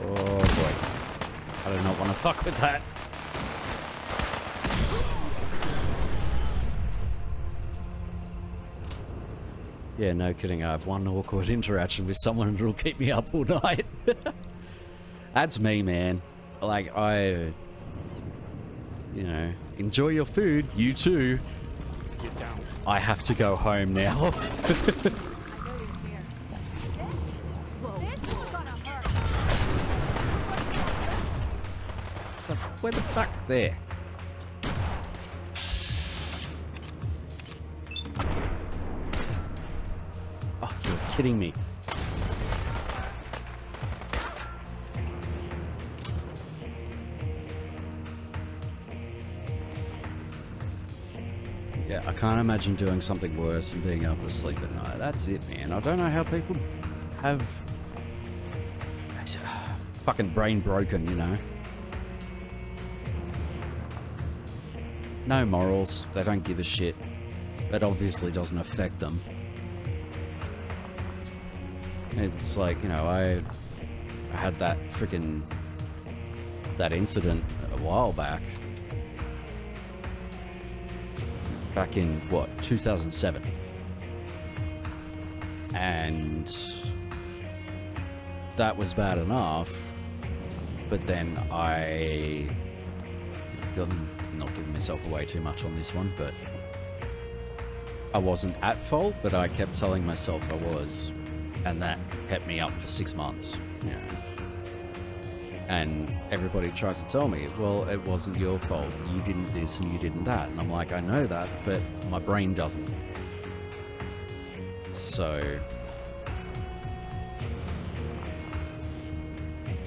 Speaker 3: Oh boy. I do not want to fuck with that. Yeah, no kidding. I have one awkward interaction with someone and it'll keep me up all night. That's me, man. Like, you know, enjoy your food. You too.
Speaker 2: Get down.
Speaker 3: I have to go home now. Where the fuck? There. Oh, you're kidding me. Yeah, I can't imagine doing something worse than being able to sleep at night. That's it, man. I don't know how people have fucking brain broken, you know. No morals. They don't give a shit. That obviously doesn't affect them. It's like, you know, I had that freaking... that incident a while back. Back in, what, 2007. And that was bad enough, but then I got, not giving myself away too much on this one, but I wasn't at fault, but I kept telling myself I was, and that kept me up for 6 months, you know. And everybody tried to tell me, well, it wasn't your fault, you didn't this and you didn't that, and I'm like, I know that, but my brain doesn't. So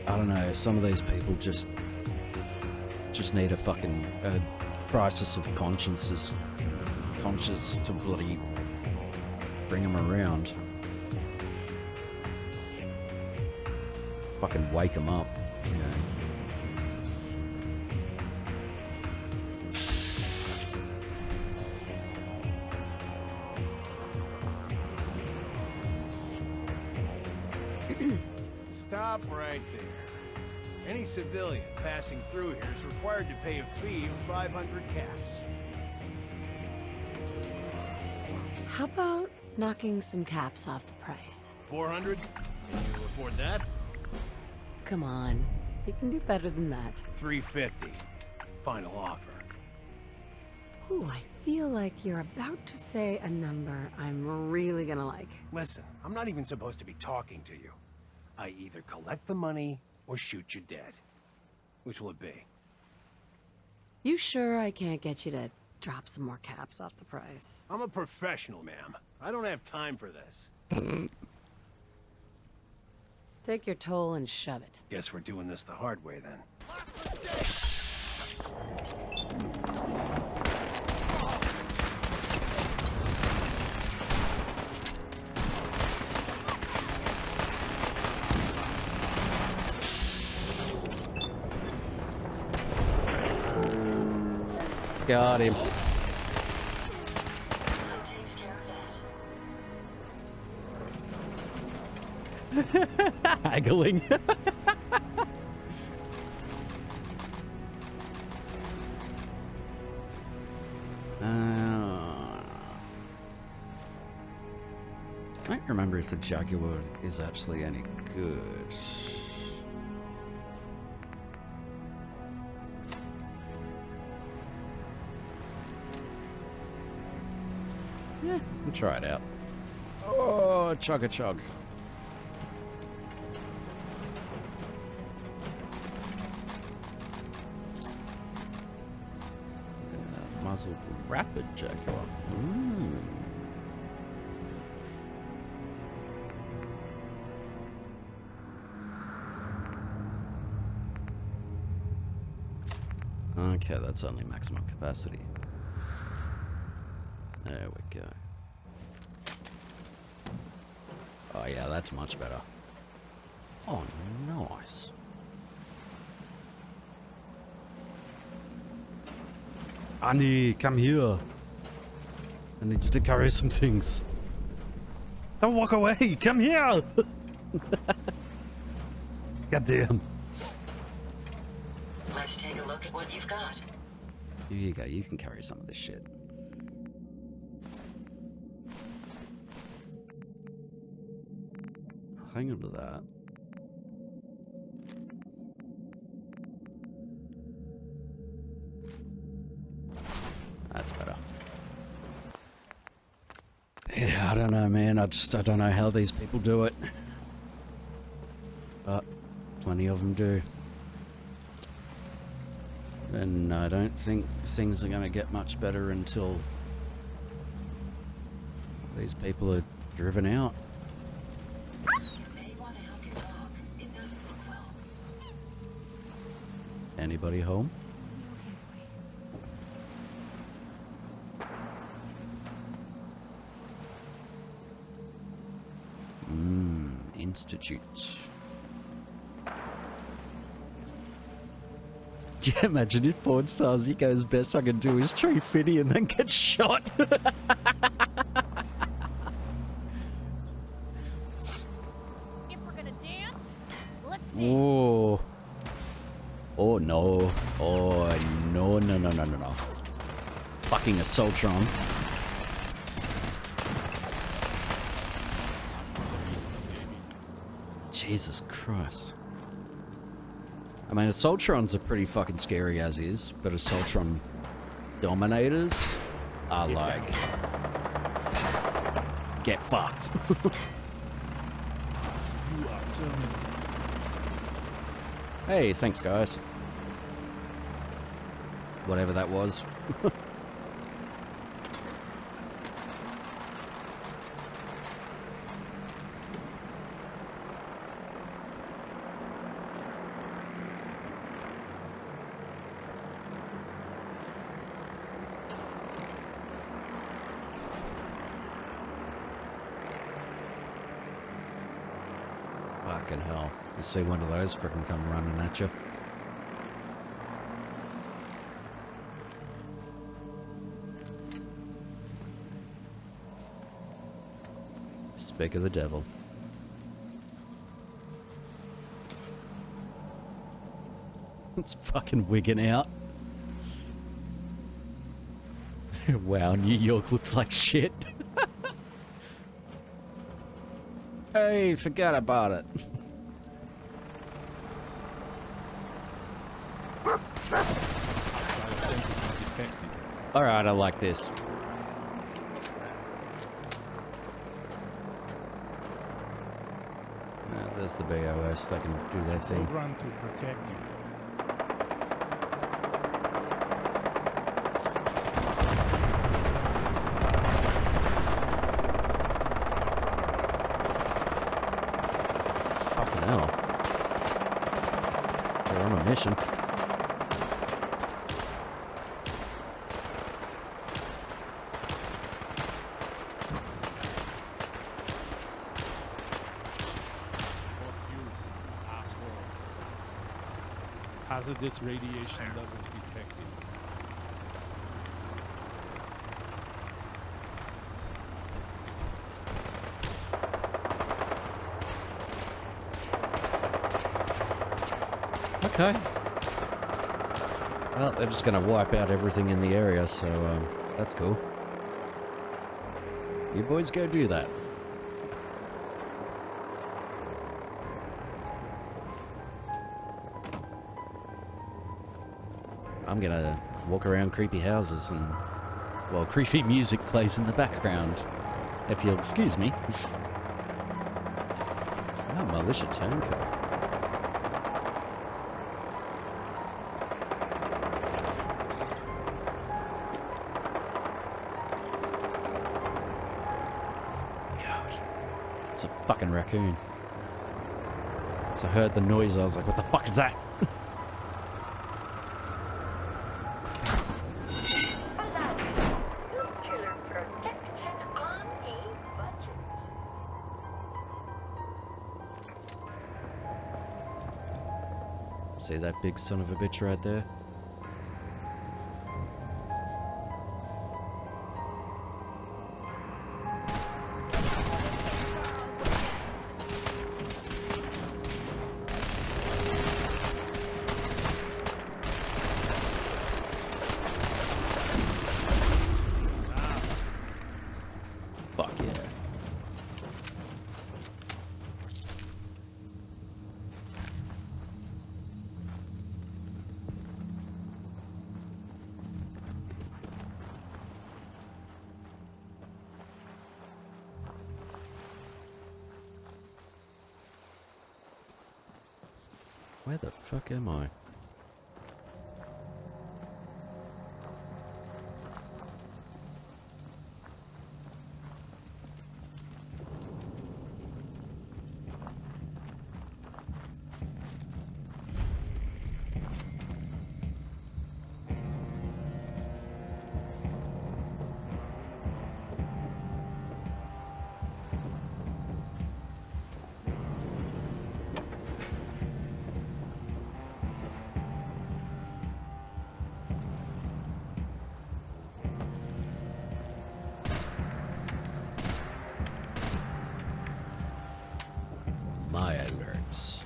Speaker 3: I don't know, some of these people just need a fucking crisis of conscience to bloody bring them around. Fucking wake them up, you know.
Speaker 17: Stop right there. Any civilian passing through here is required to pay a fee of 500 caps.
Speaker 7: How about knocking some caps off the price?
Speaker 17: 400? Can you afford that?
Speaker 7: Come on. You can do better than that.
Speaker 17: $350. Final offer.
Speaker 7: Ooh, I feel like you're about to say a number I'm really gonna like.
Speaker 17: Listen, I'm not even supposed to be talking to you. I either collect the money or shoot you dead. Which will it be?
Speaker 7: You sure I can't get you to drop some more caps off the price?
Speaker 17: I'm a professional, ma'am. I don't have time for this.
Speaker 7: Take your toll and shove it.
Speaker 17: Guess we're doing this the hard way then.
Speaker 3: Got him. Haggling. I don't remember if the Jaguar is actually any good. Yeah, we'll try it out. Oh, chug a chug. Muzzled rapid Jaguar. Okay, that's only maximum capacity. There we go. Oh yeah, that's much better. Oh, nice. Annie, come here. I need you to carry some things. Don't walk away, come here! Goddamn.
Speaker 8: Let's take a look at what you've got.
Speaker 3: Here you go, you can carry some of this shit. Hang on to that. That's better. Yeah, I don't know, man. I don't know how these people do it. But plenty of them do. And I don't think things are going to get much better until these people are driven out. Anybody home? Institute. Can you imagine if Porn Stars goes best I can do is tree Fitty and then get shot?
Speaker 10: If we're gonna dance, let's dance.
Speaker 3: Oh. Oh no. Oh no, no, no, no, no, no. Fucking Assaultron. Jesus Christ. I mean, Assaultrons are pretty fucking scary as is, but Assaultron Dominators are like... Get fucked. Hey, thanks guys. Whatever that was. Fucking hell. You see one of those frickin' come running at you. Speak of the devil. It's fucking wigging out. Wow, New York looks like shit. Hey, forget about it. Alright, I like this. There's the BOS, they can do their thing.
Speaker 2: Program to protect you.
Speaker 3: Fucking hell. They're on a mission.
Speaker 2: Hazardous radiation levels detected.
Speaker 3: Okay. Well, they're just going to wipe out everything in the area, so that's cool. You boys go do that. I'm gonna walk around creepy houses and, well, creepy music plays in the background, if you'll excuse me. Oh, militia turncoat. God, it's a fucking raccoon. So I heard the noise, I was like, what the fuck is that? See that big son of a bitch right there? Fuck yeah. Where the fuck am I? My alerts.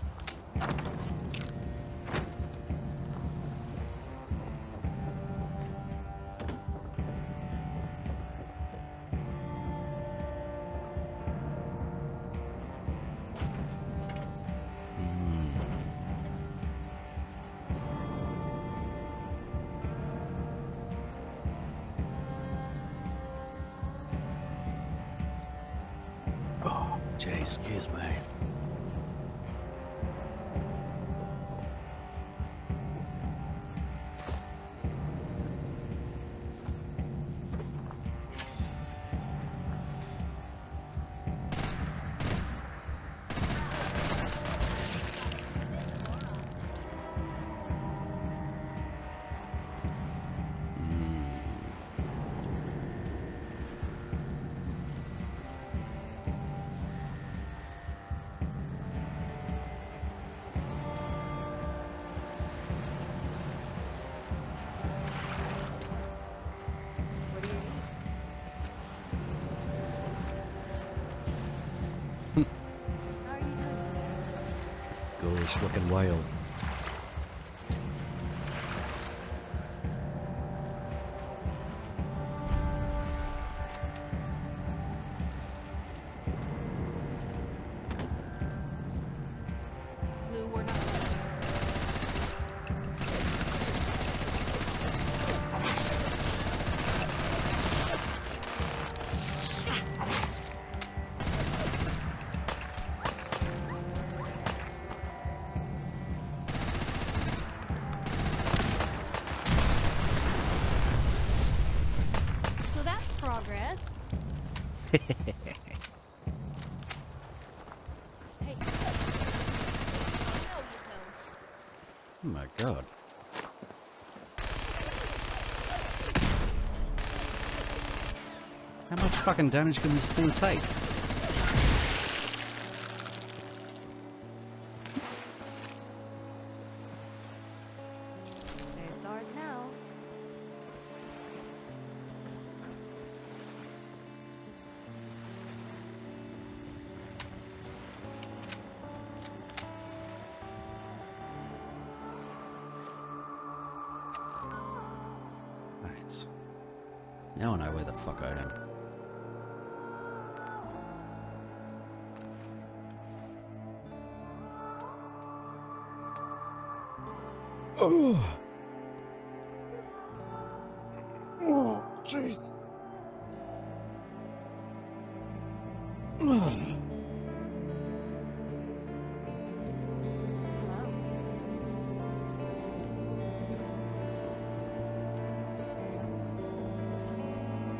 Speaker 3: Oh, gee, excuse me. Ghoulish looking whale.
Speaker 4: Blue, we're not.
Speaker 3: Oh my god. How much fucking damage can this thing take?
Speaker 6: It's ours now.
Speaker 3: Right. Now I know where the fuck I am. Oh. Oh, jeez.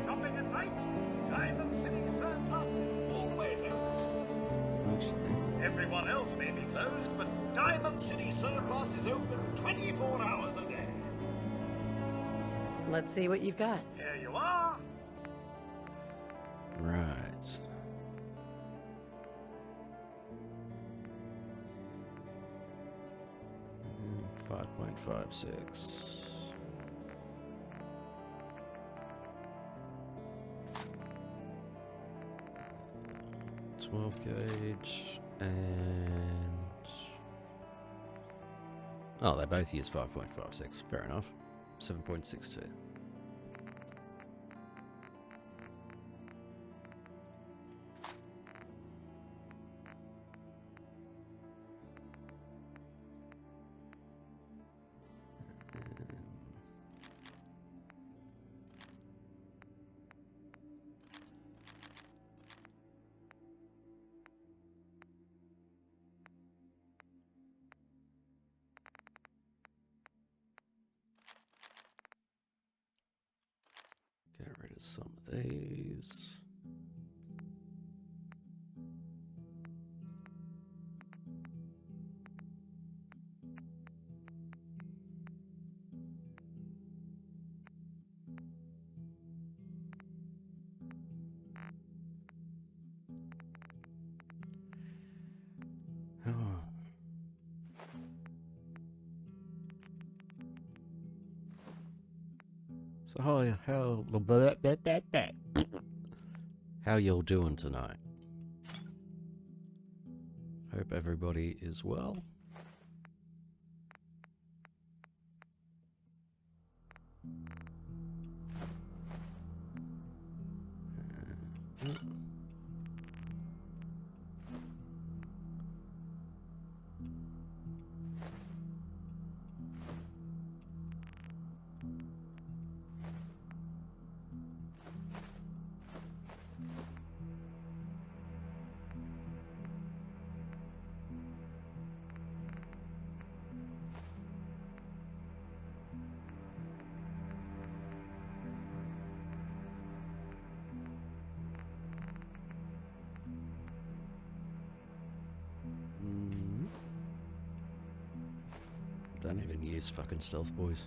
Speaker 14: Shopping at night? Diamond City Surplus is always open. Everyone else may be closed, but Diamond City Surplus is open 24 hours a day.
Speaker 7: Let's see what you've got.
Speaker 14: Here you are.
Speaker 3: Right. 5.56. .12 gauge and oh, they both use 5.56. Fair enough. 7.62. Get rid of some of these. Oh. So how y'all doing tonight? Hope everybody is well. Don't even use fucking stealth, boys.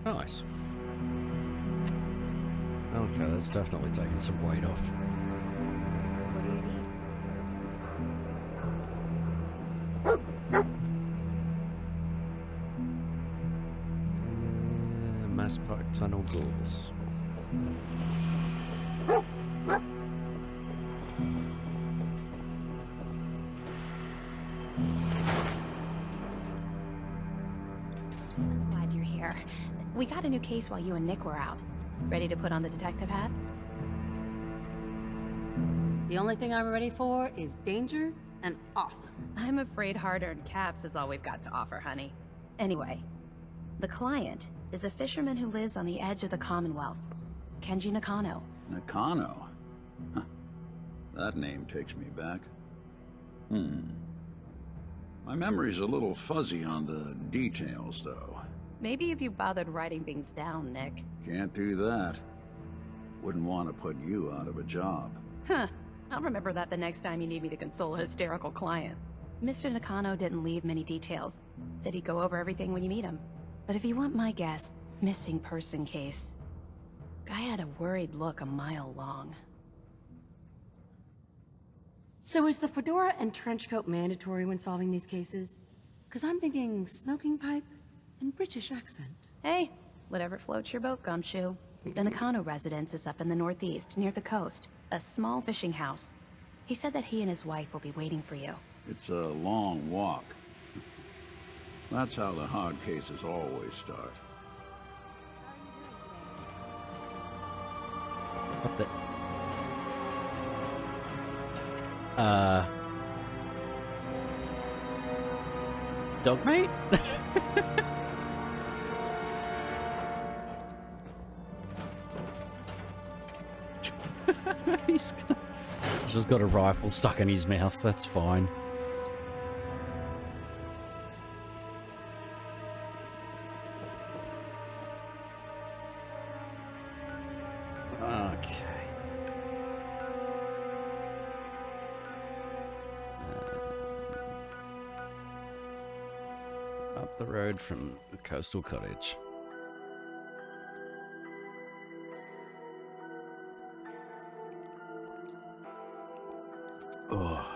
Speaker 3: Nice. Okay, that's definitely taking some weight off.
Speaker 6: What do you need?
Speaker 3: Mass Park Tunnel goals.
Speaker 18: I'm glad you're here. We got a new case while you and Nick were out. Ready to put on the detective hat?
Speaker 7: The only thing I'm ready for is danger and awesome.
Speaker 18: I'm afraid hard-earned caps is all we've got to offer, honey. Anyway, the client is a fisherman who lives on the edge of the Commonwealth, Kenji Nakano.
Speaker 11: Nakano? Huh. That name takes me back. My memory's a little fuzzy on the details, though.
Speaker 18: Maybe if you bothered writing things down, Nick.
Speaker 11: Can't do that. Wouldn't want to put you out of a job.
Speaker 18: Huh. I'll remember that the next time you need me to console a hysterical client. Mr. Nakano didn't leave many details. Said he'd go over everything when you meet him. But if you want my guess, missing person case. Guy had a worried look a mile long.
Speaker 7: So is the fedora and trench coat mandatory when solving these cases? Because I'm thinking smoking pipe and British accent.
Speaker 18: Hey, whatever floats your boat, Gumshoe. The Nakano residence is up in the northeast, near the coast. A small fishing house. He said that he and his wife will be waiting for you.
Speaker 11: It's a long walk. That's how the hard cases always start.
Speaker 3: What the... Dogmate? He's just got a rifle stuck in his mouth, that's fine. Okay. Up the road from the coastal cottage. Oh.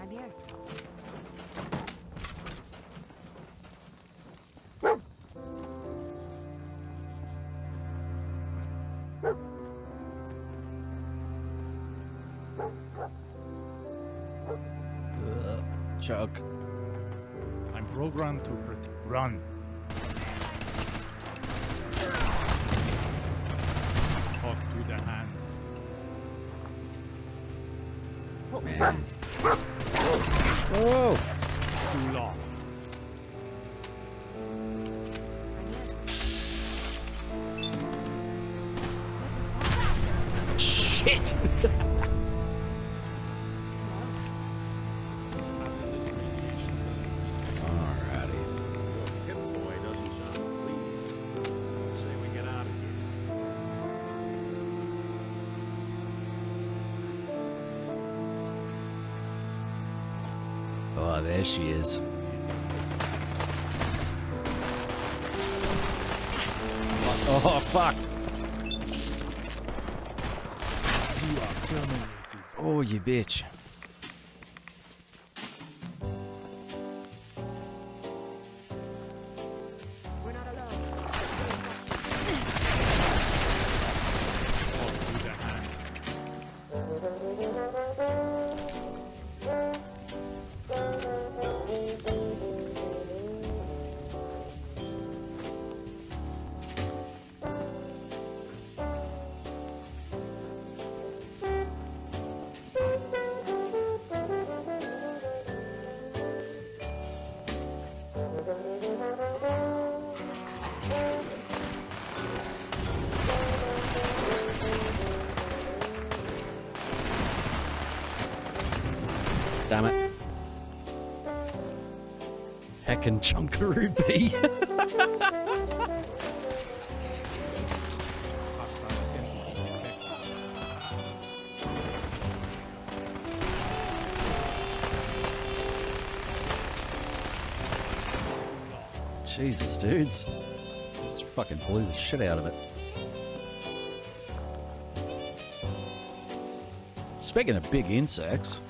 Speaker 6: I'm here.
Speaker 3: Chuck.
Speaker 2: I'm programmed to run. Talk to the hand.
Speaker 6: What was that?
Speaker 3: Oh!
Speaker 2: Too long.
Speaker 3: Shit! Alrighty.
Speaker 1: Hip boy doesn't sound pleased. Say we get out of here.
Speaker 3: Oh, there she is. Oh, fuck!
Speaker 2: You are terminated.
Speaker 3: Oh, you bitch.
Speaker 6: We're not alone.
Speaker 2: Talk to the hand.
Speaker 3: Damn it. Heckin' chunkaroo bee. Jesus, dudes. Just fucking blew the shit out of it. Speaking of big insects.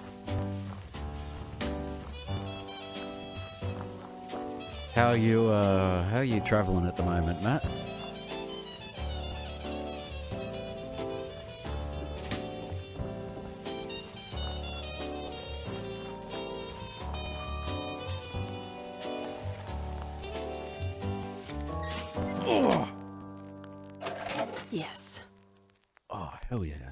Speaker 3: How are you traveling at the moment, Matt? Oh.
Speaker 7: Yes.
Speaker 3: Oh, hell yeah.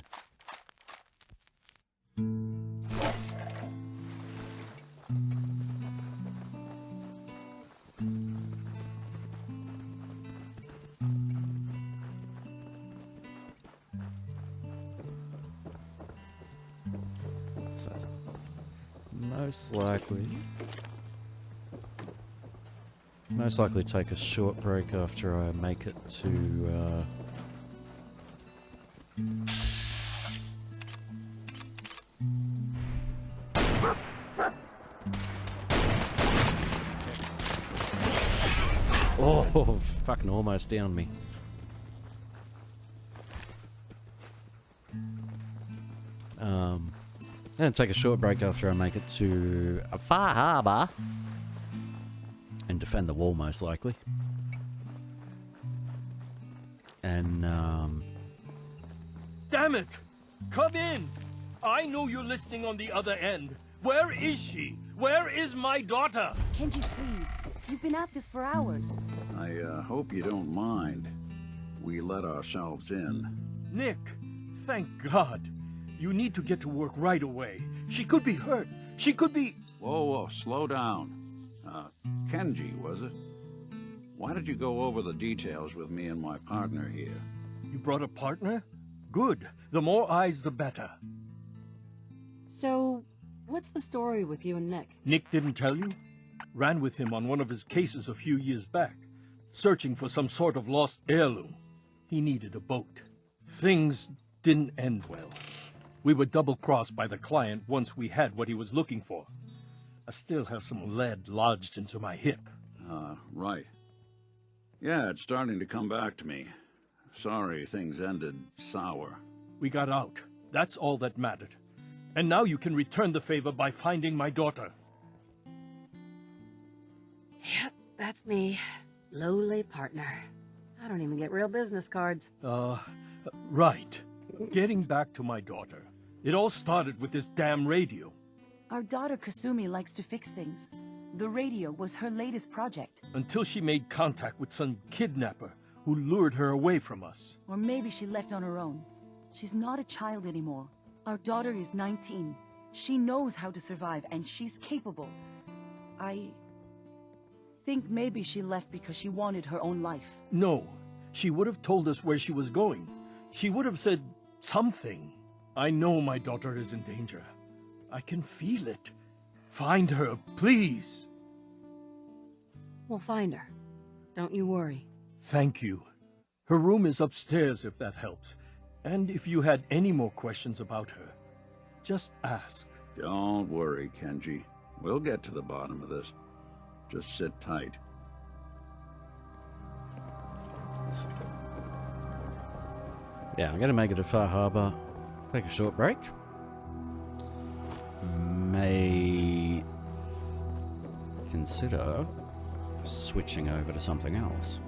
Speaker 3: So most likely take a short break after I make it to oh, fucking almost downed me. And take a short break after I make it to a Far Harbor and defend the wall, most likely. And
Speaker 19: Damn it! Come in! I know you're listening on the other end. Where is she? Where is my daughter?
Speaker 16: Kenji, please. You've been at this for hours.
Speaker 11: I hope you don't mind. We let ourselves in.
Speaker 19: Nick, thank God. You need to get to work right away. She could be hurt. She could be...
Speaker 11: Whoa, slow down. Kenji, was it? Why did you go over the details with me and my partner here?
Speaker 19: You brought a partner? Good. The more eyes, the better.
Speaker 7: So, what's the story with you and Nick?
Speaker 19: Nick didn't tell you? Ran with him on one of his cases a few years back, searching for some sort of lost heirloom. He needed a boat. Things didn't end well. We were double-crossed by the client once we had what he was looking for. I still have some lead lodged into my hip.
Speaker 11: Right. Yeah, it's starting to come back to me. Sorry things ended sour.
Speaker 19: We got out. That's all that mattered. And now you can return the favor by finding my daughter.
Speaker 7: Yep, that's me. Lowly partner. I don't even get real business cards.
Speaker 19: Right. Getting back to my daughter. It all started with this damn radio.
Speaker 16: Our daughter Kasumi likes to fix things. The radio was her latest project.
Speaker 19: Until she made contact with some kidnapper who lured her away from us.
Speaker 16: Or maybe she left on her own. She's not a child anymore. Our daughter is 19. She knows how to survive, and she's capable. I think maybe she left because she wanted her own life.
Speaker 19: No. She would have told us where she was going. She would have said something. I know my daughter is in danger. I can feel it. Find her, please.
Speaker 7: We'll find her. Don't you worry.
Speaker 19: Thank you. Her room is upstairs if that helps. And if you had any more questions about her, just ask.
Speaker 11: Don't worry, Kenji. We'll get to the bottom of this. Just sit tight.
Speaker 3: Yeah, I'm gonna make it to Far Harbor. Take a short break. May consider switching over to something else.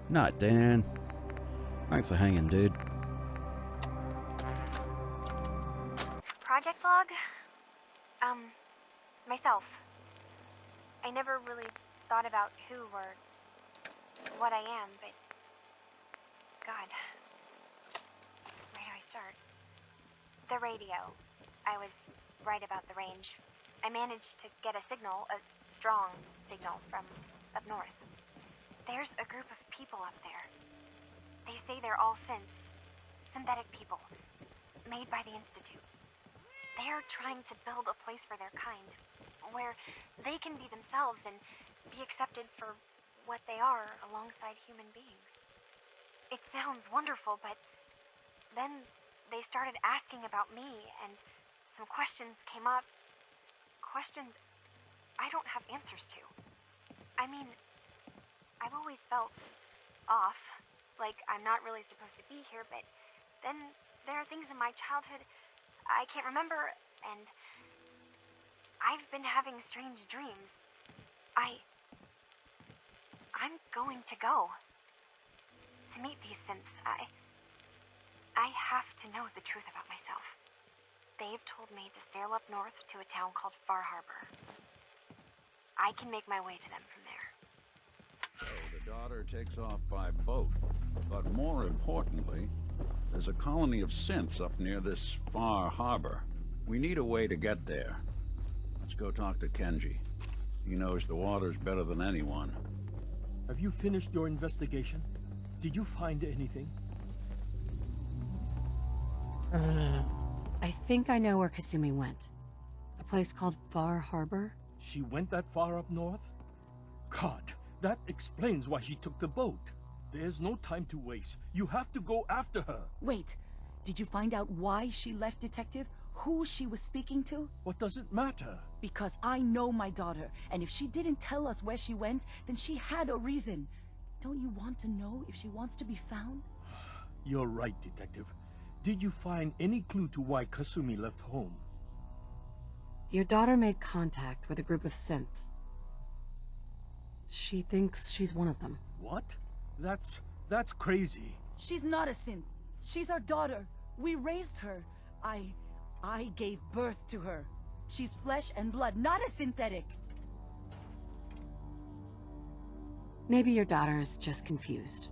Speaker 3: Night, Dan. Thanks for hanging, dude.
Speaker 10: Project log? Myself. I never really thought about who or what I am, but... God. Where do I start? The radio. I was right about the range. I managed to get a signal, a strong signal, from up north. There's a group of people up there. They say they're all synthetic people, made by the Institute. They're trying to build a place for their kind, where they can be themselves and be accepted for what they are alongside human beings. It sounds wonderful, but then they started asking about me, and some questions came up. Questions I don't have answers to. I mean, I've always felt off, like I'm not really supposed to be here, but then there are things in my childhood I can't remember, and I've been having strange dreams. I'm going to go to meet these synths. I have to know the truth about myself. They've told me to sail up north to a town called Far Harbor. I can make my way to them from there.
Speaker 11: So the daughter takes off by boat. But more importantly, there's a colony of synths up near this far harbor. We need a way to get there. Let's go talk to Kenji. He knows the waters better than anyone.
Speaker 19: Have you finished your investigation? Did you find anything?
Speaker 7: I think I know where Kasumi went. A place called Far Harbor?
Speaker 19: She went that far up north? God, that explains why she took the boat. There's no time to waste. You have to go after her.
Speaker 16: Wait, did you find out why she left, Detective? Who she was speaking to?
Speaker 19: What does it matter?
Speaker 16: Because I know my daughter, and if she didn't tell us where she went, then she had a reason. Don't you want to know if she wants to be found?
Speaker 19: You're right, Detective. Did you find any clue to why Kasumi left home?
Speaker 7: Your daughter made contact with a group of synths. She thinks she's one of them.
Speaker 19: What? That's crazy.
Speaker 16: She's not a synth. She's our daughter. We raised her. I gave birth to her. She's flesh and blood, not a synthetic.
Speaker 7: Maybe your daughter is just confused.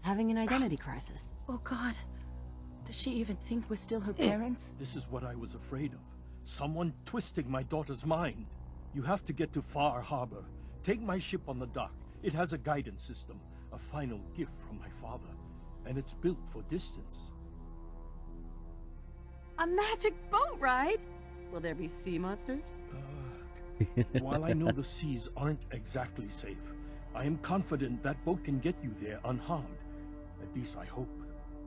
Speaker 7: Having an identity crisis.
Speaker 16: Oh God. Does she even think we're still her parents?
Speaker 19: This is what I was afraid of. Someone twisting my daughter's mind. You have to get to Far Harbor. Take my ship on the dock. It has a guidance system. A final gift from my father. And it's built for distance.
Speaker 7: A magic boat ride? Will there be sea monsters?
Speaker 19: While I know the seas aren't exactly safe, I am confident that boat can get you there unharmed. At least I hope.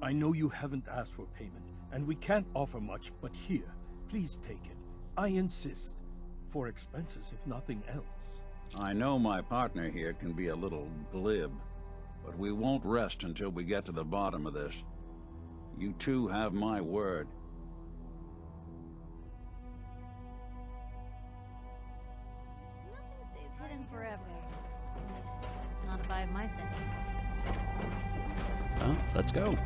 Speaker 19: I know you haven't asked for payment, and we can't offer much, but here, please take it. I insist. For expenses, if nothing else.
Speaker 11: I know my partner here can be a little glib, but we won't rest until we get to the bottom of this. You two have my word.
Speaker 4: Nothing stays hidden forever. Not if I have my say.
Speaker 3: Well, let's go.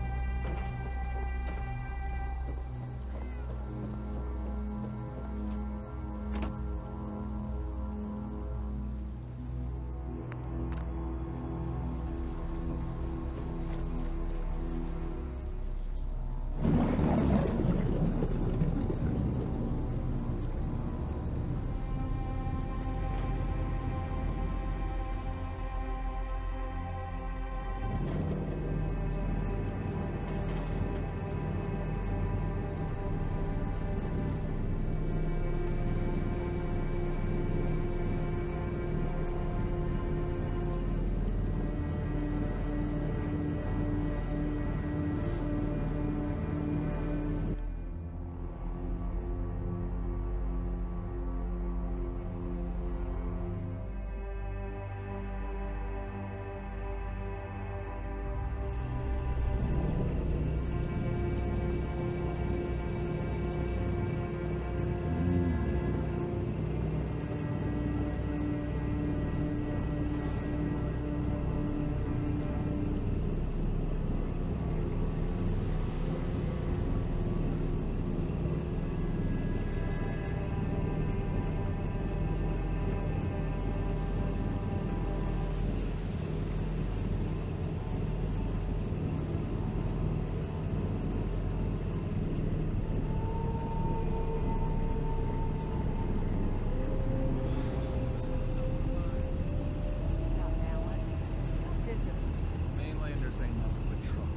Speaker 17: Mainlanders ain't nothing but trouble.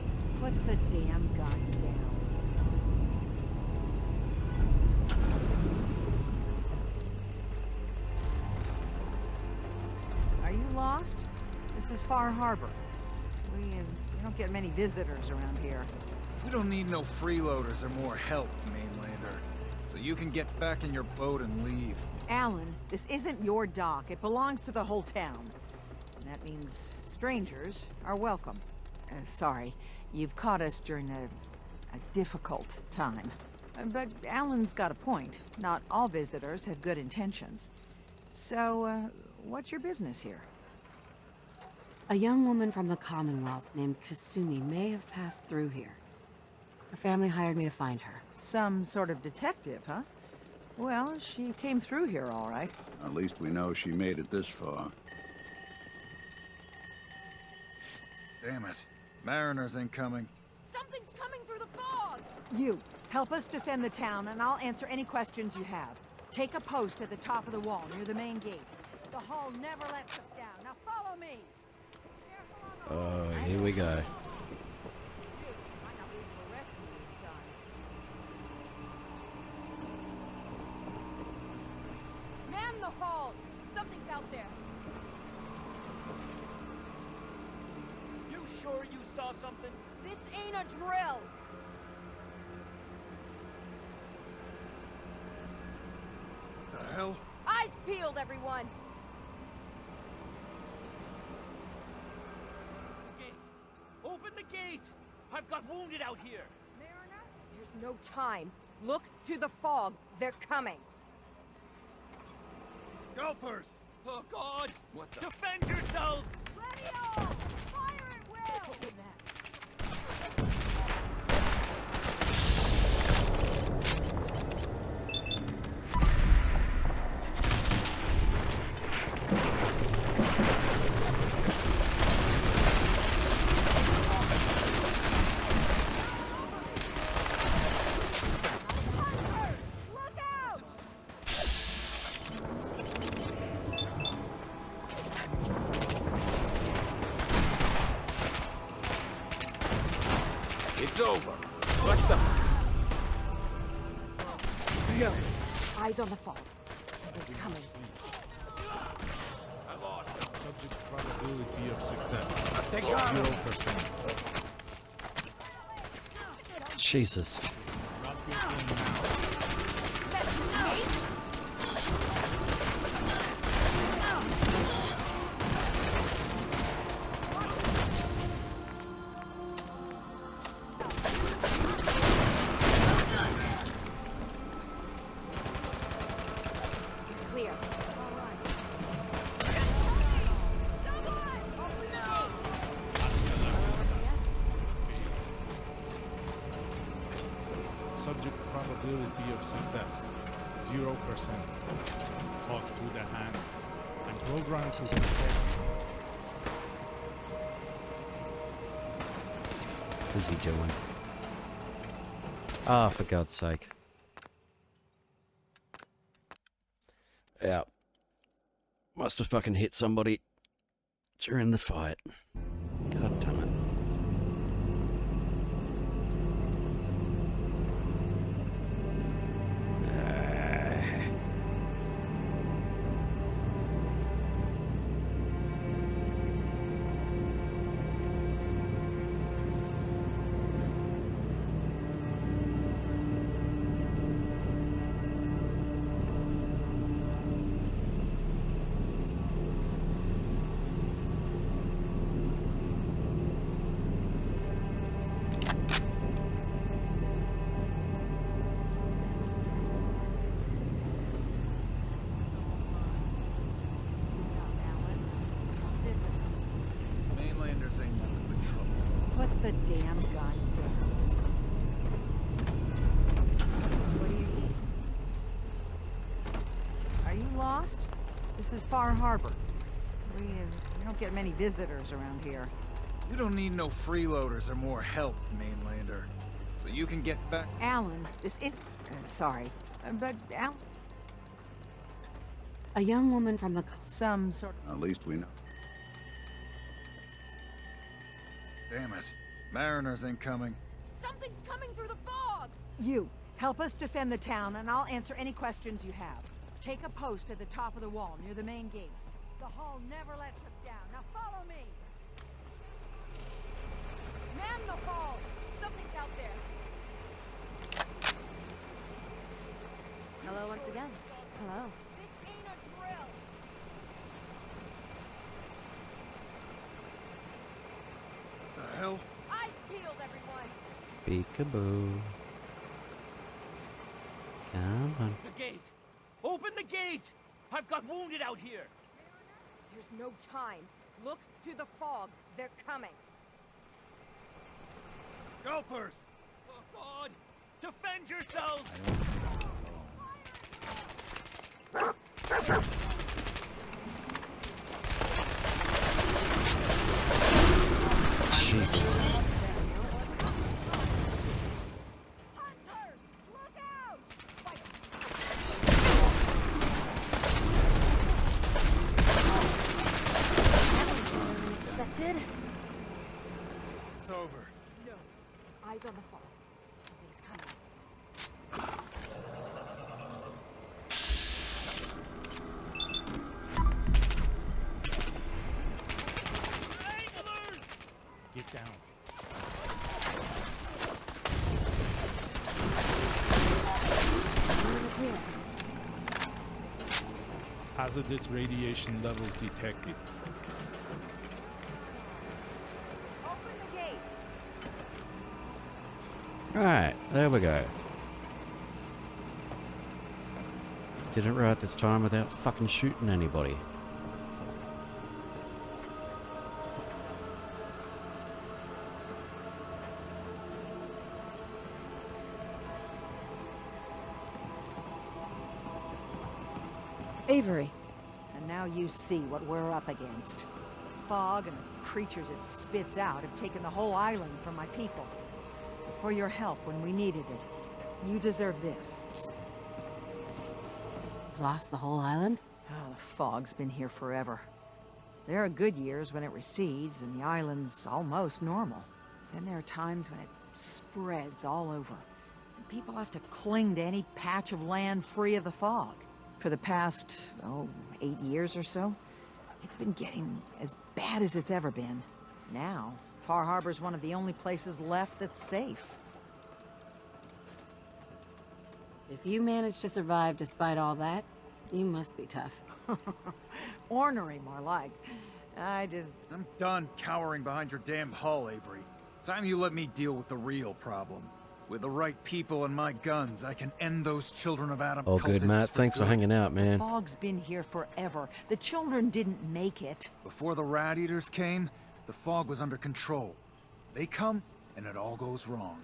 Speaker 20: Put the damn gun down. Are you lost? This is Far Harbor. We don't get many visitors around here.
Speaker 17: We don't need no freeloaders or more help, Mainlander. So you can get back in your boat and leave.
Speaker 20: Alan, this isn't your dock. It belongs to the whole town. And that means strangers are welcome. Sorry, you've caught us during a difficult time. But Alan's got a point. Not all visitors have good intentions. So, what's your business here?
Speaker 7: A young woman from the Commonwealth named Kasumi may have passed through here. Her family hired me to find her.
Speaker 20: Some sort of detective, huh? Well, she came through here all right.
Speaker 11: At least we know she made it this far.
Speaker 15: Damn it. Mariners incoming.
Speaker 6: Something's coming through the fog!
Speaker 20: You, help us defend the town, and I'll answer any questions you have. Take a post at the top of the wall, near the main gate. The hall never lets us down. Now follow me!
Speaker 3: Oh, here we go.
Speaker 6: Man the hall! Something's out there!
Speaker 21: You sure you saw something?
Speaker 6: This ain't a drill!
Speaker 15: The hell?
Speaker 6: Eyes peeled, everyone!
Speaker 21: The gate! Open the gate! I've got wounded out here!
Speaker 6: Mariner? There's no time. Look to the fog. They're coming.
Speaker 15: Gulpers!
Speaker 21: Oh, God!
Speaker 15: What the?
Speaker 21: Defend yourselves!
Speaker 6: Ready all! Fire at will!
Speaker 5: It's over. What the?
Speaker 6: No. Eyes on the fog. Something's coming.
Speaker 5: I lost him.
Speaker 2: Subject probability of success.
Speaker 15: They got him.
Speaker 2: 0%.
Speaker 3: Jesus.
Speaker 2: Drop your gun now.
Speaker 6: Clear.
Speaker 2: Subject probability of success. 0%. Talk to the hand. And program to control.
Speaker 3: What's he doing? Ah, for God's sake. Yeah. Must have fucking hit somebody during the fight. God damn it.
Speaker 15: Mainlanders ain't nothing but trouble.
Speaker 20: Put the damn gun down. What do you need? Are you lost? This is Far Harbor. We don't get many visitors around here.
Speaker 15: We don't need no freeloaders or more help, Mainlander. So you can get back.
Speaker 20: Alan, this is... sorry, but Alan...
Speaker 7: A young woman from the...
Speaker 20: Some sort
Speaker 11: At least we know.
Speaker 15: Damn it. Mariners incoming.
Speaker 6: Something's coming through the fog!
Speaker 20: You, help us defend the town, and I'll answer any questions you have. Take a post at the top of the wall, near the main gate. The hall never lets us down. Now follow me!
Speaker 6: Man the hall! Something's out there!
Speaker 18: Hello once again. Hello.
Speaker 6: This ain't a drill!
Speaker 15: The hell?
Speaker 6: Eyes peeled, everyone!
Speaker 3: Peekaboo. Come on.
Speaker 21: The gate! Open the gate! I've got wounded out here!
Speaker 6: There's no time. Look to the fog. They're coming.
Speaker 15: Gulpers!
Speaker 21: Oh, God! Defend yourselves!
Speaker 18: exhausted?
Speaker 15: It's over.
Speaker 18: No. Eyes on the fall. Something's coming.
Speaker 2: Get down. Hazardous radiation levels detected.
Speaker 20: Open the gate.
Speaker 3: Right, there we go. Did it right this time without fucking shooting anybody.
Speaker 18: Avery.
Speaker 20: And now you see what we're up against. The fog and the creatures it spits out have taken the whole island from my people. For your help when we needed it, you deserve this.
Speaker 7: Lost the whole island?
Speaker 20: Oh, the fog's been here forever. There are good years when it recedes and the island's almost normal. Then there are times when it spreads all over. And people have to cling to any patch of land free of the fog. For the past, 8 years or so, it's been getting as bad as it's ever been. Now, Far Harbor's one of the only places left that's safe.
Speaker 7: If you managed to survive despite all that, you must be tough.
Speaker 20: Ornery, more like. I'm
Speaker 15: done cowering behind your damn hull, Avery. Time you let me deal with the real problem. With the right people and my guns, I can end those children of Adam
Speaker 3: All good,
Speaker 15: cultists
Speaker 3: Matt. Thanks for
Speaker 15: good.
Speaker 3: hanging out, man.
Speaker 20: The fog's been here forever. The children didn't make it.
Speaker 15: Before the rat eaters came, the fog was under control. They come, and it all goes wrong.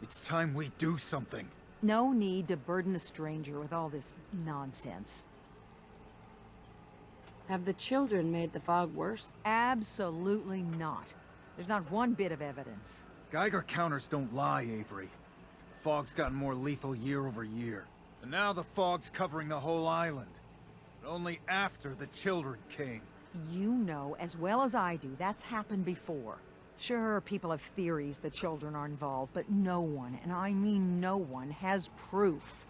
Speaker 15: It's time we do something.
Speaker 20: No need to burden the stranger with all this nonsense.
Speaker 7: Have the children made the fog worse?
Speaker 20: Absolutely not. There's not one bit of evidence.
Speaker 15: Geiger counters don't lie, Avery. The fog's gotten more lethal year over year. And now the fog's covering the whole island. But only after the children came.
Speaker 20: You know as well as I do that's happened before. Sure, people have theories the children are involved, but no one, and I mean no one, has proof.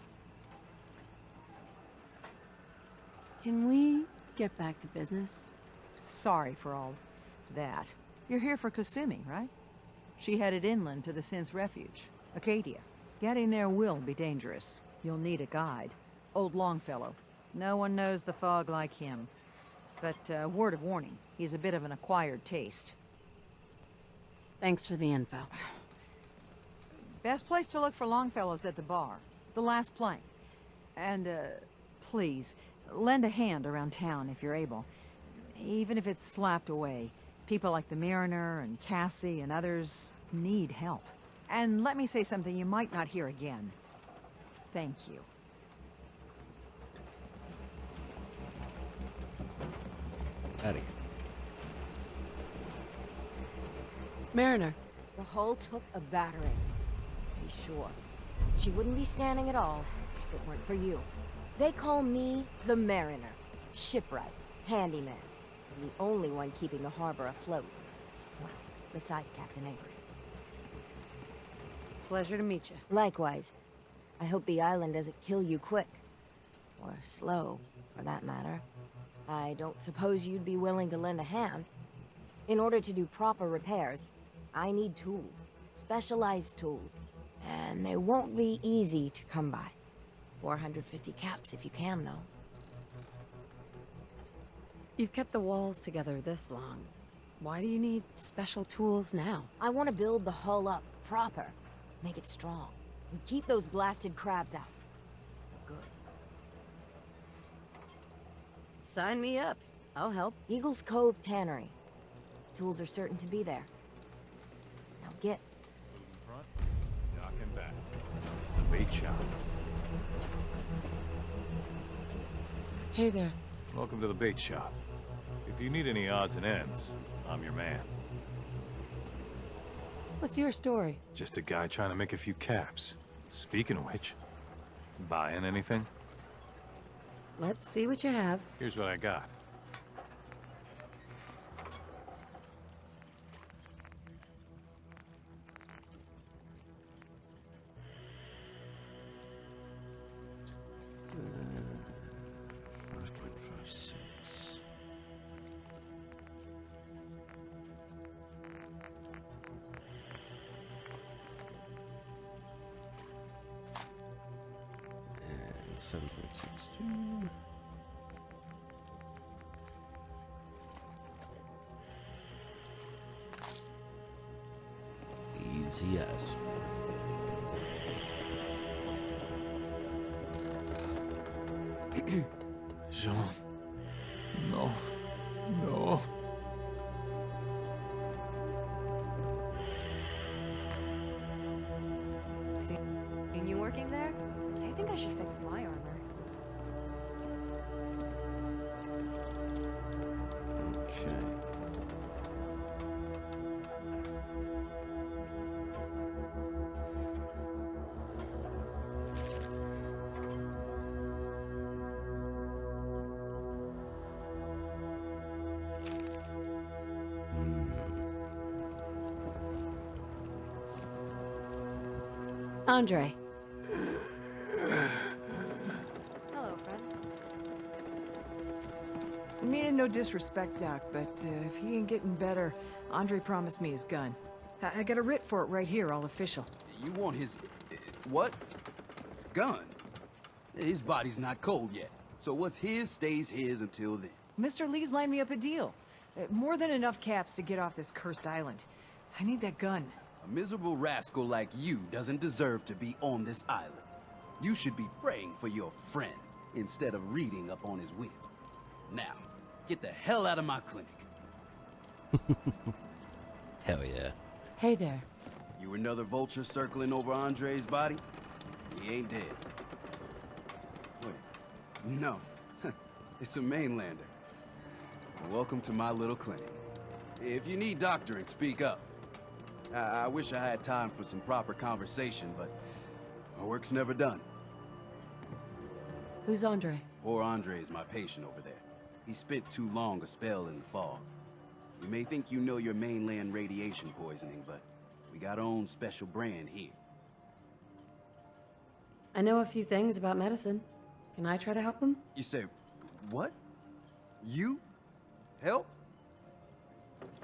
Speaker 7: Can we get back to business?
Speaker 20: Sorry for all that. You're here for Kasumi, right? She headed inland to the Synth Refuge, Acadia. Getting there will be dangerous. You'll need a guide. Old Longfellow. No one knows the fog like him. But, word of warning, he's a bit of an acquired taste.
Speaker 7: Thanks for the info.
Speaker 20: Best place to look for Longfellow's at the bar. The last plank. And, please, lend a hand around town if you're able. Even if it's slapped away. People like the Mariner and Cassie and others need help. And let me say something you might not hear again. Thank you.
Speaker 3: Eddie.
Speaker 7: Mariner.
Speaker 6: The hull took a battering, to be sure. She wouldn't be standing at all if it weren't for you. They call me the Mariner. Shipwright, handyman. I'm the only one keeping the harbor afloat. Well, besides Captain Avery.
Speaker 7: Pleasure to meet you.
Speaker 6: Likewise. I hope the island doesn't kill you quick. Or slow, for that matter. I don't suppose you'd be willing to lend a hand. In order to do proper repairs, I need tools. Specialized tools. And they won't be easy to come by. 450 caps if you can, though.
Speaker 7: You've kept the walls together this long. Why do you need special tools now?
Speaker 6: I want to build the hull up proper. Make it strong. And keep those blasted crabs out. Good.
Speaker 7: Sign me up. I'll help.
Speaker 6: Eagle's Cove Tannery. Tools are certain to be there. Now get.
Speaker 17: Front, dock and back. The bait shop.
Speaker 7: Hey there.
Speaker 17: Welcome to the bait shop. If you need any odds and ends, I'm your man.
Speaker 7: What's your story?
Speaker 17: Just a guy trying to make a few caps. Speaking of which, buying anything?
Speaker 7: Let's see what you have.
Speaker 17: Here's what I got.
Speaker 3: 7.62. Easy as.
Speaker 15: Jean. No. No.
Speaker 6: Seeing you working there? I think I should fix my armor.
Speaker 3: Okay.
Speaker 7: Andre.
Speaker 6: Hello, friend.
Speaker 20: Meaning no disrespect, Doc, but if he ain't getting better, Andre promised me his gun. I got a writ for it right here, all official.
Speaker 12: You want his... what? Gun? His body's not cold yet. So what's his stays his until then.
Speaker 20: Mr. Lee's lined me up a deal. More than enough caps to get off this cursed island. I need that gun.
Speaker 12: A miserable rascal like you doesn't deserve to be on this island. You should be praying for your friend instead of reading up on his will. Now, get the hell out of my clinic.
Speaker 3: Hell yeah.
Speaker 7: Hey there.
Speaker 12: You another vulture circling over Andre's body? He ain't dead. Wait, no. It's a mainlander. Welcome to my little clinic. If you need doctoring, speak up. I wish I had time for some proper conversation, but my work's never done.
Speaker 7: Who's Andre?
Speaker 12: Poor Andre is my patient over there. He spent too long a spell in the fog. You may think you know your mainland radiation poisoning, but we got our own special brand here.
Speaker 7: I know a few things about medicine. Can I try to help him?
Speaker 12: You say, what? You? Help?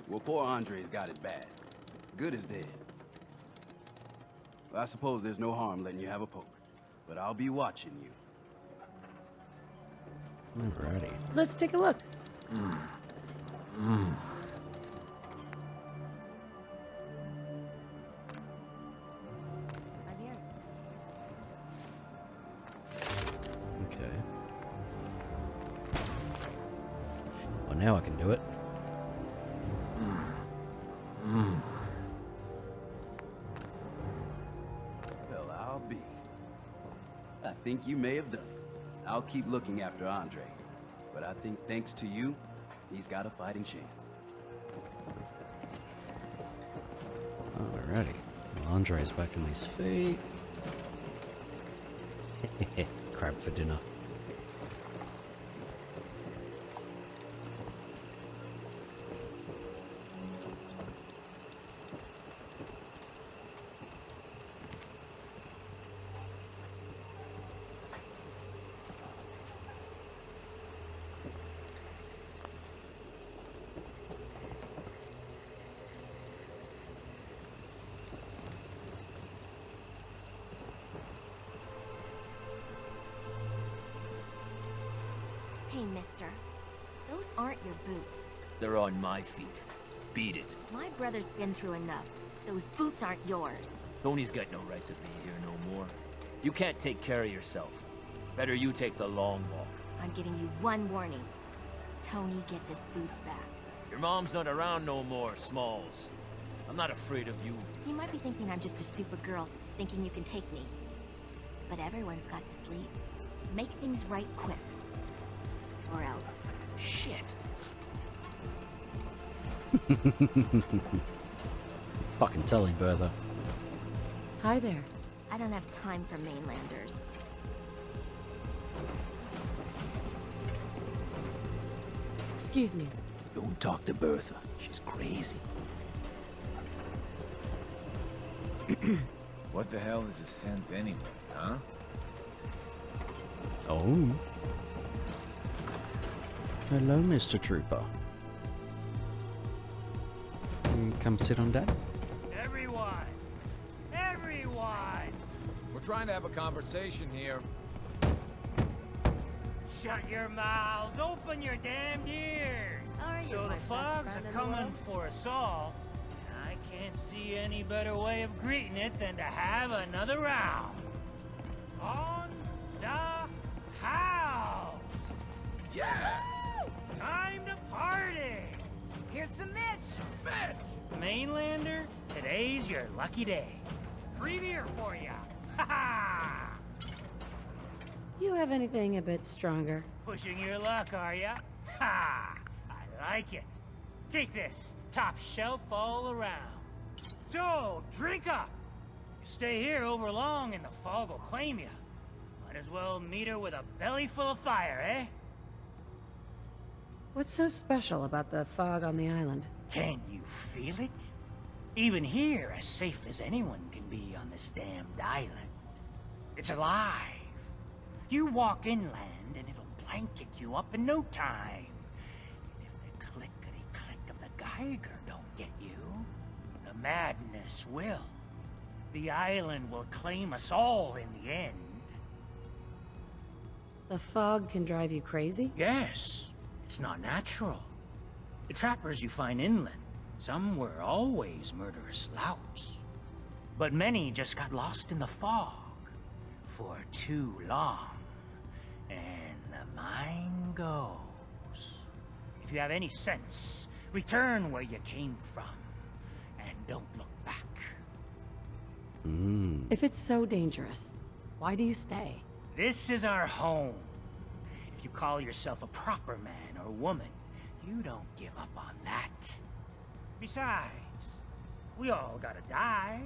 Speaker 12: Well, poor Andre's got it bad. Good is dead. Well, I suppose there's no harm letting you have a poke, but I'll be watching you.
Speaker 3: Alrighty.
Speaker 7: Let's take a look.
Speaker 3: Okay. Well, now I can do it.
Speaker 12: Well, I'll be. I think you may have done it. I'll keep looking after Andre, but I think thanks to you, he's got a fighting chance.
Speaker 3: Alrighty. Well, Andre's back on his feet. Crab for dinner.
Speaker 6: Hey, mister. Those aren't your boots.
Speaker 17: They're on my feet. Beat it.
Speaker 6: My brother's been through enough. Those boots aren't yours.
Speaker 17: Tony's got no right to be here no more. You can't take care of yourself. Better you take the long walk.
Speaker 6: I'm giving you one warning. Tony gets his boots back.
Speaker 17: Your mom's not around no more, Smalls. I'm not afraid of you.
Speaker 6: You might be thinking I'm just a stupid girl, thinking you can take me. But everyone's got to sleep. Make things right quick. Or else.
Speaker 17: Shit.
Speaker 3: Fucking tell him, Bertha.
Speaker 7: Hi there.
Speaker 6: I don't have time for mainlanders.
Speaker 7: Excuse me.
Speaker 17: Don't talk to Bertha. She's crazy.
Speaker 5: What the hell is a synth anyway, huh?
Speaker 3: Oh. Hello, Mr. Trooper. Come sit on Dad.
Speaker 17: Everyone! Everyone!
Speaker 5: We're trying to have a conversation here.
Speaker 9: Shut your mouths, open your damned ears.
Speaker 4: Are you
Speaker 9: So
Speaker 4: my
Speaker 9: the
Speaker 4: best
Speaker 9: fogs
Speaker 4: friend
Speaker 9: are
Speaker 4: in the
Speaker 9: coming
Speaker 4: world?
Speaker 9: for us all. I can't see any better way of greeting it than to have another round. On the house.
Speaker 17: Yeah!
Speaker 9: Time to party.
Speaker 20: Here's some Mitch!
Speaker 9: Mitch! Mainlander, today's your lucky day. Free beer for ya. Ha ha!
Speaker 7: You have anything a bit stronger?
Speaker 9: Pushing your luck, are ya? Ha! I like it. Take this. Top shelf all around. So, drink up. You stay here over long and the fog will claim you. Might as well meet her with a belly full of fire, eh?
Speaker 7: What's so special about the fog on the island?
Speaker 9: Can you feel it? Even here, as safe as anyone can be on this damned island. It's alive. You walk inland and it'll blanket you up in no time. And if the clickety-click of the Geiger don't get you, the madness will. The island will claim us all in the end.
Speaker 7: The fog can drive you crazy?
Speaker 9: Yes, it's not natural. The trappers you find inland, some were always murderous louts. But many just got lost in the fog for too long. And the mind goes. If you have any sense, return where you came from. And don't look back.
Speaker 7: If it's so dangerous, why do you stay?
Speaker 9: This is our home. If you call yourself a proper man or woman, you don't give up on that. Besides, we all gotta die.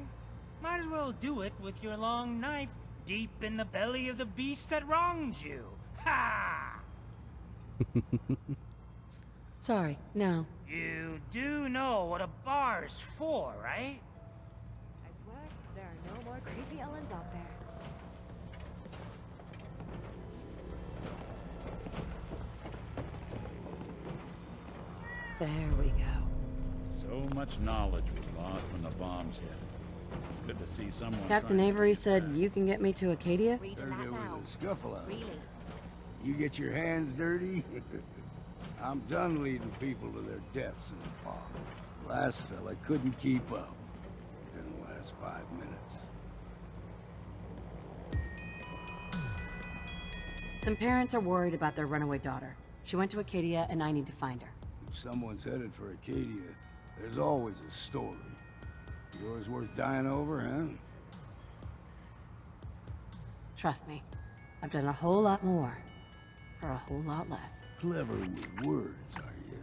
Speaker 9: Might as well do it with your long knife deep in the belly of the beast that wrongs you. Ha!
Speaker 7: Sorry, no.
Speaker 9: You do know what a bar's for, right?
Speaker 6: I swear, there are no more crazy Ellens out there.
Speaker 7: There we go.
Speaker 1: So much knowledge was lost when the bombs hit. Good to see someone.
Speaker 7: Captain Avery said you can get me to Acadia?
Speaker 17: There was a scuffle out there. You get your hands dirty? I'm done leading people to their deaths in the fog. Last fella couldn't keep up. Didn't last 5 minutes.
Speaker 7: Some parents are worried about their runaway daughter. She went to Acadia and I need to find her.
Speaker 17: If someone's headed for Acadia, there's always a story. Yours worth dying over, huh?
Speaker 7: Trust me, I've done a whole lot more for a whole lot less.
Speaker 17: Clever with words, are you?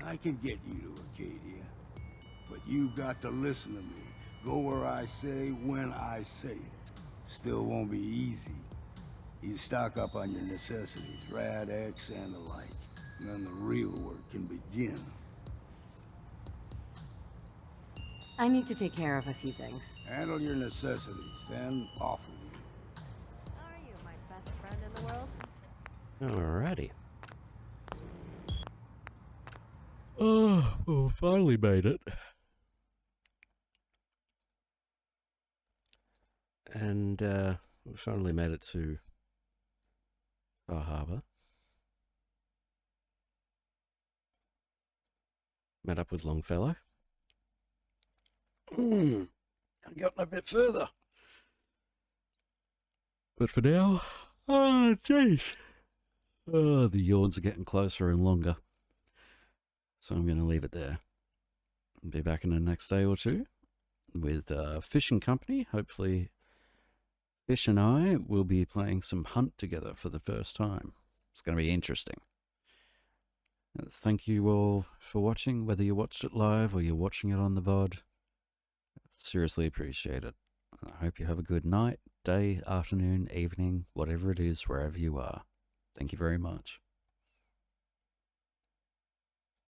Speaker 17: I can get you to Acadia. But you've got to listen to me. Go where I say, when I say it. Still won't be easy. You stock up on your necessities, Rad X and the like. And then the real work can begin.
Speaker 7: I need to take care of a few things.
Speaker 17: Handle your necessities, then off with you.
Speaker 6: Are you my best friend in the world?
Speaker 3: Alrighty. Oh, well, finally made it. And we finally made it to Far Harbor. Met up with Longfellow. I've gotten a bit further. But for now, oh jeez. Oh, the yawns are getting closer and longer. So I'm going to leave it there. I'll be back in the next day or two with Fishing Company. Hopefully Fish and I will be playing some Hunt together for the first time. It's going to be interesting. Thank you all for watching, whether you watched it live or you're watching it on the VOD. Seriously appreciate it. I hope you have a good night, day, afternoon, evening, whatever it is, wherever you are. Thank you very much.